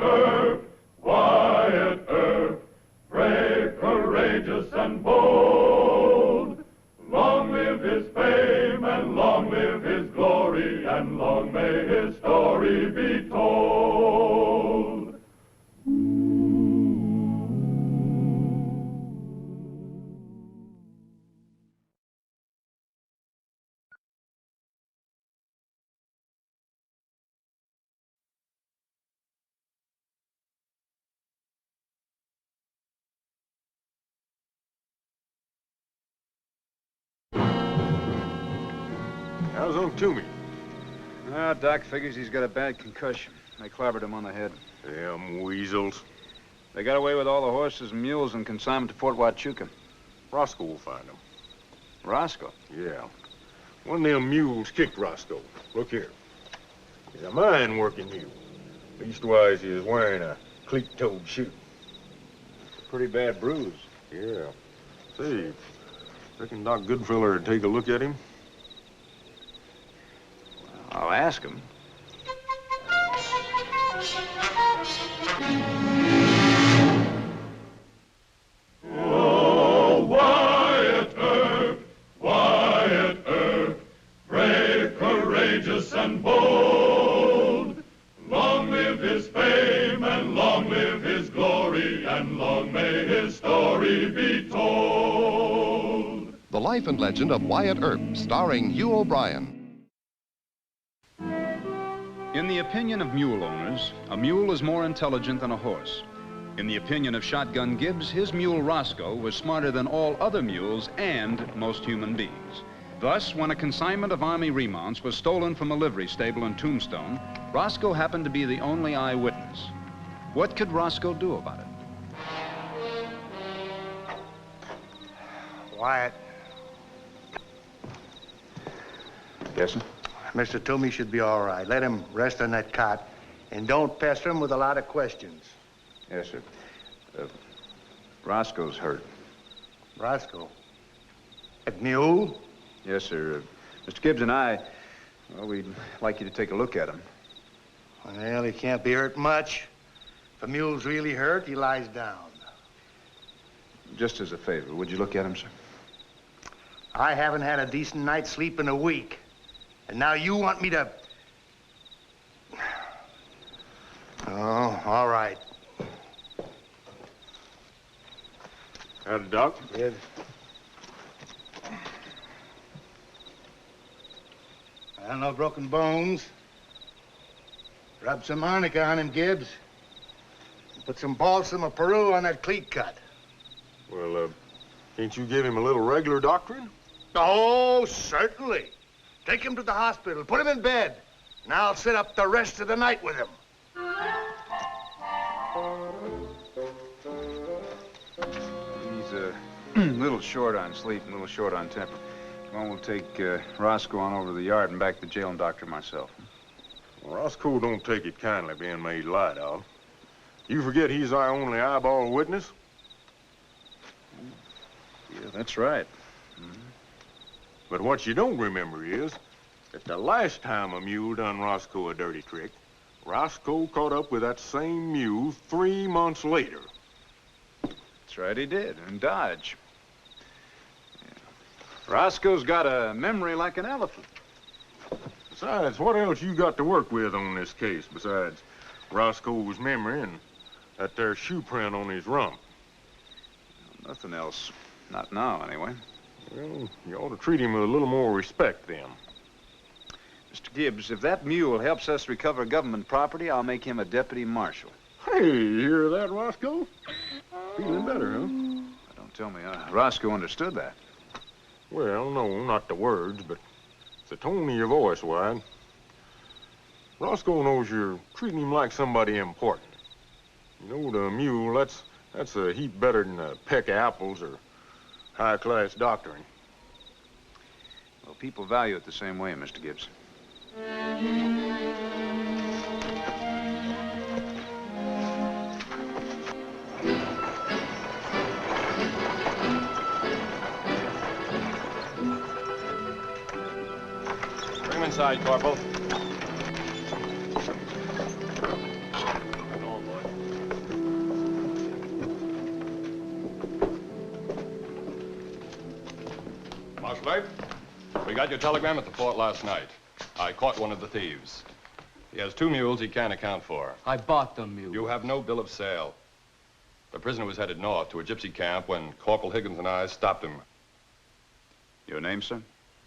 Earp, brave, courageous, and bold. Long live his fame, and long live his glory, and long may his story be told. How's Uncle Toomey? Doc figures he's got a bad concussion. They clobbered him on the head. Them weasels. They got away with all the horses and mules and consignment to Fort Huachuca. Roscoe will find them. Roscoe? Yeah. One of them mules kicked Roscoe. Look here. He's a mine-working mule. Leastwise, he is wearing a cleat-toed shoe. Pretty bad bruise. Yeah. Say, reckon Doc Goodfeller would take a look at him? I'll ask him. Oh, Wyatt Earp, brave, courageous, and bold. Long live his fame, and long live his glory, and long may his story be told. The Life and Legend of Wyatt Earp, starring Hugh O'Brien. In the opinion of mule owners, a mule is more intelligent than a horse. In the opinion of Shotgun Gibbs, his mule Roscoe was smarter than all other mules and most human beings. Thus, when a consignment of Army remounts was stolen from a livery stable in Tombstone, Roscoe happened to be the only eyewitness. What could Roscoe do about it? Wyatt. Yes, sir? Mr. Toomey should be all right. Let him rest on that cot, and don't pester him with a lot of questions. Yes, sir. Roscoe's hurt. Roscoe? That mule? Yes, sir. Mr. Gibbs and I, well, we'd like you to take a look at him. Well, he can't be hurt much. If a mule's really hurt, he lies down. Just as a favor, would you look at him, sir? I haven't had a decent night's sleep in a week. And now you want me to... Oh, all right. Howdy, Doc. Good. Well, no broken bones. Rub some arnica on him, Gibbs. And put some balsam of Peru on that cleat cut. Well, can't you give him a little regular doctoring? Oh, certainly. Take him to the hospital, put him in bed, and I'll sit up the rest of the night with him. He's a little short on sleep and a little short on temper. Come on, we'll take Roscoe on over to the yard and back to jail and doctor myself. Well, Roscoe don't take it kindly being made light of. You forget he's our only eyeball witness? Yeah, that's right. But what you don't remember is that the last time a mule done Roscoe a dirty trick, Roscoe caught up with that same mule 3 months later. That's right, he did, in Dodge. Yeah. Roscoe's got a memory like an elephant. Besides, what else you got to work with on this case besides Roscoe's memory and that there shoe print on his rump? Nothing else. Not now, anyway. Well, you ought to treat him with a little more respect, then. Mr. Gibbs, if that mule helps us recover government property, I'll make him a deputy marshal. Hey, you hear that, Roscoe? Feeling better, huh? Don't tell me. Roscoe understood that. Well, no, not the words, but it's the tone of your voice, Wyatt. Roscoe knows you're treating him like somebody important. You know, the mule, that's a heap better than a peck of apples or high-class doctoring. Well, people value it the same way, Mr. Gibbs. inside, Corporal. Marshal Abe, we got your telegram at the fort last night. I caught one of the thieves. He has 2 mules he can't account for. I bought them mules. You have no bill of sale. The prisoner was headed north to a gypsy camp when Corporal Higgins and I stopped him. Your name, sir?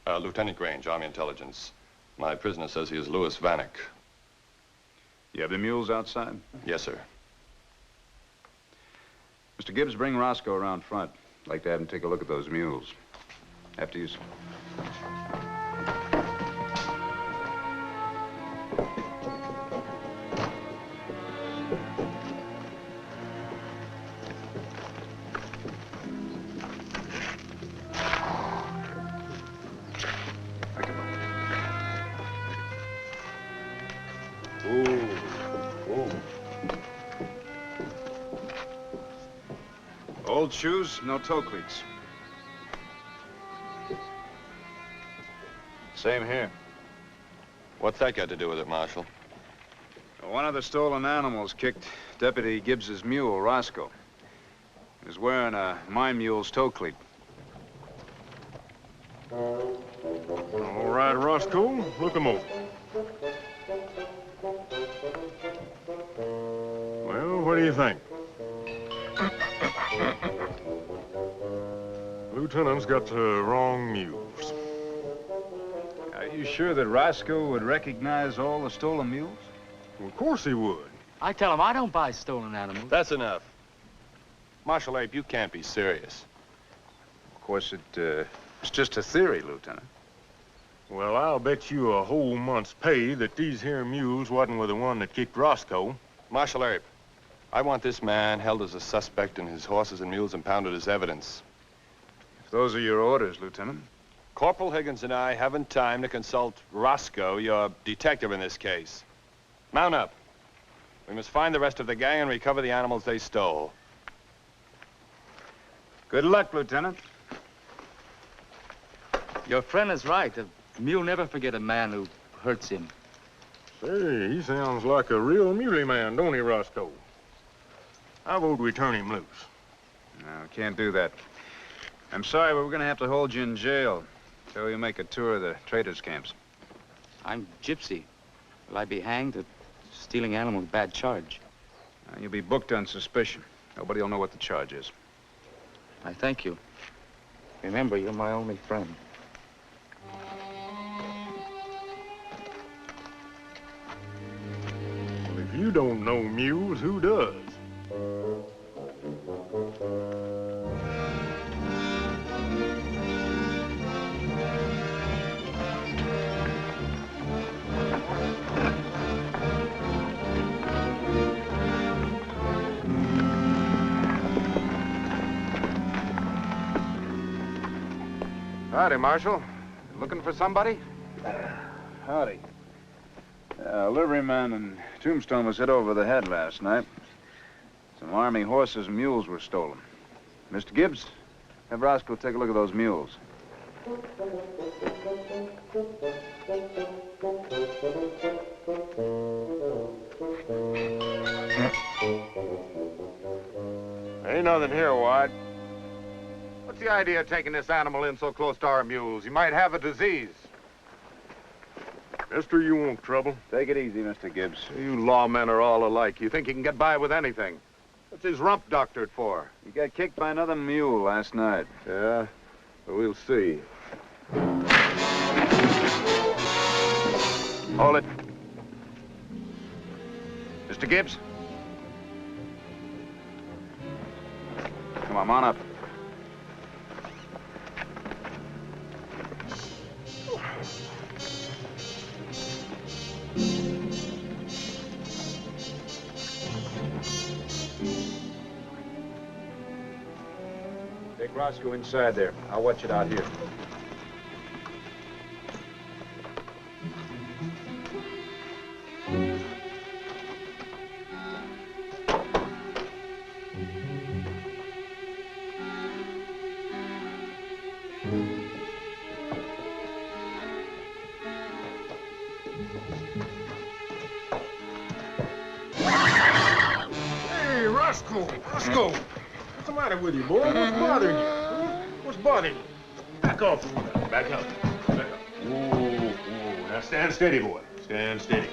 Lieutenant Grange, Army Intelligence. My prisoner says he is Louis Vanek. You have the mules outside? Yes, sir. Mr. Gibbs, bring Roscoe around front. I'd like to have him take a look at those mules. After you, sir. Old shoes, no toe cleats. Same here. What's that got to do with it, Marshal? One of the stolen animals kicked Deputy Gibbs's mule, Roscoe. He was wearing a my mule's toe cleat. All right, Roscoe, look him over. Well, what do you think? Lieutenant's got the wrong mules. Are you sure that Roscoe would recognize all the stolen mules? Well, of course he would. I tell him I don't buy stolen animals. That's enough. Marshal Abe, you can't be serious. Of course, it's just a theory, Lieutenant. Well, I'll bet you a whole month's pay that these here mules wasn't with the one that kicked Roscoe. Marshal Abe, I want this man held as a suspect and his horses and mules impounded as evidence. If those are your orders, Lieutenant. Corporal Higgins and I haven't time to consult Roscoe, your detective in this case. Mount up. We must find the rest of the gang and recover the animals they stole. Good luck, Lieutenant. Your friend is right. A mule never forget a man who hurts him. Say, he sounds like a real muley man, don't he, Roscoe? I vote we turn him loose. No, can't do that. I'm sorry, but we're going to have to hold you in jail till you make a tour of the traders' camps. I'm gypsy. Will I be hanged for stealing animals? Bad charge. You'll be booked on suspicion. Nobody will know what the charge is. I thank you. Remember, you're my only friend. Well, if you don't know mules, who does? Howdy, Marshal. Looking for somebody? Howdy. Liveryman in Tombstone was hit over the head last night. Some Army horses and mules were stolen. Mr. Gibbs, have Roscoe take a look at those mules. Ain't nothing here, Ward. What's the idea of taking this animal in so close to our mules? He might have a disease. Mister, you want trouble? Take it easy, Mr. Gibbs. You lawmen are all alike. You think you can get by with anything. What's his rump doctored for? He got kicked by another mule last night. Yeah? Well, we'll see. Hold it. Mr. Gibbs? Come on up. Take Roscoe inside there. I'll watch it out here. Roscoe! Roscoe! What's the matter with you, boy? What's bothering you? What's bothering you? Back off. Back up. Back up. Whoa, whoa. Now stand steady, boy. Stand steady.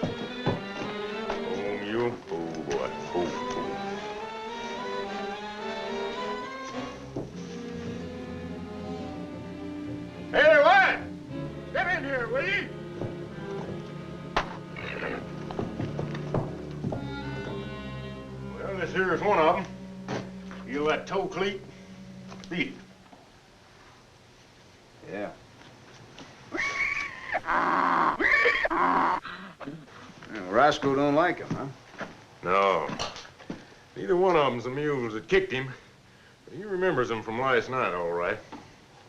Oh, you. Oh, boy. Oh, oh. Hey there, what? Step in here, will you? Well, this here is one of them. Feel that toe cleat? Beat it. Yeah. Well, Roscoe don't like him, huh? No. Neither one of them's the mules that kicked him. But he remembers them from last night, all right.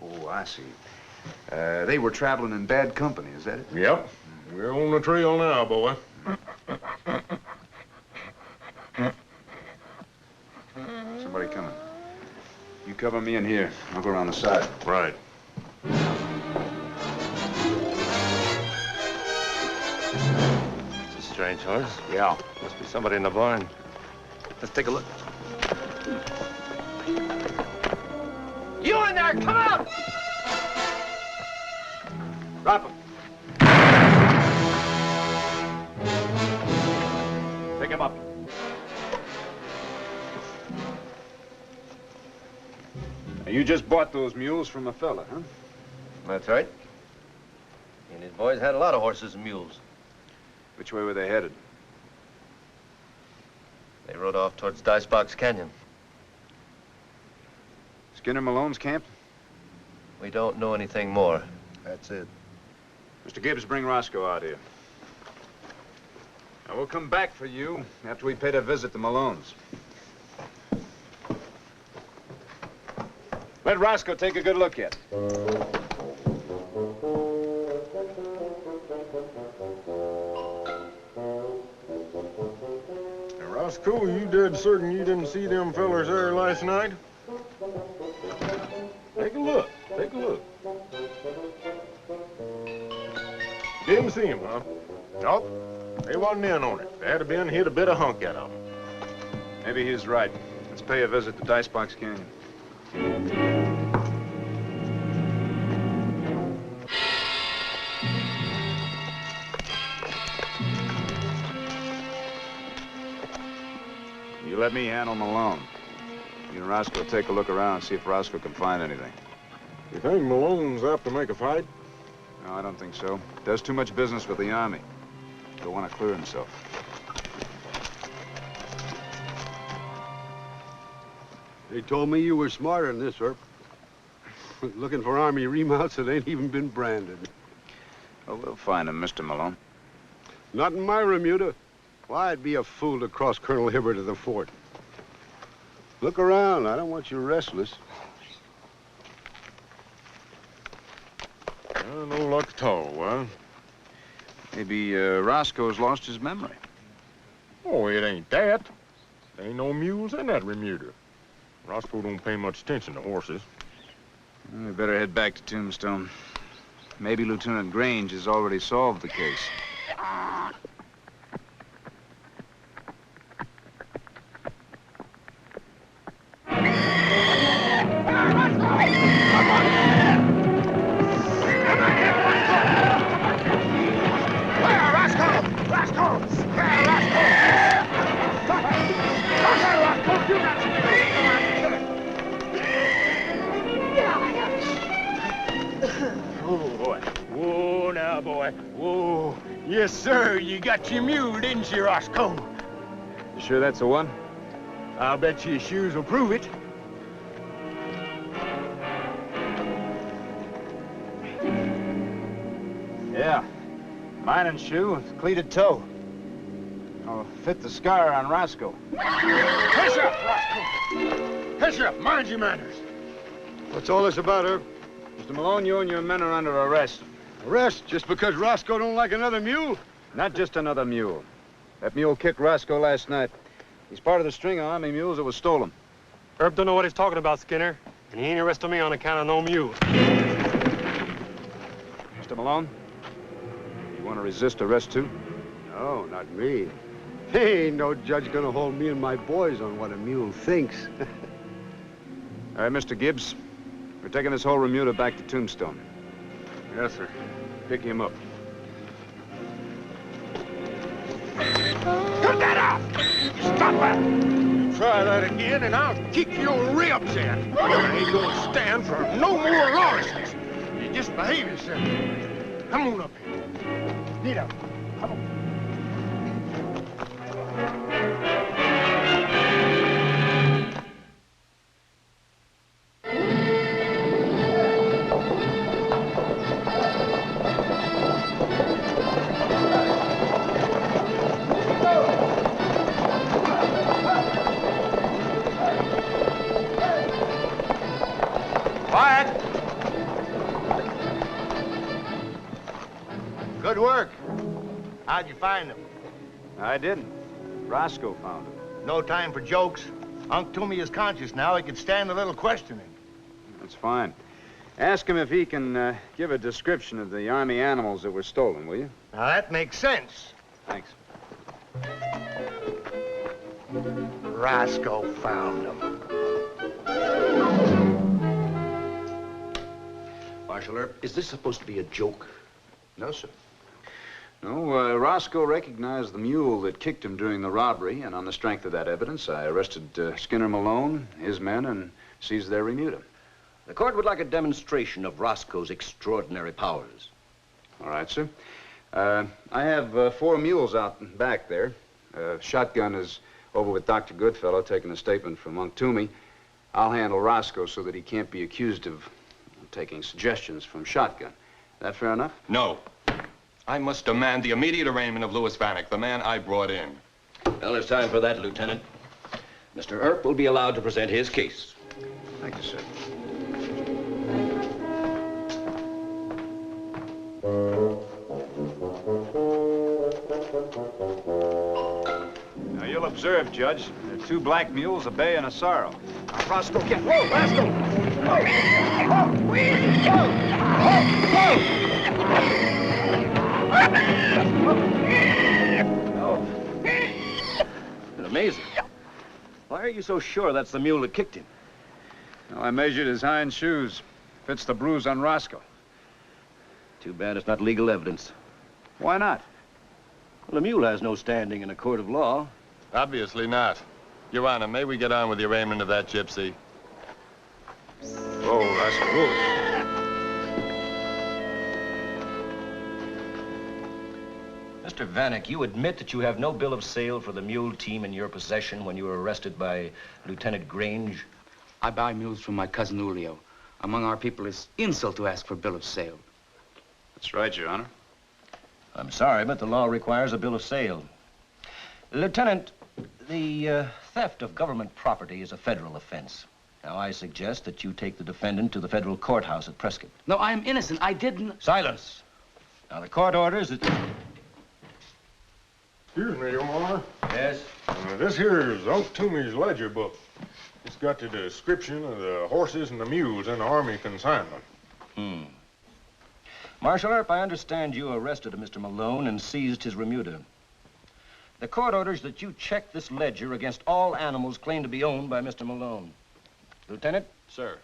Oh, I see. They were traveling in bad company, is that it? Yep. We're on the trail now, boy. Somebody coming. You cover me in here. I'll go around the side. Right. It's a strange horse. Yeah. Must be somebody in the barn. Let's take a look. You in there, come out! Drop him. Pick him up. Now, you just bought those mules from a fella, huh? That's right. And his boys had a lot of horses and mules. Which way were they headed? They rode off towards Dicebox Canyon. Skinner Malone's camp? We don't know anything more. That's it. Mr. Gibbs, bring Roscoe out here. Now, we'll come back for you after we paid a visit to Malone's. Let Roscoe take a good look at it. Roscoe, you dead certain you didn't see them fellers there last night? Take a look. Take a look. Didn't see him, huh? Nope. They wasn't in on it. That'd have been hit a bit of hunk at them. Maybe he's right. Let's pay a visit to Dicebox Canyon. You let me handle Malone. You and Roscoe take a look around and see if Roscoe can find anything. You think Malone's apt to make a fight? No, I don't think so. Does too much business with the Army. He'll want to clear himself. They told me you were smarter than this, Herb. Looking for Army remounts that ain't even been branded. Oh, we'll find him, Mr. Malone. Not in my Remuda. Why, I'd be a fool to cross Colonel Hibbert to the fort. Look around. I don't want you restless. No luck at all, huh? Maybe Roscoe's lost his memory. Oh, it ain't that. There ain't no mules in that Remuda. Roscoe don't pay much attention to horses. We better head back to Tombstone. Maybe Lieutenant Grange has already solved the case. Whoa. Yes, sir. You got your mule, didn't you, Roscoe? You sure that's the one? I'll bet your shoes will prove it. Yeah. Mine and shoe with cleated toe. I'll fit the scar on Roscoe. Hush up, Roscoe. Hush up. Mind your manners. What's all this about, Herb? Mr. Malone, you and your men are under arrest. Arrest? Just because Roscoe don't like another mule? Not just another mule. That mule kicked Roscoe last night. He's part of the string of Army mules that was stolen. Herb don't know what he's talking about, Skinner. And he ain't arresting me on account of no mule. Mr. Malone, you want to resist arrest too? No, not me. Ain't no judge gonna hold me and my boys on what a mule thinks. All right, Mr. Gibbs. We're taking this whole remuda back to Tombstone. Yes, sir. Pick him up. Cut that out! Stop that! Try that again, and I'll kick your ribs in. I ain't gonna stand for no more lawlessness. You just behave yourself. Come on up here. Get up. Come on. Quiet! Good work. How'd you find them? I didn't. Roscoe found him. No time for jokes. Unc Toomey is conscious now. He could stand a little questioning. That's fine. Ask him if he can give a description of the Army animals that were stolen, will you? Now, that makes sense. Thanks. Roscoe found them. Marshal Earp, is this supposed to be a joke? No, sir. No, Roscoe recognized the mule that kicked him during the robbery, and on the strength of that evidence, I arrested Skinner Malone, his men, and seized their remuda. The court would like a demonstration of Roscoe's extraordinary powers. All right, sir. I have 4 mules out and back there. Shotgun is over with Dr. Goodfellow, taking a statement from Unc Toomey. I'll handle Roscoe so that he can't be accused of taking suggestions from Shotgun. That fair enough? No. I must demand the immediate arraignment of Louis Vanek, the man I brought in. Well, it's time for that, Lieutenant. Mr. Earp will be allowed to present his case. Thank you, sir. Now, you'll observe, Judge, there are 2 black mules, a bay and a sorrel. Now, Roscoe, get... Whoa, Roscoe! Oh. It's amazing. Why are you so sure that's the mule that kicked him? Well, I measured his hind shoes. Fits the bruise on Roscoe. Too bad it's not legal evidence. Why not? Well, the mule has no standing in a court of law. Obviously not. Your Honor, may we get on with the arraignment of that gypsy? Whoa, Roscoe, whoa. Mr. Vanek, you admit that you have no bill of sale for the mule team in your possession when you were arrested by Lieutenant Grange? I buy mules from my cousin Julio. Among our people, it's insult to ask for a bill of sale. That's right, Your Honor. I'm sorry, but the law requires a bill of sale. Lieutenant, the theft of government property is a federal offense. Now, I suggest that you take the defendant to the federal courthouse at Prescott. No, I am innocent. I didn't... Silence. Now, the court orders that... Excuse me, Your Honor. Yes? This here is Unc Toomey's ledger book. It's got the description of the horses and the mules in the Army consignment. Marshal Earp, I understand you arrested a Mr. Malone and seized his remuda. The court orders that you check this ledger against all animals claimed to be owned by Mr. Malone. Lieutenant? Sir.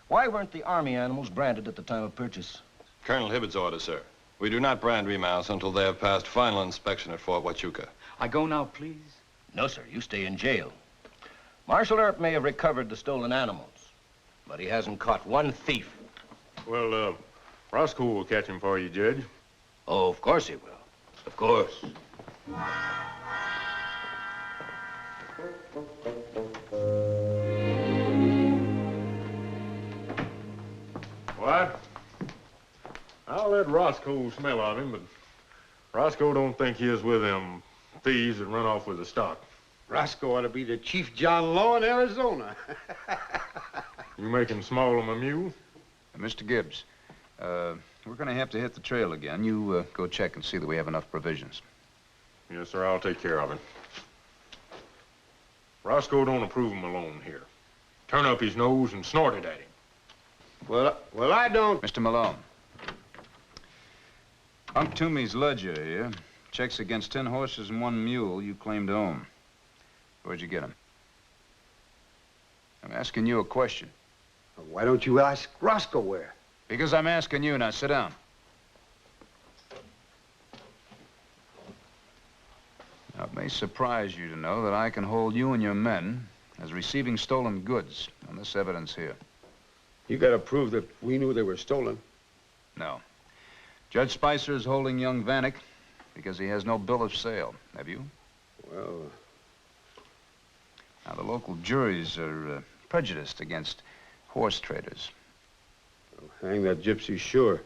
Why weren't the Army animals branded at the time of purchase? Colonel Hibbett's order, sir. We do not brand remounts until they have passed final inspection at Fort Huachuca. I go now, please? No, sir. You stay in jail. Marshal Earp may have recovered the stolen animals, but he hasn't caught one thief. Well, Roscoe will catch him for you, Judge. Oh, of course he will. Of course. What? I'll let Roscoe smell of him, but Roscoe don't think he is with them thieves that run off with the stock. Roscoe ought to be the Chief John Law in Arizona. You making small of my mule? Mr. Gibbs, we're going to have to hit the trail again. You go check and see that we have enough provisions. Yes, sir, I'll take care of it. Roscoe don't approve of Malone here. Turn up his nose and snort it at him. Well, I don't... Mr. Malone. Unc Toomey's ledger here Checks against 10 horses and 1 mule you claim to own. Where'd you get them? I'm asking you a question. Why don't you ask Roscoe where? Because I'm asking you. Now, sit down. Now, it may surprise you to know that I can hold you and your men as receiving stolen goods on this evidence here. You gotta prove that we knew they were stolen. No. Judge Spicer is holding young Vanek because he has no bill of sale. Have you? Well... Now, the local juries are prejudiced against horse traders. Well, hang that gypsy, sure.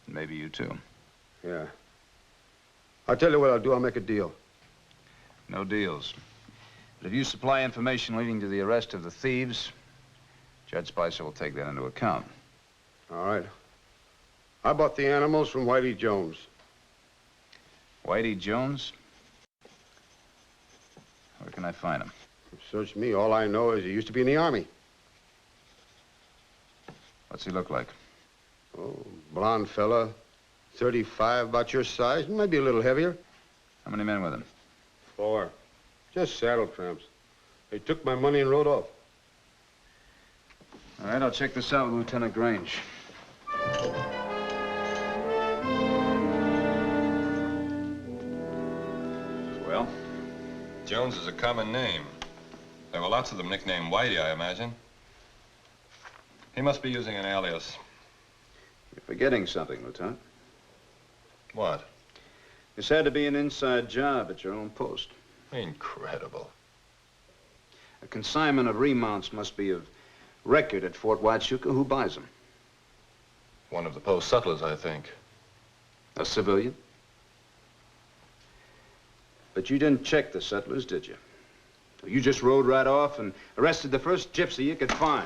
Maybe you too. Yeah. I'll tell you what I'll do. I'll make a deal. No deals. But if you supply information leading to the arrest of the thieves, Judge Spicer will take that into account. All right. I bought the animals from Whitey Jones. Whitey Jones? Where can I find him? Search me. All I know is he used to be in the Army. What's he look like? Oh, blonde fella, 35, about your size, maybe a little heavier. How many men with him? 4. Just saddle tramps. They took my money and rode off. All right, I'll check this out with Lieutenant Grange. Well? Jones is a common name. There were lots of them nicknamed Whitey, I imagine. He must be using an alias. You're forgetting something, Lieutenant. What? This had to be an inside job at your own post. Incredible. A consignment of remounts must be of record at Fort Huachuca. Who buys them? One of the post settlers, I think. A civilian? But you didn't check the settlers, did you? You just rode right off and arrested the first gypsy you could find.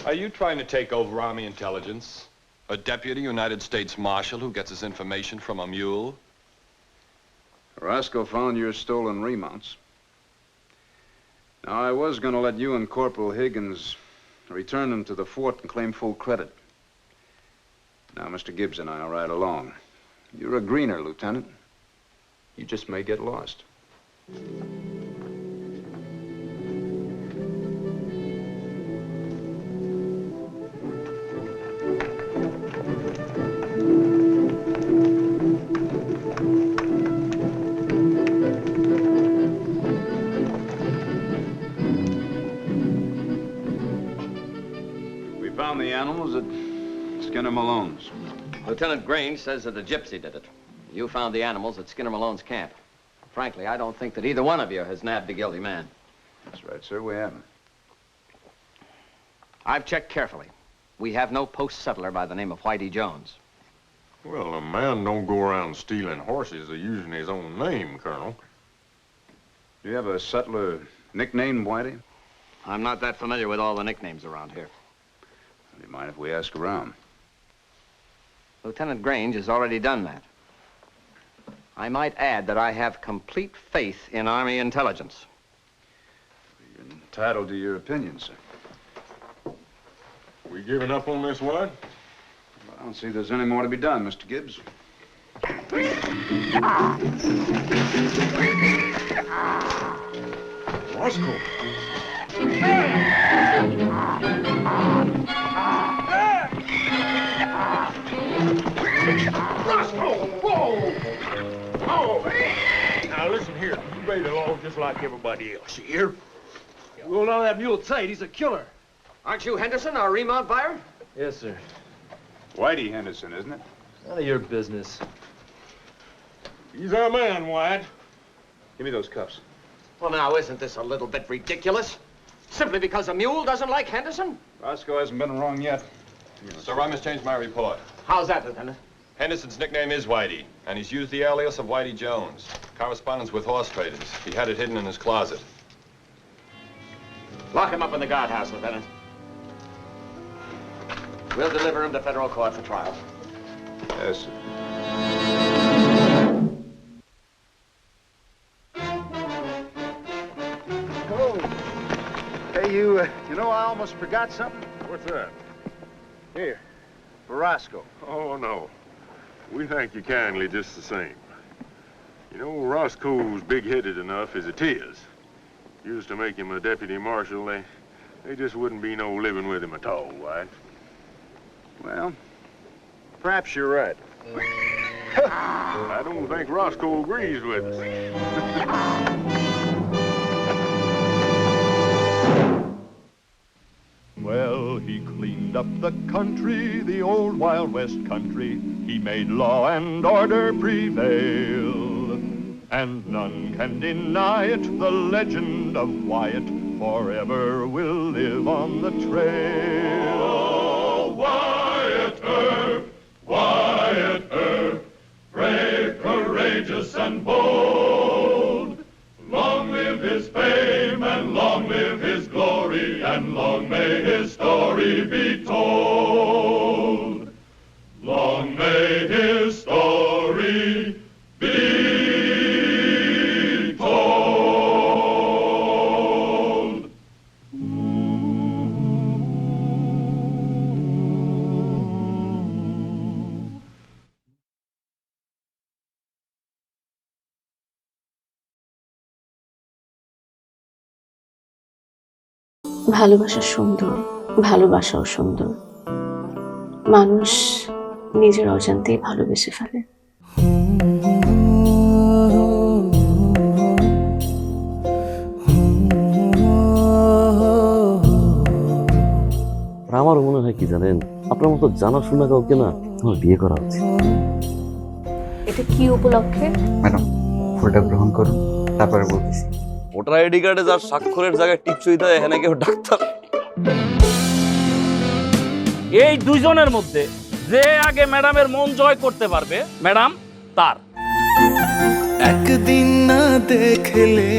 Are you trying to take over Army intelligence? A deputy United States Marshal who gets his information from a mule? Roscoe found your stolen remounts. Now, I was going to let you and Corporal Higgins return them to the fort and claim full credit. Now, Mr. Gibbs and I'll ride along. You're a greener, Lieutenant. You just may get lost. We found the animals at Skinner Malone's. Lieutenant Grange says that a gypsy did it. You found the animals at Skinner Malone's camp. Frankly, I don't think that either one of you has nabbed a guilty man. That's right, sir. We haven't. I've checked carefully. We have no post settler by the name of Whitey Jones. Well, a man don't go around stealing horses or using his own name, Colonel. Do you have a settler nicknamed Whitey? I'm not that familiar with all the nicknames around here. Do you mind if we ask around? Lieutenant Grange has already done that. I might add that I have complete faith in Army intelligence. You're entitled to your opinion, sir. We giving up on this, White? I don't see there's any more to be done, Mr. Gibbs. Roscoe. Roscoe! Whoa! Oh! Now listen here. You obey the law just like everybody else. You hear? You hold on that mule tight. He's a killer. Aren't you Henderson, our remount buyer? Yes, sir. Whitey Henderson, isn't it? None of your business. He's our man, White. Give me those cuffs. Well, now, isn't this a little bit ridiculous? Simply because a mule doesn't like Henderson? Roscoe hasn't been wrong yet. Sir, I must change my report. How's that, Lieutenant? Henderson's nickname is Whitey, and he's used the alias of Whitey Jones. Correspondence with horse traders. He had it hidden in his closet. Lock him up in the guardhouse, Lieutenant. We'll deliver him to federal court for trial. Yes, sir. Hey, you know, I almost forgot something. What's that? Here, for Roscoe. Oh, no. We thank you kindly just the same. You know, Roscoe's big-headed enough as it is. Used to make him a deputy marshal, they just wouldn't be no living with him at all, wife. Well, perhaps you're right. I don't think Roscoe agrees with us. Well, he cleaned up the country, the old Wild West country. He made law and order prevail. And none can deny it, the legend of Wyatt forever will live on the trail. Oh, Wyatt Earp, brave, courageous, and bold. Long live his fame, and long live his glory, and long may his story be told. Long may his story be told. ভালোবাসা সুন্দর, ভালোবাসাও সুন্দর। মানুষ নিজের অজান্তেই ভালোবেসে ফেলে। আমারও মনে হয় কি জানেন, আপনার মতো জানাশোনা কাউকে না আমার বিয়ে করা উচিত। এটা কি উপলক্ষে? ম্যাডাম, ফুলটা গ্রহণ করুন, তারপরে বলতেছি। ভোটার আইডি কার্ডে যার স্বাক্ষরের জায়গায় টিপসই দেয়, এখানে কেউ ডাক্তার। এই দুইজনের মধ্যে যে আগে ম্যাডামের মন জয় করতে পারবে, ম্যাডাম তার। একদিন না দেখলে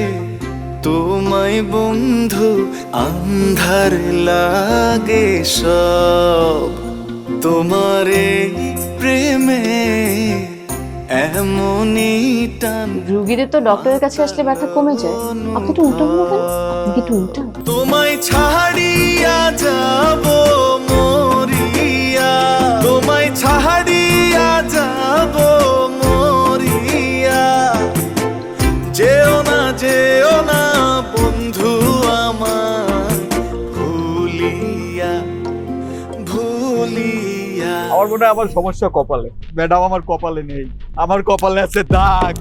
তোমায় বন্ধু আন্ধার লাগে সব, তোমার এই প্রেমে এমনই টান। রোগীদের তো ডক্টরের কাছে আসলে ব্যথা কমে যায়, আপনি একটু উল্টো হলো কেন? আপনি কি একটু উল্টো? তোমায় ছাড়িয়া যাব মরিয়া, তোমায় ছাড়িয়া যাব মরিয়া, যেও না বন্ধু আমার ভুলিয়া ভুলিয়া। আমার মনে হয় আমার সমস্যা কপালে। ম্যাডাম আমার কপালে নেই, আমার কপালে আছে দাগ।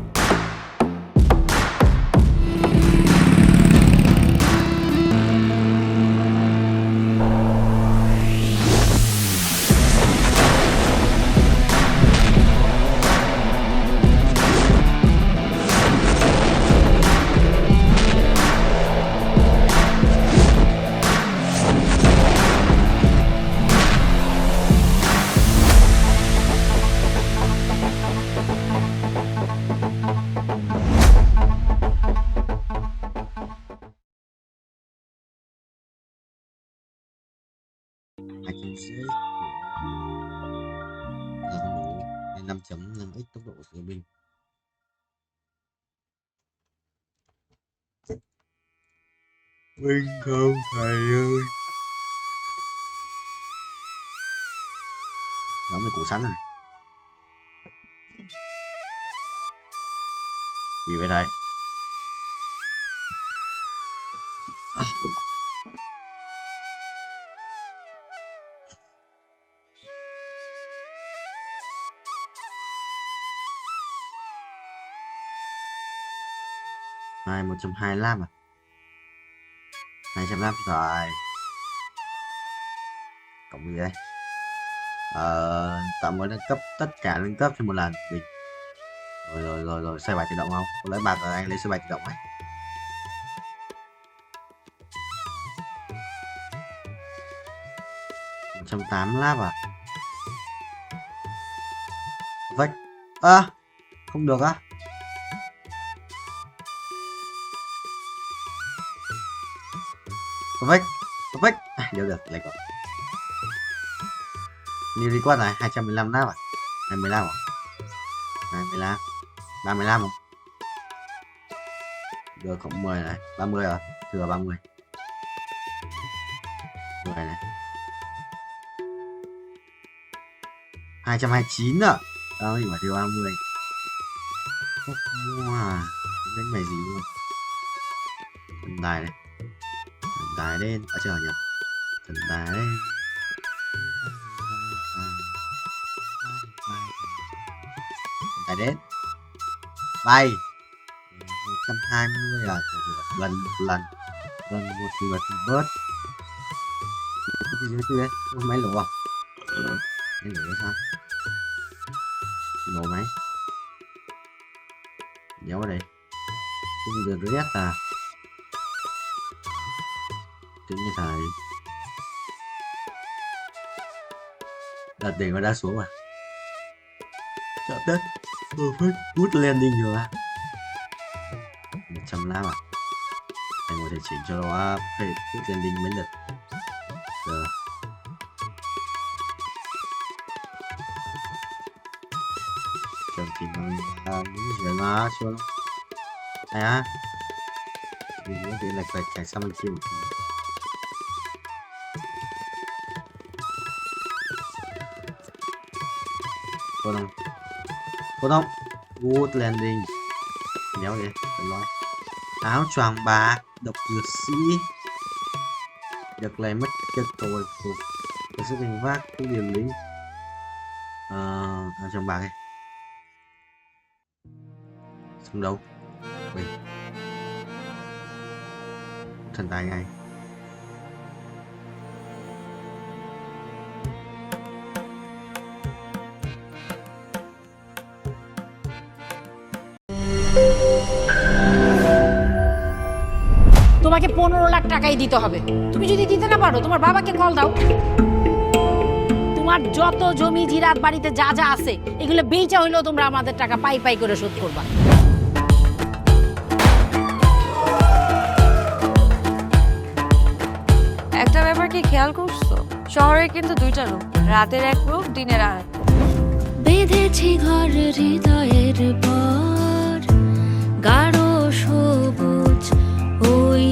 Nên 5.5x tốc độ sử binh. Binh không thầy ơi. Giống như củ sắn này. Gì vậy đây? Này 125 à? 200 rồi. Cộng gì đây? Tạm gọi nâng cấp tất cả nâng cấp cho một lần. Bình. Rồi xoay bài tự động không? Tôi lấy bạc rồi anh lấy xoay bài tự động ấy. $180 à? Vách. Không được á? Perfect. Được, lấy còn. Như đi qua này 215 nắp à? 25 à? 25. 35 không? Được, cộng 10 này, 30 rồi, thừa 30. 10 này. 229 à? Tao thì bảo thiếu 30. Không mua à? Đến mày gì luôn. Thần tài này. Thần tài lên. Ở chờ nhỉ? Thần tài lên. Thần tài đến. Bay. 120 à? Lần lần một lượt bớt. Cái gì đấy? Máy lỗ à? Máy lỗ sao? Nổ máy. Đéo vào đây. Cái gì được rét à? Tự nhiên thầy đặt đỉnh và đá xuống à? Chọn đất. Perfect. Good landing rồi à? 105 à? Thầy ngồi thể chỉnh cho nó phải good landing mấy lượt. Giờ chọn chỉnh bằng những gì mà xuống này á. Vì nó bị lệch lệch chạy sang bên kia một tí. Cô đông good landing. Méo đi phải nói. Áo choàng bạc độc dược sĩ. Được lấy mất chất hồi phục. Có sức hành vác cái điểm lính. Áo choàng bạc này. Xong đâu Bình. Thần tài ngay. তোমাকে 15 লাখ টাকাই দিতে হবে। তুমি যদি দিতে না পারো তোমার বাবাকে কল দাও। তোমার যত জমি জিরাত বাড়িতে যা যা আছে এগুলো বেচা হইলেও তোমরা আমাদের টাকা পাই পাই করে শোধ করবা। একটা ব্যাপার কি খেয়াল করছো? শহরে কিন্তু দুইটা রূপ, রাতের এক রূপ, দিনের আর এক। বেঁধেছি ঘর হৃদয়ের পর গাঢ় সবুজ ওই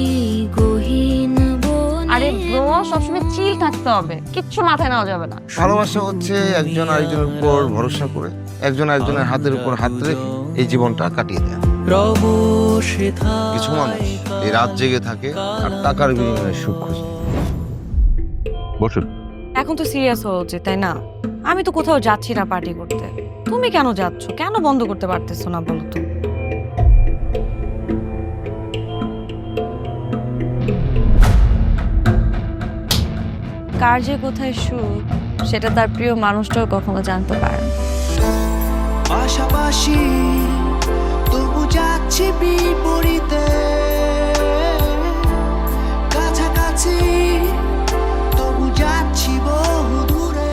গহীন বনে। আরে ব্রো, সবসময় চিল থাকতে হবে, কিচ্ছু মাথায় নেওয়া যাবে না। ভালোবাসা হচ্ছে একজন আরেকজনের উপর ভরসা করে, একজন আরেকজনের হাতের উপর হাত রেখে এই জীবনটা কাটিয়ে দেয়। কিছু মানুষ এই রাত জেগে থাকে আর টাকার বিনিময়ে সুখ খোঁজে। বসুন। এখন তো সিরিয়াস হওয়া উচিত, তাই না? আমি তো কোথাও যাচ্ছি না পার্টি করতে। তুমি কেন যাচ্ছ? কেন বন্ধ করতে পারতেছো না বলো তো? কার যে কোথায় সুখ সেটা তার প্রিয় মানুষটাও কখনো জানতে পারে না। পাশাপাশি তবু যাচ্ছি বিপরীতে, কাছাকাছি তবু যাচ্ছি বহু দূরে।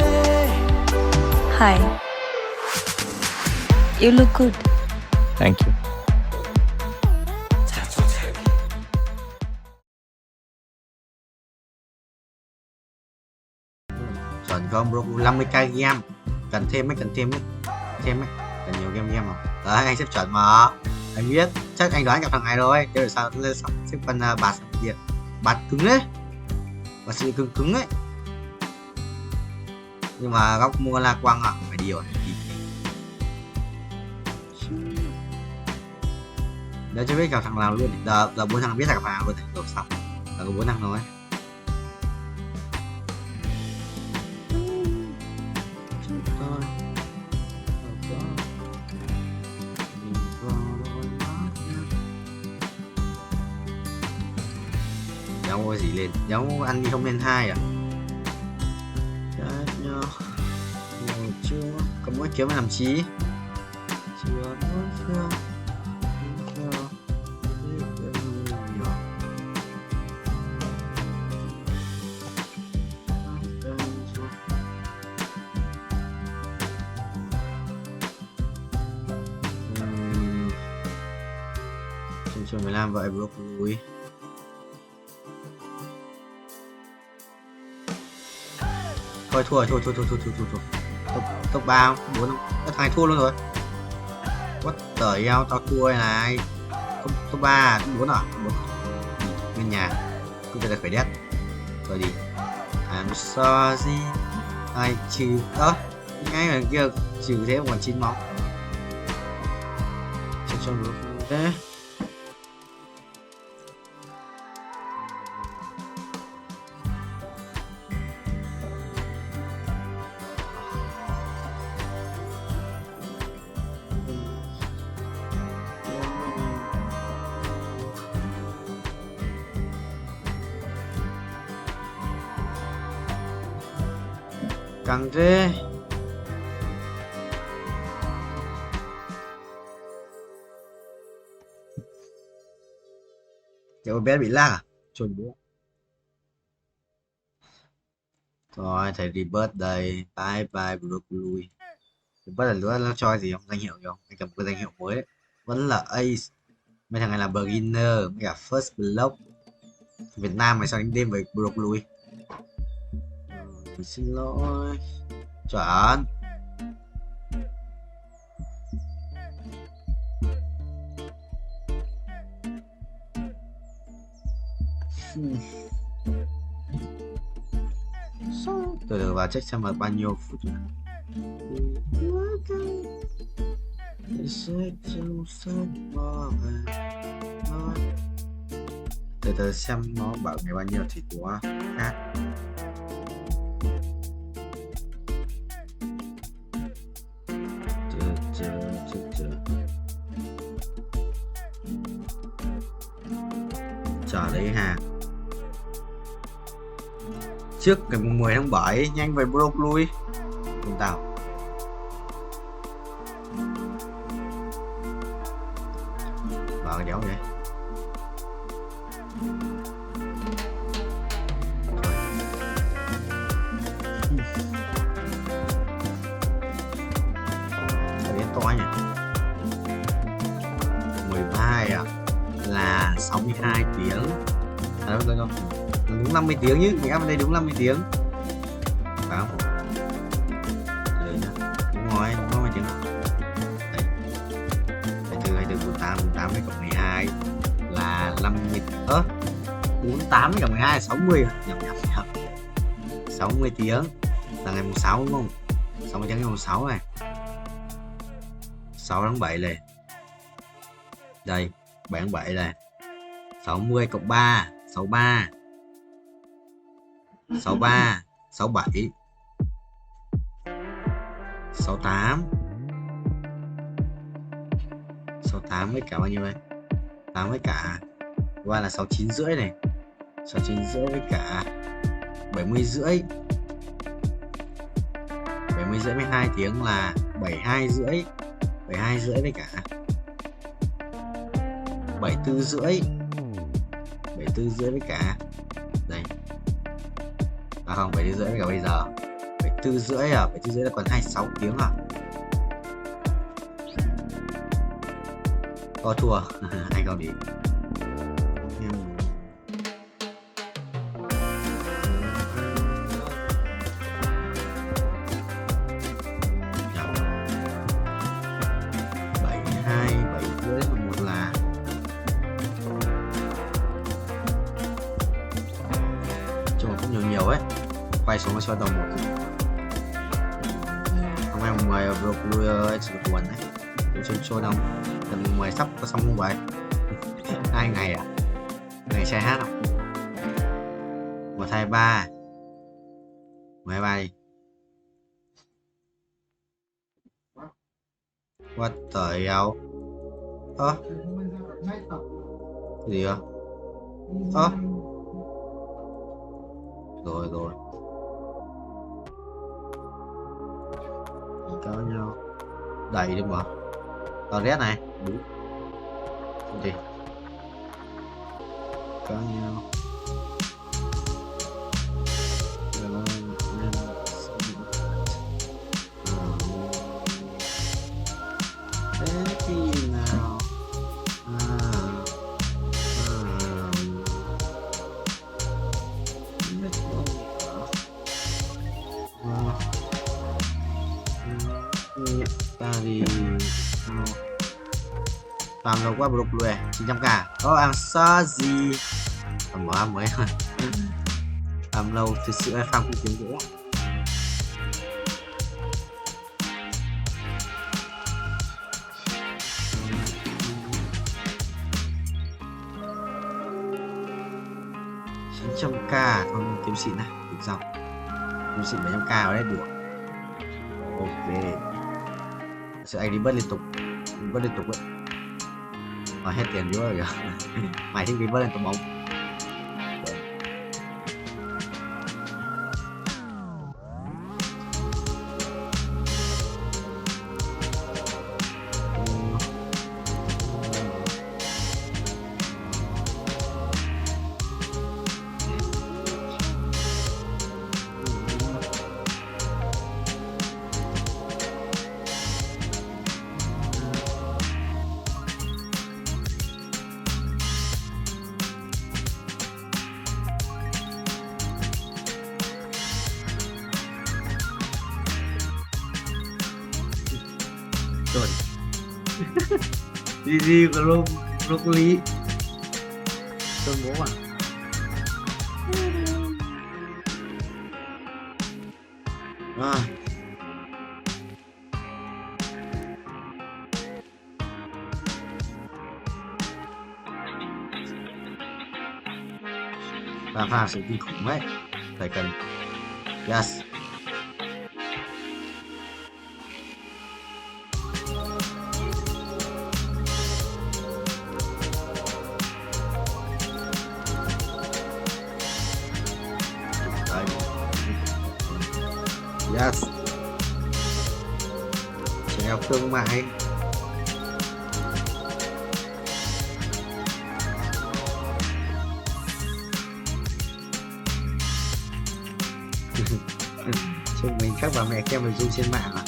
Hi, you look good. Thank you. Chọn gom bro 50k game. Cần thêm mấy, cần thêm mấy. Thêm mấy. Cần nhiều game không? Đấy, anh xếp chuẩn mà. Anh biết, chắc anh đoán gặp thằng này rồi. Thế rồi sao lên xếp con bạt điện. Bạt cứng đấy. Bạt sự cứng cứng ấy. Nhưng mà góc mua la quăng à, phải đi rồi. Đấy chưa biết gặp thằng nào luôn. Giờ 4 thằng biết gặp thằng nào luôn. Được xong. Là có 4 thằng thôi. Dấu gì lên? Dấu ăn đi không lên 2 à? Chưa có mỗi kiếm làm chí. Chưa. Chương 15 vậy bro lùi. Thôi thua. Top 3 không? 4 không? Thằng này thua luôn rồi. What the hell, tao thua này. Top 3, top 4 à? 4. Nguyên nhà. Cứ phải phải đét. Rồi đi. I'm sorry. I trừ. Ngay ở kia trừ thế còn 9 máu. Cho nó thế. Căng thế. Kiểu bé bị lag à? Chuẩn bố. Rồi thầy Rebirth đây. Bye bye Broccoli. Rebirth là nữa nó cho gì không? Danh hiệu gì không? Anh cầm cái danh hiệu mới đấy. Vẫn là Ace. Mấy thằng này là Beginner. Với cả First Block. Việt Nam mày sao đánh đêm với Broccoli? Xin lỗi. Chuẩn. Từ từ vào check xem là bao nhiêu phút rồi. Từ từ xem nó bảo ngày bao nhiêu thì của khác. Chờ đấy ha. Trước ngày 10 tháng 7 nhanh về Broccoli. Cùng tao. Vào cái đéo vậy. Sao đến to nhỉ? 12 à? Là 62 tiếng. À đâu đâu đâu. Đúng 50 tiếng chứ, mình ăn đây đúng 50 tiếng. Phải không? Đấy nhá. Đúng rồi, đúng 50 tiếng. Đấy. 24 với cộng 12 là 50. 48 với cộng 12 là 60. Nhầm. 60 tiếng là ngày mùng 6 đúng không? 60 tiếng ngày mùng 6 này. 6 tháng 7 này. Đây, 7 tháng 7 này. 60 cộng 3, 63. 63, 67, 68. 68 với cả bao nhiêu đây? 8 với cả qua là 69 rưỡi này. 69 rưỡi với cả 70 rưỡi. 70 rưỡi với 2 tiếng là 72 rưỡi. 72 rưỡi với cả 74 rưỡi. 74 rưỡi với cả đây. À không, 74 rưỡi với cả bây giờ 74 rưỡi à? 74 rưỡi là còn 26 tiếng à? Có thua. Anh không đi. Quay xuống cho đầu một. Hôm nay mùng 10 Broccoli ơi, sự buồn đấy. Tôi chơi show đông. Tầm mùng 10 sắp có xong không vậy? 2 ngày à? Ngày chơi hát không? 1, 2, 3. 13 đi. What the hell? Ơ? Cái gì à? Ơ? Rồi. Có nhau đầy đi mà. Tao ghét này đúng gì có nhau thế thì nào ta thì toàn lâu quá Broccoli 900k. I'm sorry. Tầm mới làm lâu thực sự là farm không kiếm gỗ. xịn này, được xong. Zoom xịn 700k ở đây được. Ok. Sợ anh đi bớt liên tục ấy. Mà hết tiền vô rồi kìa. Mày thích đi bớt liên tục bóng. Rồi. Đi của broccoli. Tôi bố à. À. Pha sự kinh khủng ấy. Phải cần. Yes. Yes. Trèo thương mại. Chúng mình các bà mẹ xem nội dung trên mạng à?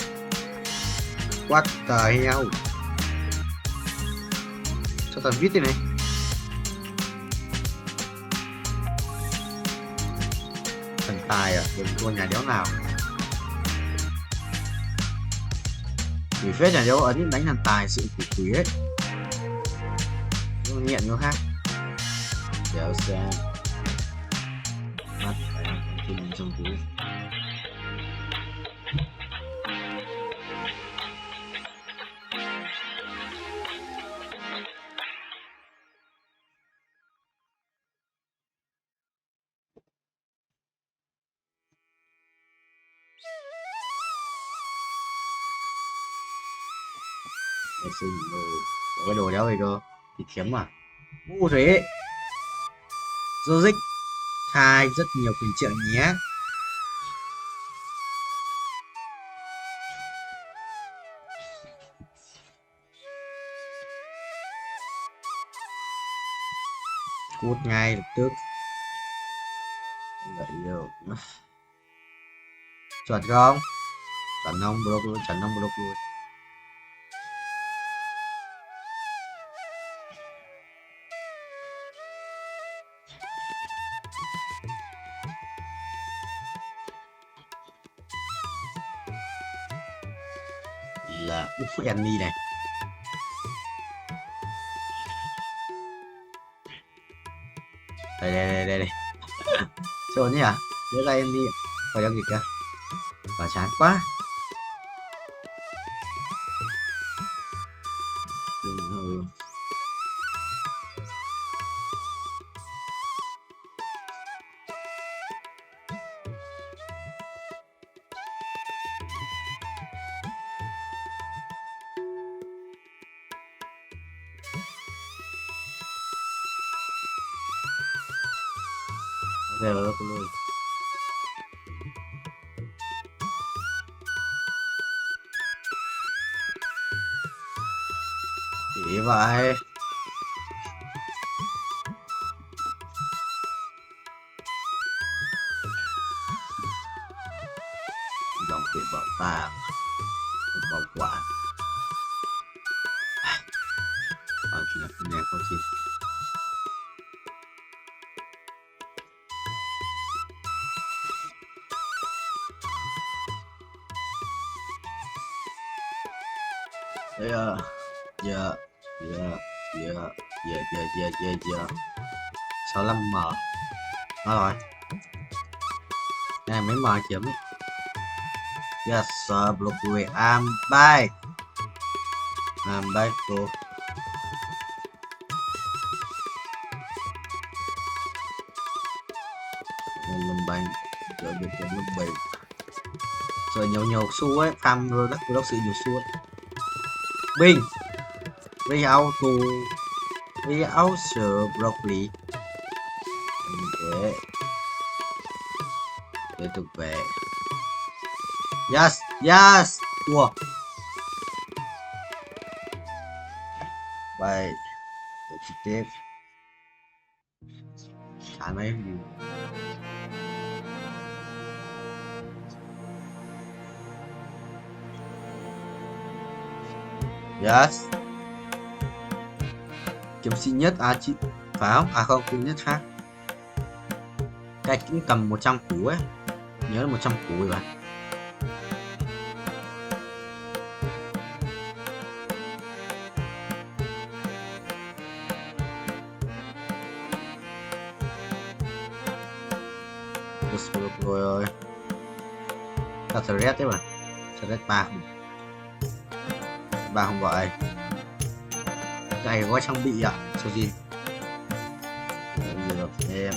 What the hell? Cho tao viết đây này. Thần tài à? Đừng thua nhà đéo nào. Quỷ phết nhà đéo ấn đánh thần tài sự quỷ ấy. Nhưng nghiện nó khác. Đéo xem. Mắt anh trong túi. Có cái đồ đéo gì cơ thì kiếm mà ngu thế. Logic khai rất nhiều quyền trợ nhé. Cút ngay lập tức. Chuẩn không? Chuẩn không? Block luôn, chuẩn không? Block luôn. Là enemy này. Đây. Trốn nhỉ? Đưa ra enemy. Phải giao dịch kìa. Và chán quá. Giờ nó cũng nuôi. Chỉ vậy. Dòng tiền bảo tàng, bảo quản. Chỉ là cái này có gì. Yeah. 65M. Nói rồi. Này mấy M kiếm ấy. Yes, block away. I'm back, bro. Lầm bánh. sữa được cái lúc bì rồi nhiều xu ấy farm rồi đất sự nhiều xu ấy Bing Real sữa broccoli để tục về yes wow vậy để trực tiếp khả mấy gì yes kiếm sĩ nhất chị phải không không kiếm nhất khác cái cũng cầm 100 củ ấy nhớ là 100 củ rồi bạn rồi ta thread đấy mà thread 3 không gọi cái này có trang bị ạ số gì được em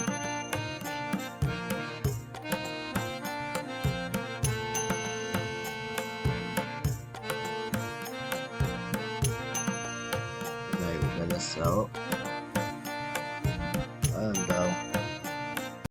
này rất là xấu